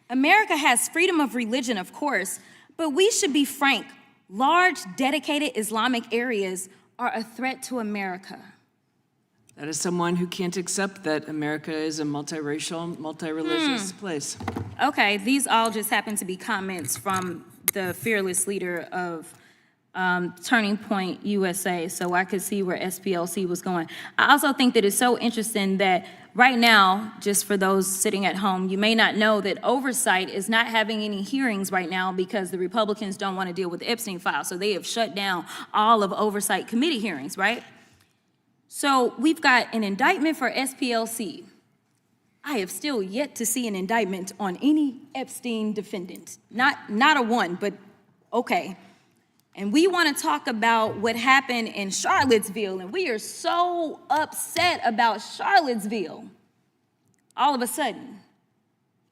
America has freedom of religion, of course, but we should be frank. Large, dedicated Islamic areas are a threat to America. That is someone who can't accept that America is a multiracial, multi-religious place. Okay, these all just happen to be comments from the fearless leader of Turning Point USA, so I could see where SPLC was going. I also think that it's so interesting that right now, just for those sitting at home, you may not know that Oversight is not having any hearings right now because the Republicans don't want to deal with the Epstein file, so they have shut down all of Oversight committee hearings, right? So we've got an indictment for SPLC. I have still yet to see an indictment on any Epstein defendant. Not a one, but okay. And we want to talk about what happened in Charlottesville, and we are so upset about Charlottesville. All of a sudden,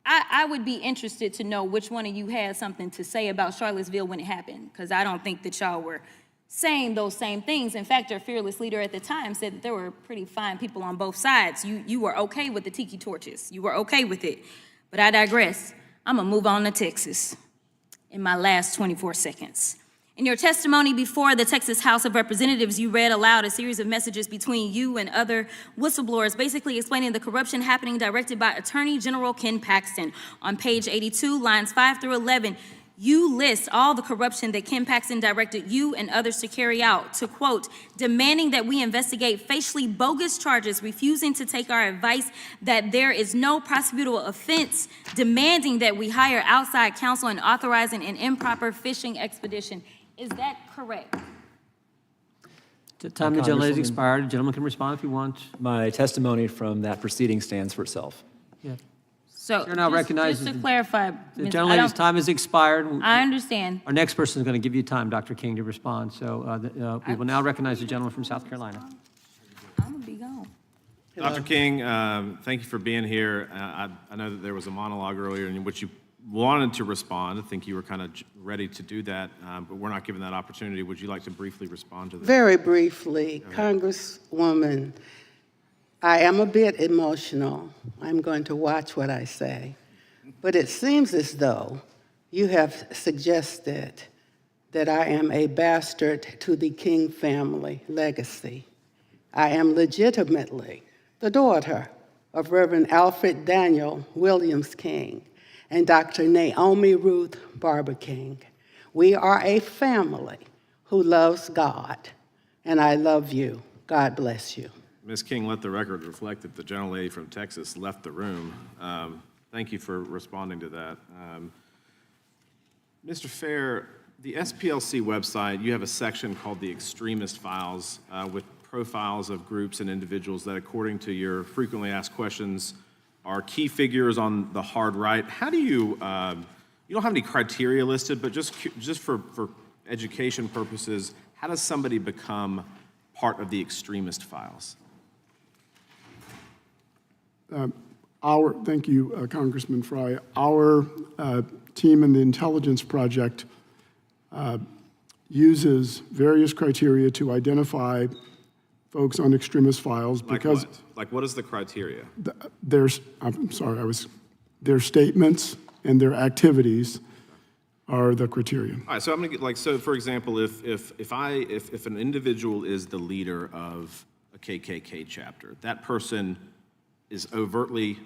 I would be interested to know which one of you had something to say about Charlottesville when it happened, because I don't think that y'all were saying those same things. In fact, our fearless leader at the time said that there were pretty fine people on both sides. You were okay with the tiki torches. You were okay with it. But I digress. I'm going to move on to Texas in my last 24 seconds. In your testimony before the Texas House of Representatives, you read aloud a series of messages between you and other whistleblowers, basically explaining the corruption happening directed by Attorney General Ken Paxton. On page 82, lines 5 through 11, you list all the corruption that Ken Paxton directed you and others to carry out, to quote, demanding that we investigate facially bogus charges, refusing to take our advice that there is no prosecutable offense, demanding that we hire outside counsel, and authorizing an improper fishing expedition. Is that correct? The time of the gentleman has Congresswoman. expired. The gentleman can respond if you want. My testimony from that proceeding stands for itself. Yeah. So Chair now recognizes just to clarify, the Ms. gentleman's time has expired. I understand. Our next person is going to give you time, Dr. King, to respond. So we will now recognize the gentleman from South Carolina. I'm gonna be gone. Dr. King, thank you for being here. I know that there was a monologue earlier in which you wanted to respond. I think you were kind of ready to do that, but we're not given that opportunity. Would you like to briefly respond to that? Very briefly, Congresswoman, I am a bit emotional. I'm going to watch what I say. But it seems as though you have suggested that I am a bastard to the King family legacy. I am legitimately the daughter of Reverend Alfred Daniel Williams King and Dr. Naomi Ruth Barber King. We are a family who loves God, and I love you. God bless you. Ms. King, let the record reflect that the gentlelady from Texas left the room. Thank you for responding to that. Mr. Fair, the SPLC website, you have a section called the Extremist Files with profiles of groups and individuals that, according to your frequently asked questions, are key figures on the hard right. How do you, you don't have any criteria listed, but just for education purposes, how does somebody become part of the extremist files? Thank you, Congressman Fry. Our team in the Intelligence Project uses various criteria to identify folks on extremist files because Like what is the criteria? their statements and their activities are the criteria. All right, so I'm gonna get so for example, if an individual is the leader of a KKK chapter, that person is overtly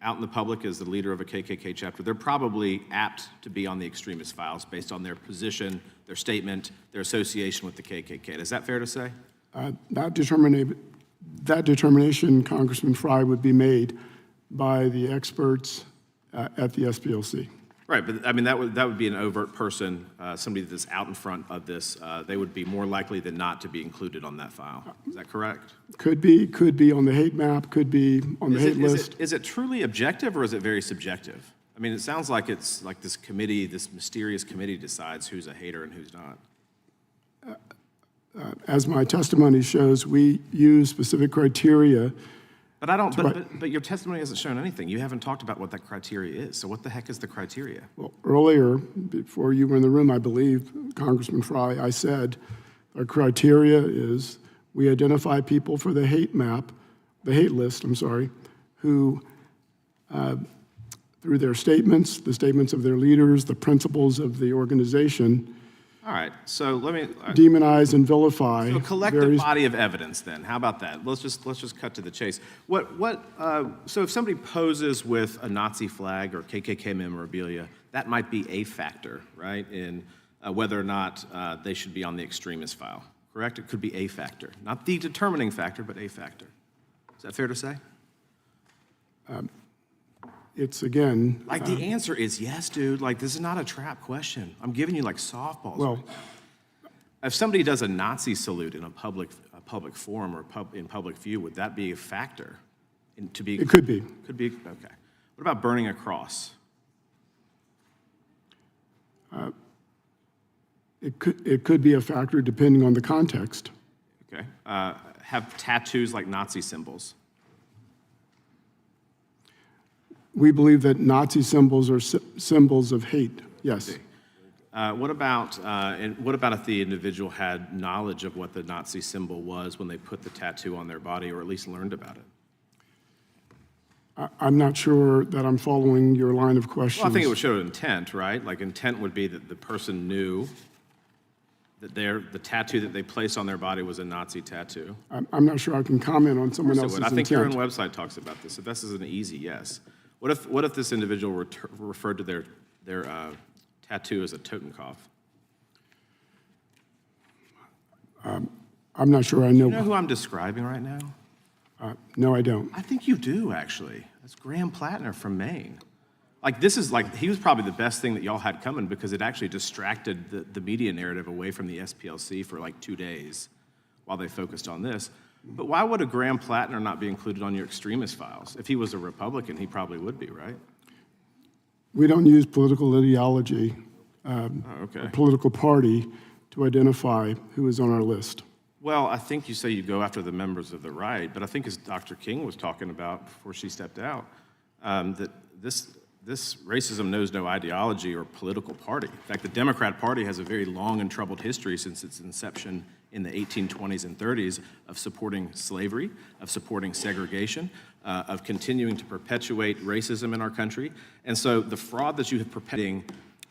out in the public as the leader of a KKK chapter, they're probably apt to be on the extremist files based on their position, their statement, their association with the KKK. Is that fair to say? That determination, Congressman Fry, would be made by the experts at the SPLC. Right, but I mean, that would be an overt person, somebody that's out in front of this. They would be more likely than not to be included on that file. Is that correct? Could be on the hate map, could be on the hate list. Is it truly objective or is it very subjective? I mean, it sounds like it's like this committee, this mysterious committee decides who's a hater and who's not. As my testimony shows, we use specific criteria. But but your testimony hasn't shown anything. You haven't talked about what that criteria is. So what the heck is the criteria? Well, earlier, before you were in the room, I believe, Congressman Fry, I said our criteria is we identify people for the hate map, the hate list, who, through their statements, the statements of their leaders, the principles of the organization, all right, so let me demonize and vilify. So collective body of evidence, then. How about that? Let's just cut to the chase. So if somebody poses with a Nazi flag or KKK memorabilia, that might be a factor, right, in whether or not they should be on the extremist file. Correct? It could be a factor, not the determining factor, but a factor. Is that fair to say? It's again. Like the answer is yes, dude. Like this is not a trap question. I'm giving you like softballs. Well, if somebody does a Nazi salute in a public forum or in public view, would that be a factor? To be? It could be. Could be, okay. What about burning a cross? It could be a factor depending on the context. Okay. Have tattoos like Nazi symbols? We believe that Nazi symbols are symbols of hate, yes. What about if the individual had knowledge of what the Nazi symbol was when they put the tattoo on their body, or at least learned about it? I'm not sure that I'm following your line of questions. Well, I think it would show intent, right? Like intent would be that the person knew that the tattoo that they placed on their body was a Nazi tattoo. I'm not sure I can comment on someone else's intent. I think your own website talks about this. So this is an easy yes. What if this individual referred to their tattoo as a Totenkopf? I'm not sure I know. Do you know who I'm describing right now? No, I don't. I think you do, actually. That's Graham Plattner from Maine. Like, this is like, he was probably the best thing that y'all had coming because it actually distracted the media narrative away from the SPLC for like 2 days while they focused on this. But why would a Graham Plattner not be included on your extremist files? If he was a Republican, he probably would be, right? We don't use political ideology or political party to identify who is on our list. Well, I think you say you go after the members of the right, but I think as Dr. King was talking about before she stepped out, that this racism knows no ideology or political party. In fact, the Democrat Party has a very long and troubled history since its inception in the 1820s and 30s of supporting slavery, of supporting segregation, of continuing to perpetuate racism in our country. And so the fraud that you have perpetuating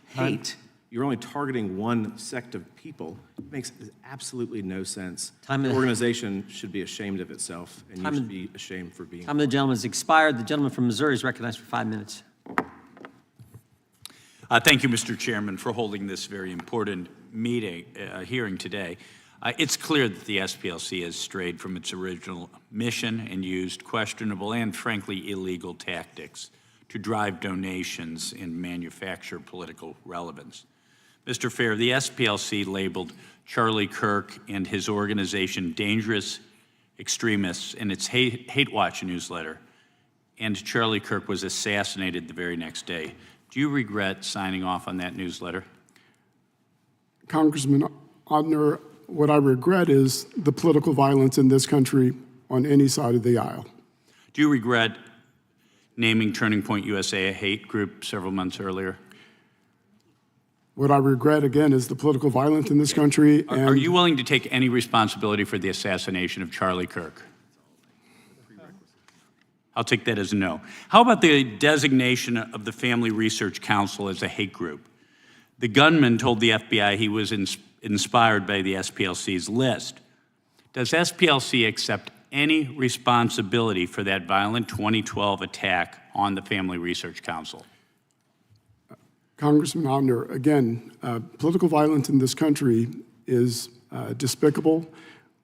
hate, you're only targeting one sect of people, makes absolutely no sense. The organization should be ashamed of itself, and you should be ashamed for being. Time of the gentleman has expired. The gentleman from Missouri is recognized for 5 minutes. Thank you, Mr. Chairman, for holding this very important hearing today. It's clear that the SPLC has strayed from its original mission and used questionable and, frankly, illegal tactics to drive donations and manufacture political relevance. Mr. Fair, the SPLC labeled Charlie Kirk and his organization dangerous extremists in its Hate Watch newsletter, and Charlie Kirk was assassinated the very next day. Do you regret signing off on that newsletter? Congressman Otner, what I regret is the political violence in this country on any side of the aisle. Do you regret naming Turning Point USA a hate group several months earlier? What I regret, again, is the political violence in this country. Are you willing to take any responsibility for the assassination of Charlie Kirk? I'll take that as a no. How about the designation of the Family Research Council as a hate group? The gunman told the FBI he was inspired by the SPLC's list. Does SPLC accept any responsibility for that violent 2012 attack on the Family Research Council? Congressman Otner, again, political violence in this country is despicable.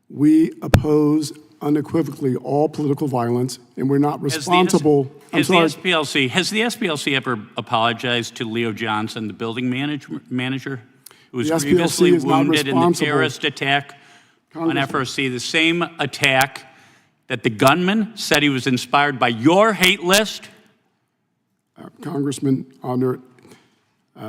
We oppose unequivocally all political violence, and we're not responsible. Has the SPLC ever apologized to Leo Johnson, the building manager, who was previously wounded in the terrorist attack on FRC, the same attack that the gunman said he was inspired by your hate list? Congressman Otner,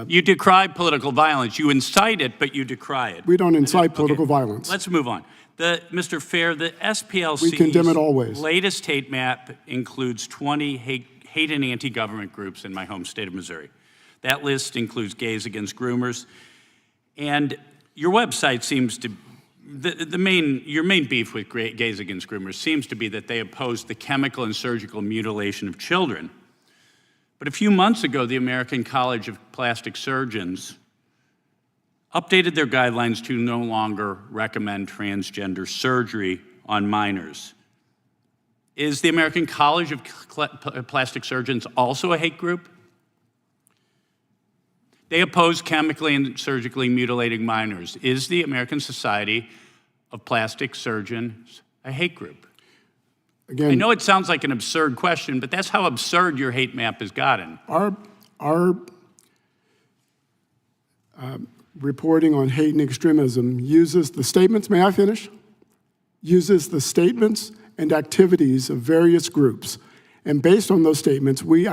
you decry political violence. You incite it, but you decry it. we don't incite political violence. Let's move on. Mr. Fair, the SPLC's We condemn it always. latest hate map includes 20 hate and anti-government groups in my home state of Missouri. That list includes Gays Against Groomers. And your website seems to, your main beef with Gays Against Groomers seems to be that they oppose the chemical and surgical mutilation of children. But a few months ago, the American College of Plastic Surgeons updated their guidelines to no longer recommend transgender surgery on minors. Is the American College of Plastic Surgeons also a hate group? They oppose chemically and surgically mutilating minors. Is the American Society of Plastic Surgeons a hate group? Again, I know it sounds like an absurd question, but that's how absurd your hate map has gotten. Our reporting on hate and extremism uses the statements, may I finish? Uses the statements and activities of various groups. And based on those statements, we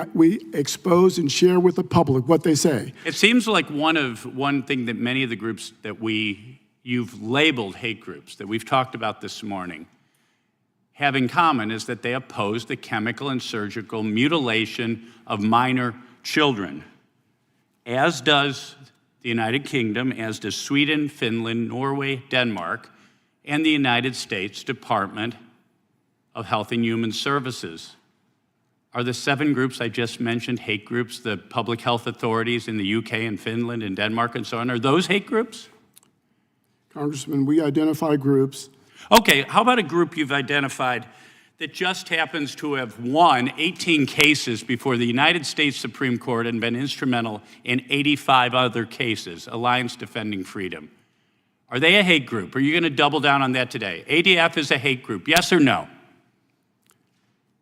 expose and share with the public what they say. It seems like one thing that many of the groups that you've labeled hate groups that we've talked about this morning have in common is that they oppose the chemical and surgical mutilation of minor children, as does the United Kingdom, as does Sweden, Finland, Norway, Denmark, and the United States Department of Health and Human Services. Are the 7 groups I just mentioned hate groups, the public health authorities in the UK and Finland and Denmark and so on? Are those hate groups? Congressman, we identify groups. Okay, how about a group you've identified that just happens to have won 18 cases before the United States Supreme Court and been instrumental in 85 other cases, Alliance Defending Freedom? Are they a hate group? Are you going to double down on that today? ADF is a hate group, yes or no?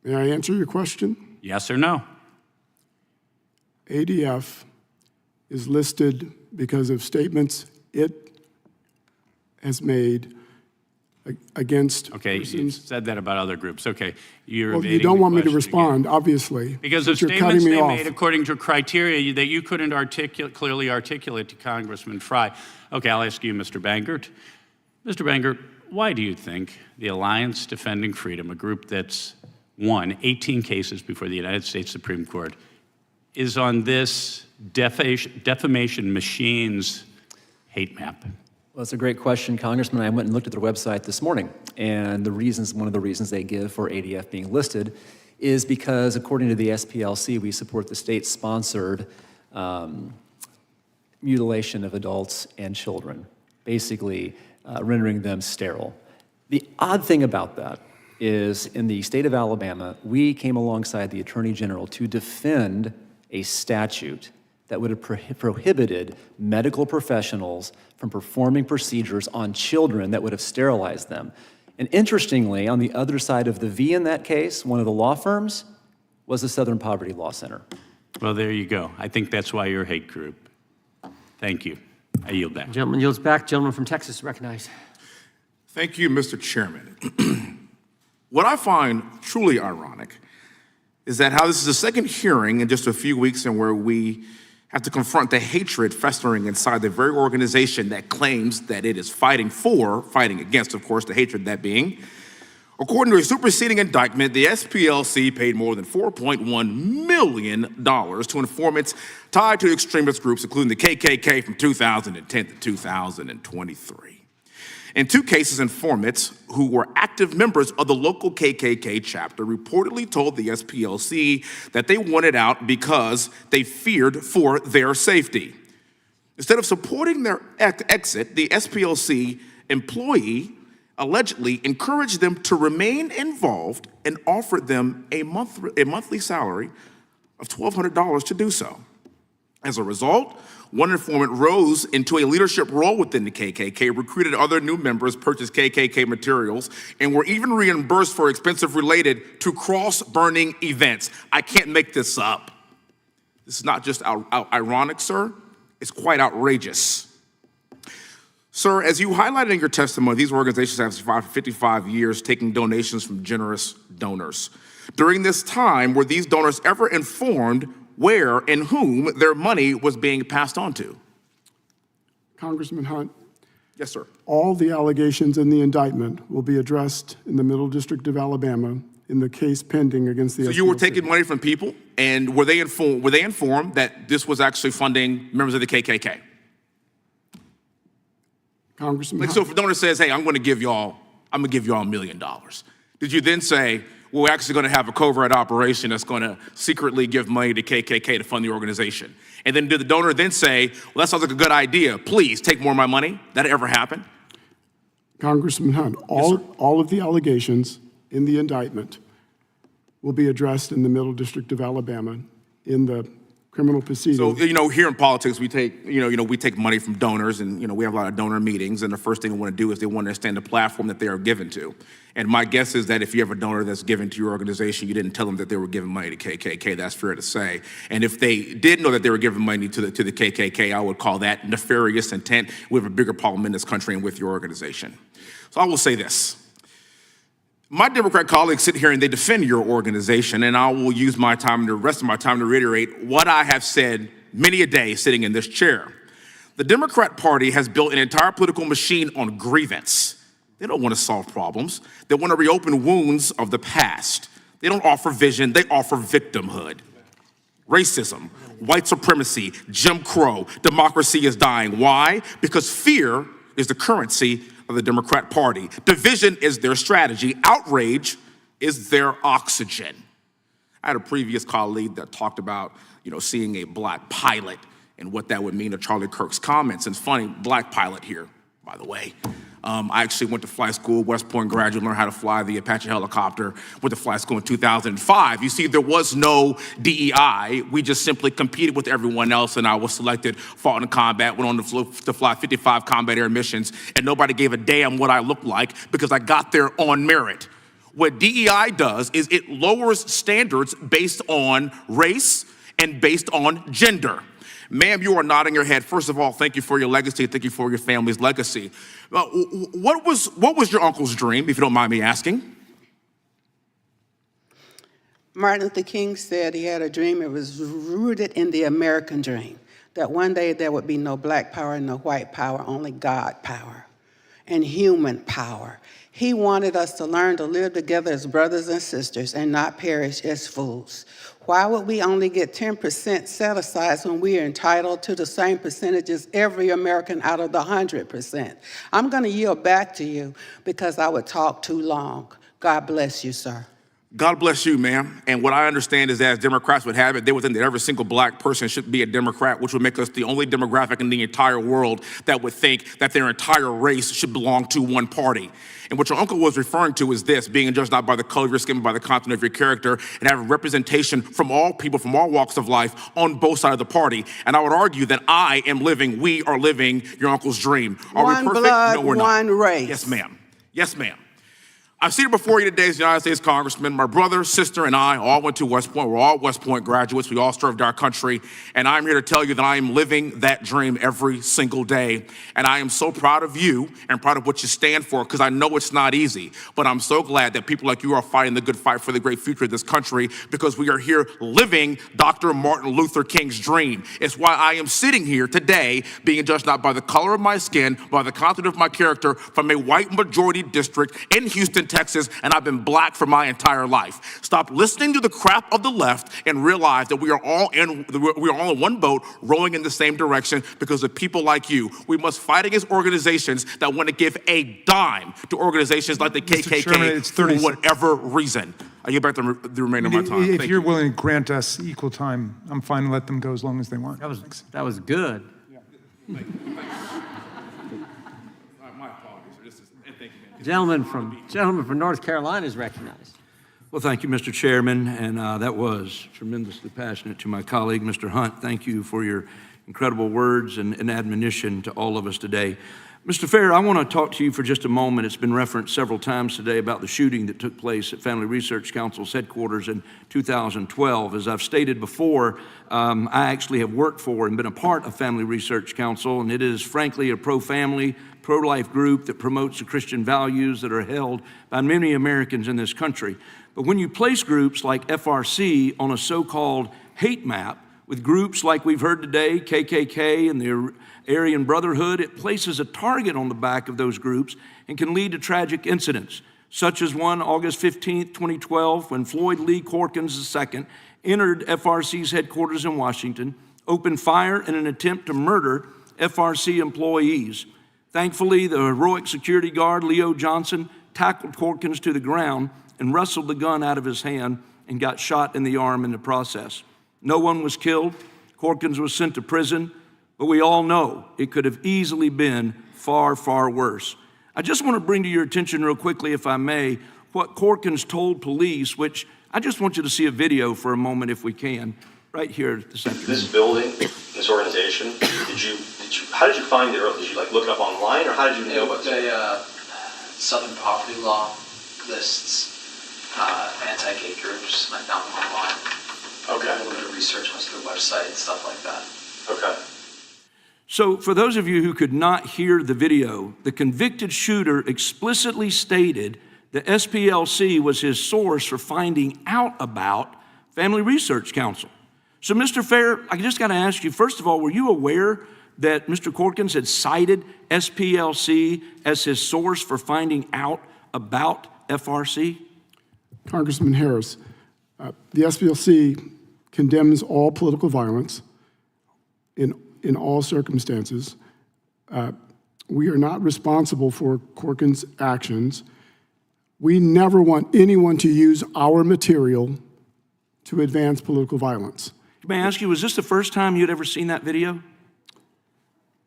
May I answer your question? Yes or no? ADF is listed because of statements it has made against Okay, you persons. said that about other groups. Okay, you're Well, you evading don't the want me to question respond, again. obviously. Because but of you're statements cutting me they off. made according to criteria that you couldn't clearly articulate to Congressman Fry. Okay, I'll ask you, Mr. Bangert. Mr. Bangert, why do you think the Alliance Defending Freedom, a group that's won 18 cases before the United States Supreme Court, is on this defamation machine's hate map? Well, that's a great question, Congressman. I went and looked at their website this morning, and one of the reasons they give for ADF being listed is because, according to the SPLC, we support the state-sponsored mutilation of adults and children, basically rendering them sterile. The odd thing about that is, in the state of Alabama, we came alongside the Attorney General to defend a statute that would have prohibited medical professionals from performing procedures on children that would have sterilized them. And interestingly, on the other side of the V in that case, one of the law firms was the Southern Poverty Law Center. Well, there you go. I think that's why you're a hate group. Thank you. I yield back. Gentleman yields back. Gentleman from Texas recognized. Thank you, Mr. Chairman. What I find truly ironic is that how this is the second hearing in just a few weeks and where we have to confront the hatred festering inside the very organization that claims that it is fighting against, of course, the hatred that being. According to a superseding indictment, the SPLC paid more than $4.1 million to informants tied to extremist groups, including the KKK from 2010 to 2023. In 2 cases, informants who were active members of the local KKK chapter reportedly told the SPLC that they wanted out because they feared for their safety. Instead of supporting their exit, the SPLC employee allegedly encouraged them to remain involved and offered them a monthly salary of $1,200 to do so. As a result, one informant rose into a leadership role within the KKK, recruited other new members, purchased KKK materials, and were even reimbursed for expenses related to cross-burning events. I can't make this up. This is not just ironic, sir. It's quite outrageous. Sir, as you highlighted in your testimony, these organizations have survived for 55 years, taking donations from generous donors. During this time, were these donors ever informed where and whom their money was being passed on to? Congressman Hunt. Yes, sir. All the allegations in the indictment will be addressed in the Middle District of Alabama in the case pending against the So SPLC. you were taking money from people, and were they informed that this was actually funding members of the KKK? Congressman Like, so if a donor says, hey, I'm gonna give y'all $1 million, did you then say, well, we're actually gonna have a covert operation that's gonna secretly give money to KKK to fund the organization? And then did the donor then say, well, that sounds like a good idea, please take more of my money? That ever happened? Congressman Hunt, all of the allegations in the indictment will be addressed in the Middle District of Alabama in the criminal proceeding. So, here in politics, we take, we take money from donors, and, we have a lot of donor meetings, and the first thing they want to do is they want to understand the platform that they are given to. And my guess is that if you have a donor that's given to your organization, you didn't tell them that they were giving money to KKK. That's fair to say. And if they did know that they were giving money to the KKK, I would call that nefarious intent. We have a bigger problem in this country and with your organization. So I will say this. My Democrat colleagues sit here and they defend your organization, and I will use the rest of my time to reiterate what I have said many a day sitting in this chair. The Democrat Party has built an entire political machine on grievance. They don't want to solve problems. They want to reopen wounds of the past. They don't offer vision, they offer victimhood. Racism, white supremacy, Jim Crow, democracy is dying. Why? Because fear is the currency of the Democrat Party. Division is their strategy. Outrage is their oxygen. I had a previous colleague that talked about, seeing a black pilot and what that would mean to Charlie Kirk's comments. And it's funny, black pilot here, by the way. I actually went to flight school, West Point graduate, learned how to fly the Apache helicopter, went to flight school in 2005. You see, there was no DEI. We just simply competed with everyone else, and I was selected, fought in combat, went on to fly 55 combat air missions, and nobody gave a damn what I looked like because I got there on merit. What DEI does is it lowers standards based on race and based on gender. Ma'am, you are nodding your head. First of all, thank you for your legacy. Thank you for your family's legacy. What was your uncle's dream, if you don't mind me asking? Martin Luther King said he had a dream. It was rooted in the American dream, that one day there would be no black power, no white power, only God power and human power. He wanted us to learn to live together as brothers and sisters and not perish as fools. Why would we only get 10% set aside when we are entitled to the same percentage as every American out of the 100%? I'm going to yield back to you because I would talk too long. God bless you, sir. God bless you, ma'am. And what I understand is that as Democrats would have it, they would think that every single black person should be a Democrat, which would make us the only demographic in the entire world that would think that their entire race should belong to one party. And what your uncle was referring to is this: being judged not by the color of your skin, but by the content of your character, and having representation from all people, from all walks of life, on both sides of the party. And I would argue that we are living your uncle's dream. Are we One perfect? blood, No, we're not. one race. Yes, ma'am. Yes, ma'am. I've seen it before you today as the United States Congressman. My brother, sister, and I all went to West Point. We're all West Point graduates. We all served our country. And I'm here to tell you that I am living that dream every single day. And I am so proud of you and proud of what you stand for, because I know it's not easy. But I'm so glad that people like you are fighting the good fight for the great future of this country, because we are here living Dr. Martin Luther King's dream. It's why I am sitting here today being judged not by the color of my skin, but by the content of my character, from a white majority district in Houston, Texas, and I've been black for my entire life. Stop listening to the crap of the left and realize that we are all in one boat, rowing in the same direction because of people like you. We must fight against organizations that want to give a dime to organizations like the KKK Chairman, for whatever reason. I give back the remainder of my time. If Thank you're you. willing to grant us equal time, I'm fine to let them go as long as they want. That was good. Gentleman from North Carolina is recognized. Well, thank you, Mr. Chairman, and that was tremendously passionate to my colleague, Mr. Hunt. Thank you for your incredible words and admonition to all of us today. Mr. Fair, I want to talk to you for just a moment. It's been referenced several times today about the shooting that took place at Family Research Council's headquarters in 2012. As I've stated before, I actually have worked for and been a part of Family Research Council, and it is frankly a pro-family, pro-life group that promotes the Christian values that are held by many Americans in this country. But when you place groups like FRC on a so-called hate map, with groups like we've heard today, KKK and the Aryan Brotherhood, it places a target on the back of those groups and can lead to tragic incidents, such as one August 15th, 2012, when Floyd Lee Corkins II entered FRC's headquarters in Washington, opened fire in an attempt to murder FRC employees. Thankfully, the heroic security guard, Leo Johnson, tackled Corkins to the ground and wrestled the gun out of his hand and got shot in the arm in the process. No one was killed. Corkins was sent to prison, but we all know it could have easily been far, far worse. I just want to bring to your attention real quickly, if I may, what Corkins told police, which I just want you to see a video for a moment if we can, right here this afternoon. This building, this organization, how did you find it early? Did you look it up online, or how did you know about it? Southern Poverty Law lists anti-gay groups, and I found them online. Okay. A little bit of research on their website and stuff like that. Okay. So for those of you who could not hear the video, the convicted shooter explicitly stated the SPLC was his source for finding out about Family Research Council. So, Mr. Fair, I just got to ask you, first of all, were you aware that Mr. Corkins had cited SPLC as his source for finding out about FRC? Congressman Harris, the SPLC condemns all political violence in all circumstances. We are not responsible for Corkins' actions. We never want anyone to use our material to advance political violence. May I ask you, was this the first time you'd ever seen that video?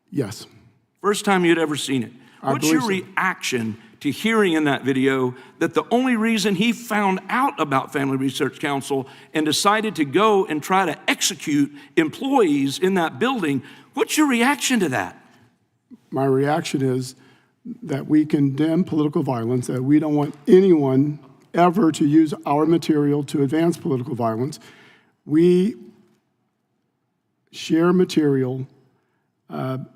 Yes. First time you'd ever seen it. What's your reaction to hearing in that video that the only reason he found out about Family Research Council and decided to go and try to execute employees in that building, what's your reaction to that? My reaction is that we condemn political violence, that we don't want anyone ever to use our material to advance political violence. We share material and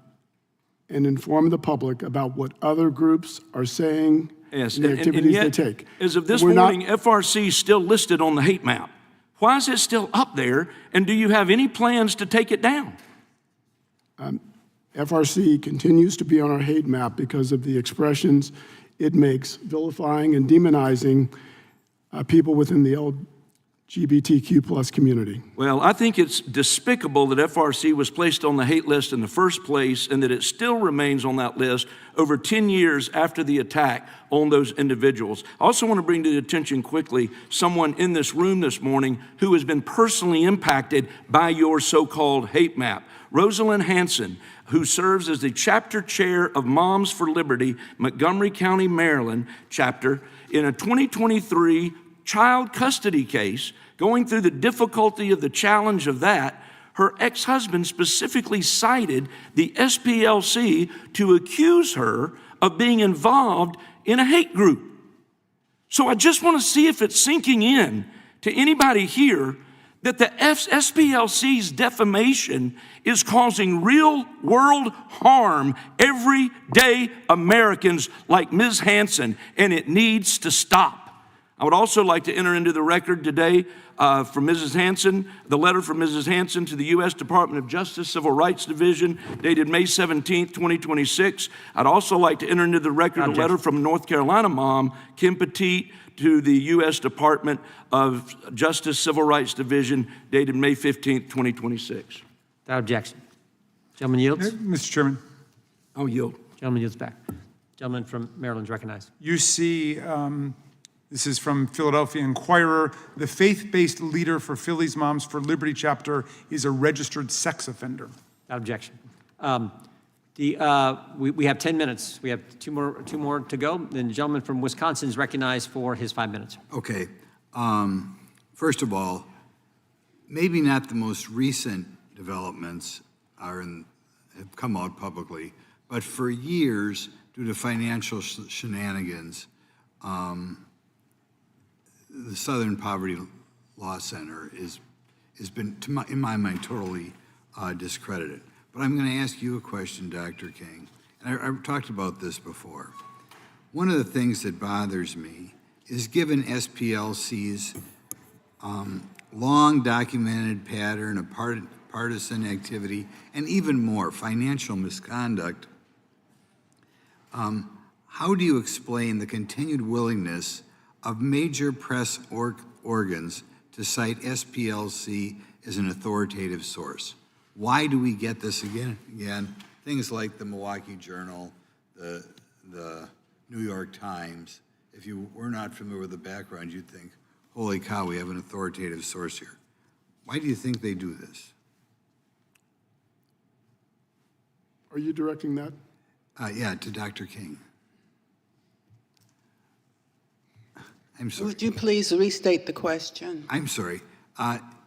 inform the public about what other groups are saying and the activities they take. As of this morning, FRC is still listed on the hate map. Why is it still up there, and do you have any plans to take it down? FRC continues to be on our hate map because of the expressions it makes, vilifying and demonizing people within the LGBTQ plus community. Well, I think it's despicable that FRC was placed on the hate list in the first place and that it still remains on that list over 10 years after the attack on those individuals. I also want to bring to the attention quickly someone in this room this morning who has been personally impacted by your so-called hate map. Rosalind Hanson, who serves as the chapter chair of Moms for Liberty, Montgomery County, Maryland chapter, in a 2023 child custody case, going through the difficulty of the challenge of that, her ex-husband specifically cited the SPLC to accuse her of being involved in a hate group. So I just want to see if it's sinking in to anybody here that the SPLC's defamation is causing real world harm everyday Americans like Ms. Hanson, and it needs to stop. I would also like to enter into the record today from Mrs. Hanson, the letter from Mrs. Hanson to the U.S. Department of Justice Civil Rights Division dated May 17, 2026. I'd also like to enter into the record a letter from North Carolina mom, Kim Petit, to the U.S. Department of Justice Civil Rights Division dated May 15, 2026. Without objection. Gentleman yields. Mr. Chairman. I'll yield. Gentleman yields back. Gentleman from Maryland is recognized. You see, this is from Philadelphia Inquirer. The faith-based leader for Philly's Moms for Liberty chapter is a registered sex offender. Without objection. We have 10 minutes. We have two more to go. Then the gentleman from Wisconsin is recognized for his 5 minutes. Okay. First of all, maybe not the most recent developments have come out publicly, but for years, due to financial shenanigans, the Southern Poverty Law Center has been, in my mind, totally discredited. But I'm going to ask you a question, Dr. King. And I've talked about this before. One of the things that bothers me is given SPLC's long documented pattern of partisan activity and even more financial misconduct, how do you explain the continued willingness of major press organs to cite SPLC as an authoritative source? Why do we get this again? Things like the Milwaukee Journal, the New York Times. If you were not familiar with the background, you'd think, holy cow, we have an authoritative source here. Why do you think they do this? Are you directing that? Yeah, to Dr. King. I'm sorry. Would you please restate the question? I'm sorry.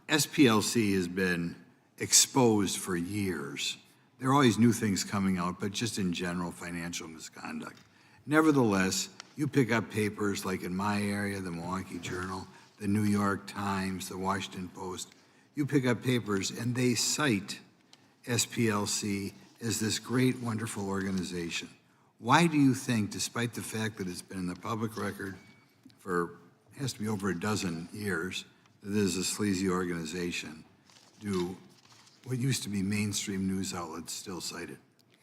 SPLC has been exposed for years. There are always new things coming out, but just in general, financial misconduct. Nevertheless, you pick up papers like in my area, the Milwaukee Journal, the New York Times, the Washington Post. You pick up papers and they cite SPLC as this great, wonderful organization. Why do you think, despite the fact that it's been in the public record for, has to be over a dozen years, that this is a sleazy organization. Do what used to be mainstream news outlets still cite it?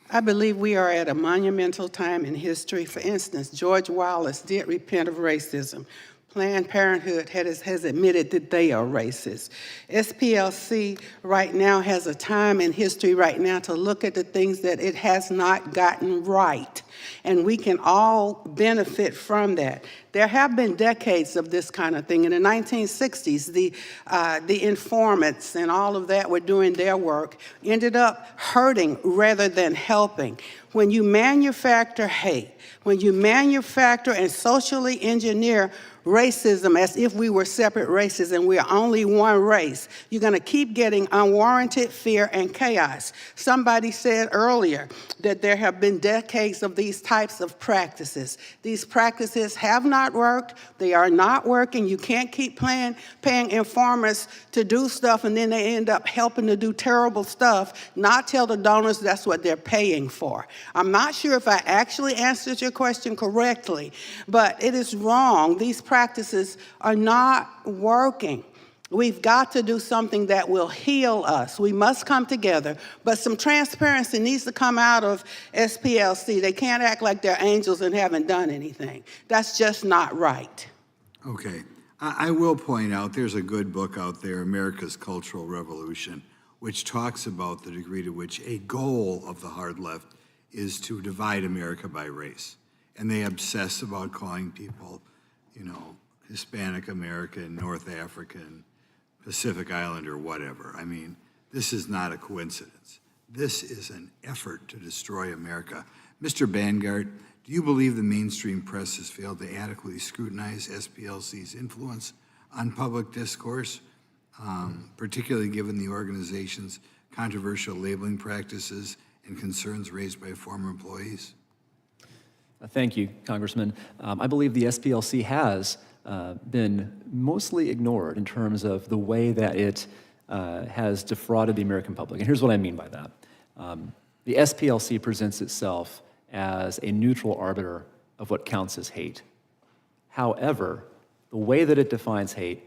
I believe we are at a monumental time in history. For instance, George Wallace did repent of racism. Planned Parenthood has admitted that they are racist. SPLC right now has a time in history right now to look at the things that it has not gotten right. And we can all benefit from that. There have been decades of this kind of thing. In the 1960s, the informants and all of that were doing their work, ended up hurting rather than helping. When you manufacture hate, when you manufacture and socially engineer racism as if we were separate races and we're only one race, you're going to keep getting unwarranted fear and chaos. Somebody said earlier that there have been decades of these types of practices. These practices have not worked. They are not working. You can't keep paying informers to do stuff and then they end up helping to do terrible stuff, not tell the donors that's what they're paying for. I'm not sure if I actually answered your question correctly, but it is wrong. These practices are not working. We've got to do something that will heal us. We must come together, but some transparency needs to come out of SPLC. They can't act like they're angels and haven't done anything. That's just not right. Okay. I will point out there's a good book out there, America's Cultural Revolution, which talks about the degree to which a goal of the hard left is to divide America by race. And they obsess about calling people, you know, Hispanic American, North African, Pacific Islander, whatever. I mean, this is not a coincidence. This is an effort to destroy America. Mr. Bangart, do you believe the mainstream press has failed to adequately scrutinize SPLC's influence on public discourse, particularly given the organization's controversial labeling practices and concerns raised by former employees? Thank you, Congressman. I believe the SPLC has been mostly ignored in terms of the way that it has defrauded the American public. And here's what I mean by that. The SPLC presents itself as a neutral arbiter of what counts as hate. However, the way that it defines hate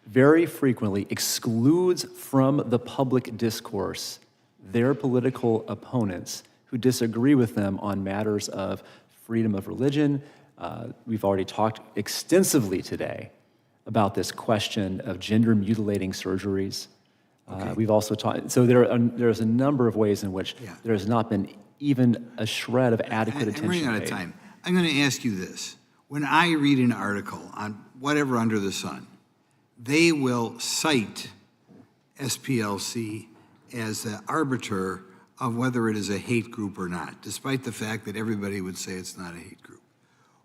very frequently excludes from the public discourse their political opponents who disagree with them on matters of freedom of religion. We've already talked extensively today about this question of gender mutilating surgeries. Okay. We've also talked, so there's a number of ways in which there has not been even a shred of adequate attention paid. I'm running out of time. I'm going to ask you this. When I read an article on whatever under the sun, they will cite SPLC as the arbiter of whether it is a hate group or not, despite the fact that everybody would say it's not a hate group.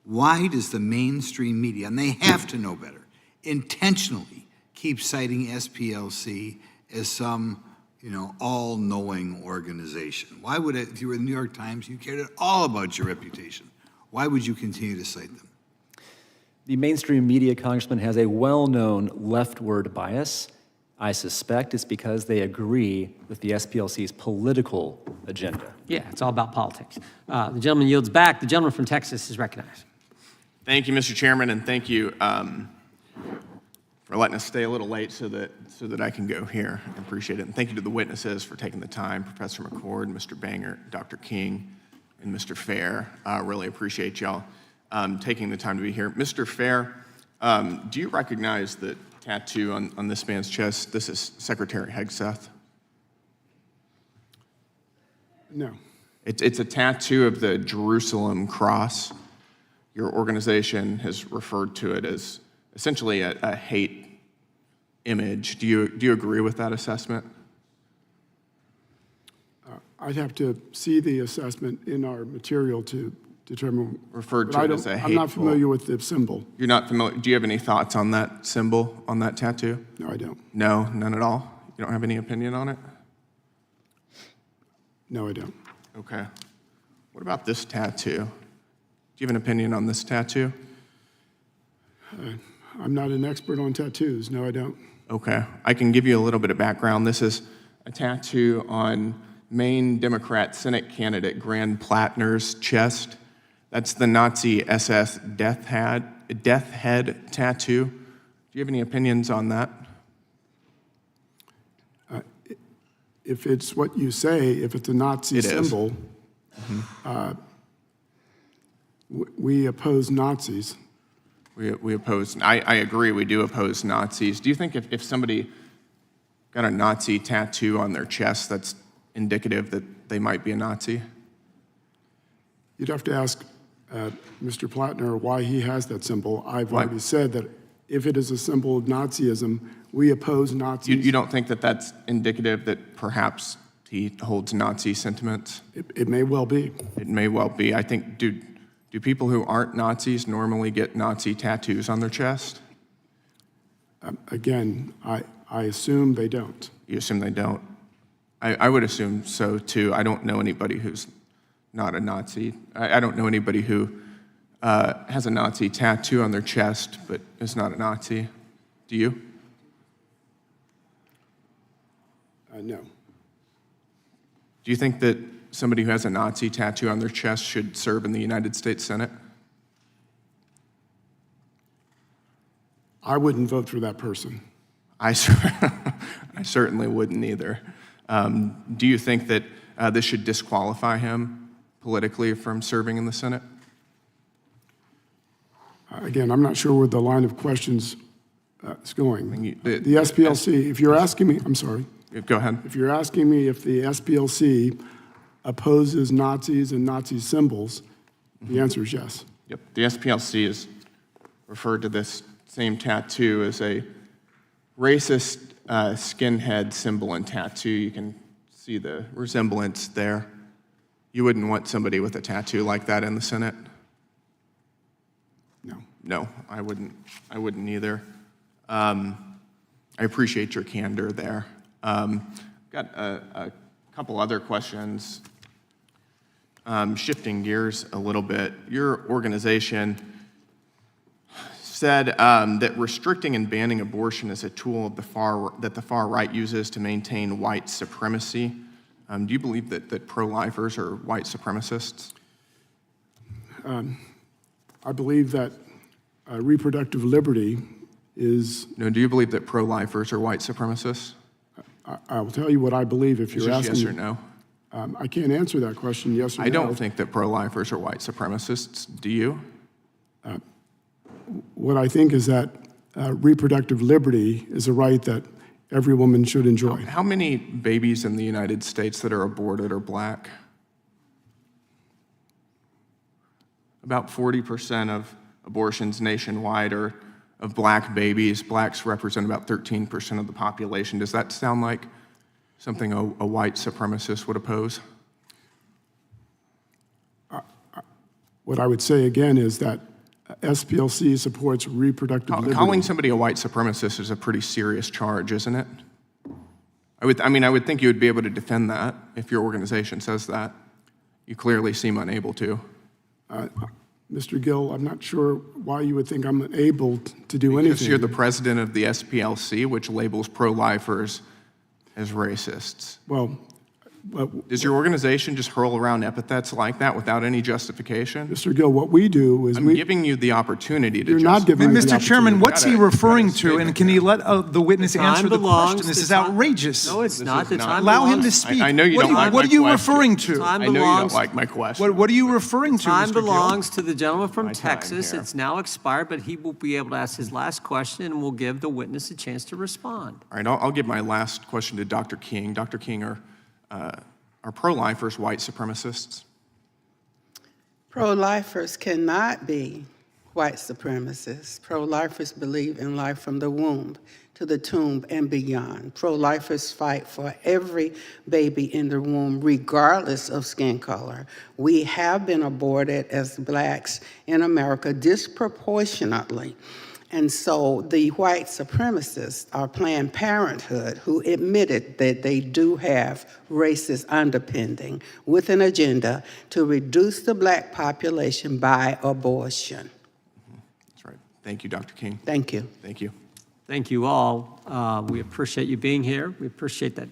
Why does the mainstream media, and they have to know better, intentionally keep citing SPLC as some, you know, all-knowing organization? Why would it, if you were the New York Times, you cared at all about your reputation, why would you continue to cite them? The mainstream media, Congressman, has a well-known leftward bias. I suspect it's because they agree with the SPLC's political agenda. Yeah, it's all about politics. The gentleman yields back. The gentleman from Texas is recognized. Thank you, Mr. Chairman, and thank you for letting us stay a little late so that I can go here. I appreciate it. And thank you to the witnesses for taking the time, Professor McCord, Mr. Bangert, Dr. King, and Mr. Fair. I really appreciate y'all taking the time to be here. Mr. Fair, do you recognize the tattoo on this man's chest? This is Secretary Hegseth. No. It's a tattoo of the Jerusalem cross. Your organization has referred to it as essentially a hate image. Do you agree with that assessment? I'd have to see the assessment in our material to determine. Referred to it as a hateful. I'm not familiar with the symbol. You're not familiar. Do you have any thoughts on that symbol, on that tattoo? No, I don't. No, none at all? You don't have any opinion on it? No, I don't. Okay. What about this tattoo? Do you have an opinion on this tattoo? I'm not an expert on tattoos. No, I don't. Okay. I can give you a little bit of background. This is a tattoo on Maine Democrat Senate candidate Grand Plattner's chest. That's the Nazi SS death head tattoo. Do you have any opinions on that? If it's what you say, if it's a Nazi symbol, we oppose Nazis. We oppose, I agree, we do oppose Nazis. Do you think if somebody got a Nazi tattoo on their chest, that's indicative that they might be a Nazi? You'd have to ask Mr. Plattner why he has that symbol. I've already said that if it is a symbol of Nazism, we oppose Nazis. You don't think that that's indicative that perhaps he holds Nazi sentiments? It may well be. It may well be. I think, do people who aren't Nazis normally get Nazi tattoos on their chest? Again, I assume they don't. You assume they don't? I would assume so too. I don't know anybody who's not a Nazi. I don't know anybody who has a Nazi tattoo on their chest but is not a Nazi. Do you? No. Do you think that somebody who has a Nazi tattoo on their chest should serve in the United States Senate? I wouldn't vote for that person. I certainly wouldn't either. Do you think that this should disqualify him politically from serving in the Senate? Again, I'm not sure where the line of questions is going. The SPLC, if you're asking me, I'm sorry. Go ahead. If you're asking me if the SPLC opposes Nazis and Nazi symbols, the answer is yes. Yep. The SPLC has referred to this same tattoo as a racist skinhead symbol and tattoo. You can see the resemblance there. You wouldn't want somebody with a tattoo like that in the Senate? No. No, I wouldn't either. I appreciate your candor there. Got a couple other questions. Shifting gears a little bit, your organization said that restricting and banning abortion is a tool of that the far right uses to maintain white supremacy. Do you believe that pro-lifers are white supremacists? I believe that reproductive liberty is... No, do you believe that pro-lifers are white supremacists? I will tell you what I believe if you're asking. Yes or no? I can't answer that question, yes or no. I don't think that pro-lifers are white supremacists. Do you? What I think is that reproductive liberty is a right that every woman should enjoy. How many babies in the United States that are aborted are black? About 40% of abortions nationwide are of black babies. Blacks represent about 13% of the population. Does that sound like something a white supremacist would oppose? What I would say again is that SPLC supports reproductive liberty. Calling somebody a white supremacist is a pretty serious charge, isn't it? I would think you would be able to defend that if your organization says that. You clearly seem unable to. Mr. Gill, I'm not sure why you would think I'm able to do anything. Because you're the president of the SPLC, which labels pro-lifers as racists. Well, does your organization just hurl around epithets like that without any justification? Mr. Gill, what we do is I'm giving you the opportunity to You're not giving me the Mr. Chairman, what's he referring to? And can he let the witness answer the question? This is outrageous. No, it's not. The time Allow him to belongs- speak. I know you don't like my What are you question. referring to? Time I know you belongs- don't like my question. What are you referring to, Time Mr. Gill? belongs to the gentleman from My time Texas. here. It's now expired, but he will be able to ask his last question, and we'll give the witness a chance to respond. All right, I'll give my last question to Dr. King. Dr. King, are pro-lifers white supremacists? Pro-lifers cannot be white supremacists. Pro-lifers believe in life from the womb to the tomb and beyond. Pro-lifers fight for every baby in the womb, regardless of skin color. We have been aborted as blacks in America disproportionately. And so the white supremacists are Planned Parenthood, who admitted that they do have racist underpinning with an agenda to reduce the black population by abortion. That's right. Thank you, Dr. King. Thank you. Thank you. Thank you all. We appreciate you being here. We appreciate that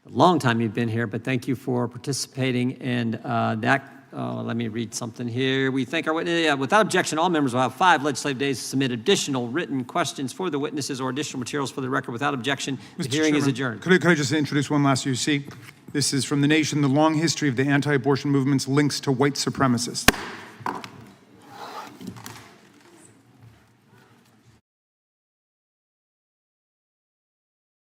the long time you've been here, but thank you for participating. And that let me read something here. We thank our witness. Without objection, all members will have 5 legislative days to submit additional written questions for the witnesses or additional materials for the record. Without objection, the hearing is adjourned. Could I just introduce one last UC? This is from The Nation, the long history of the anti-abortion movement's links to white supremacists.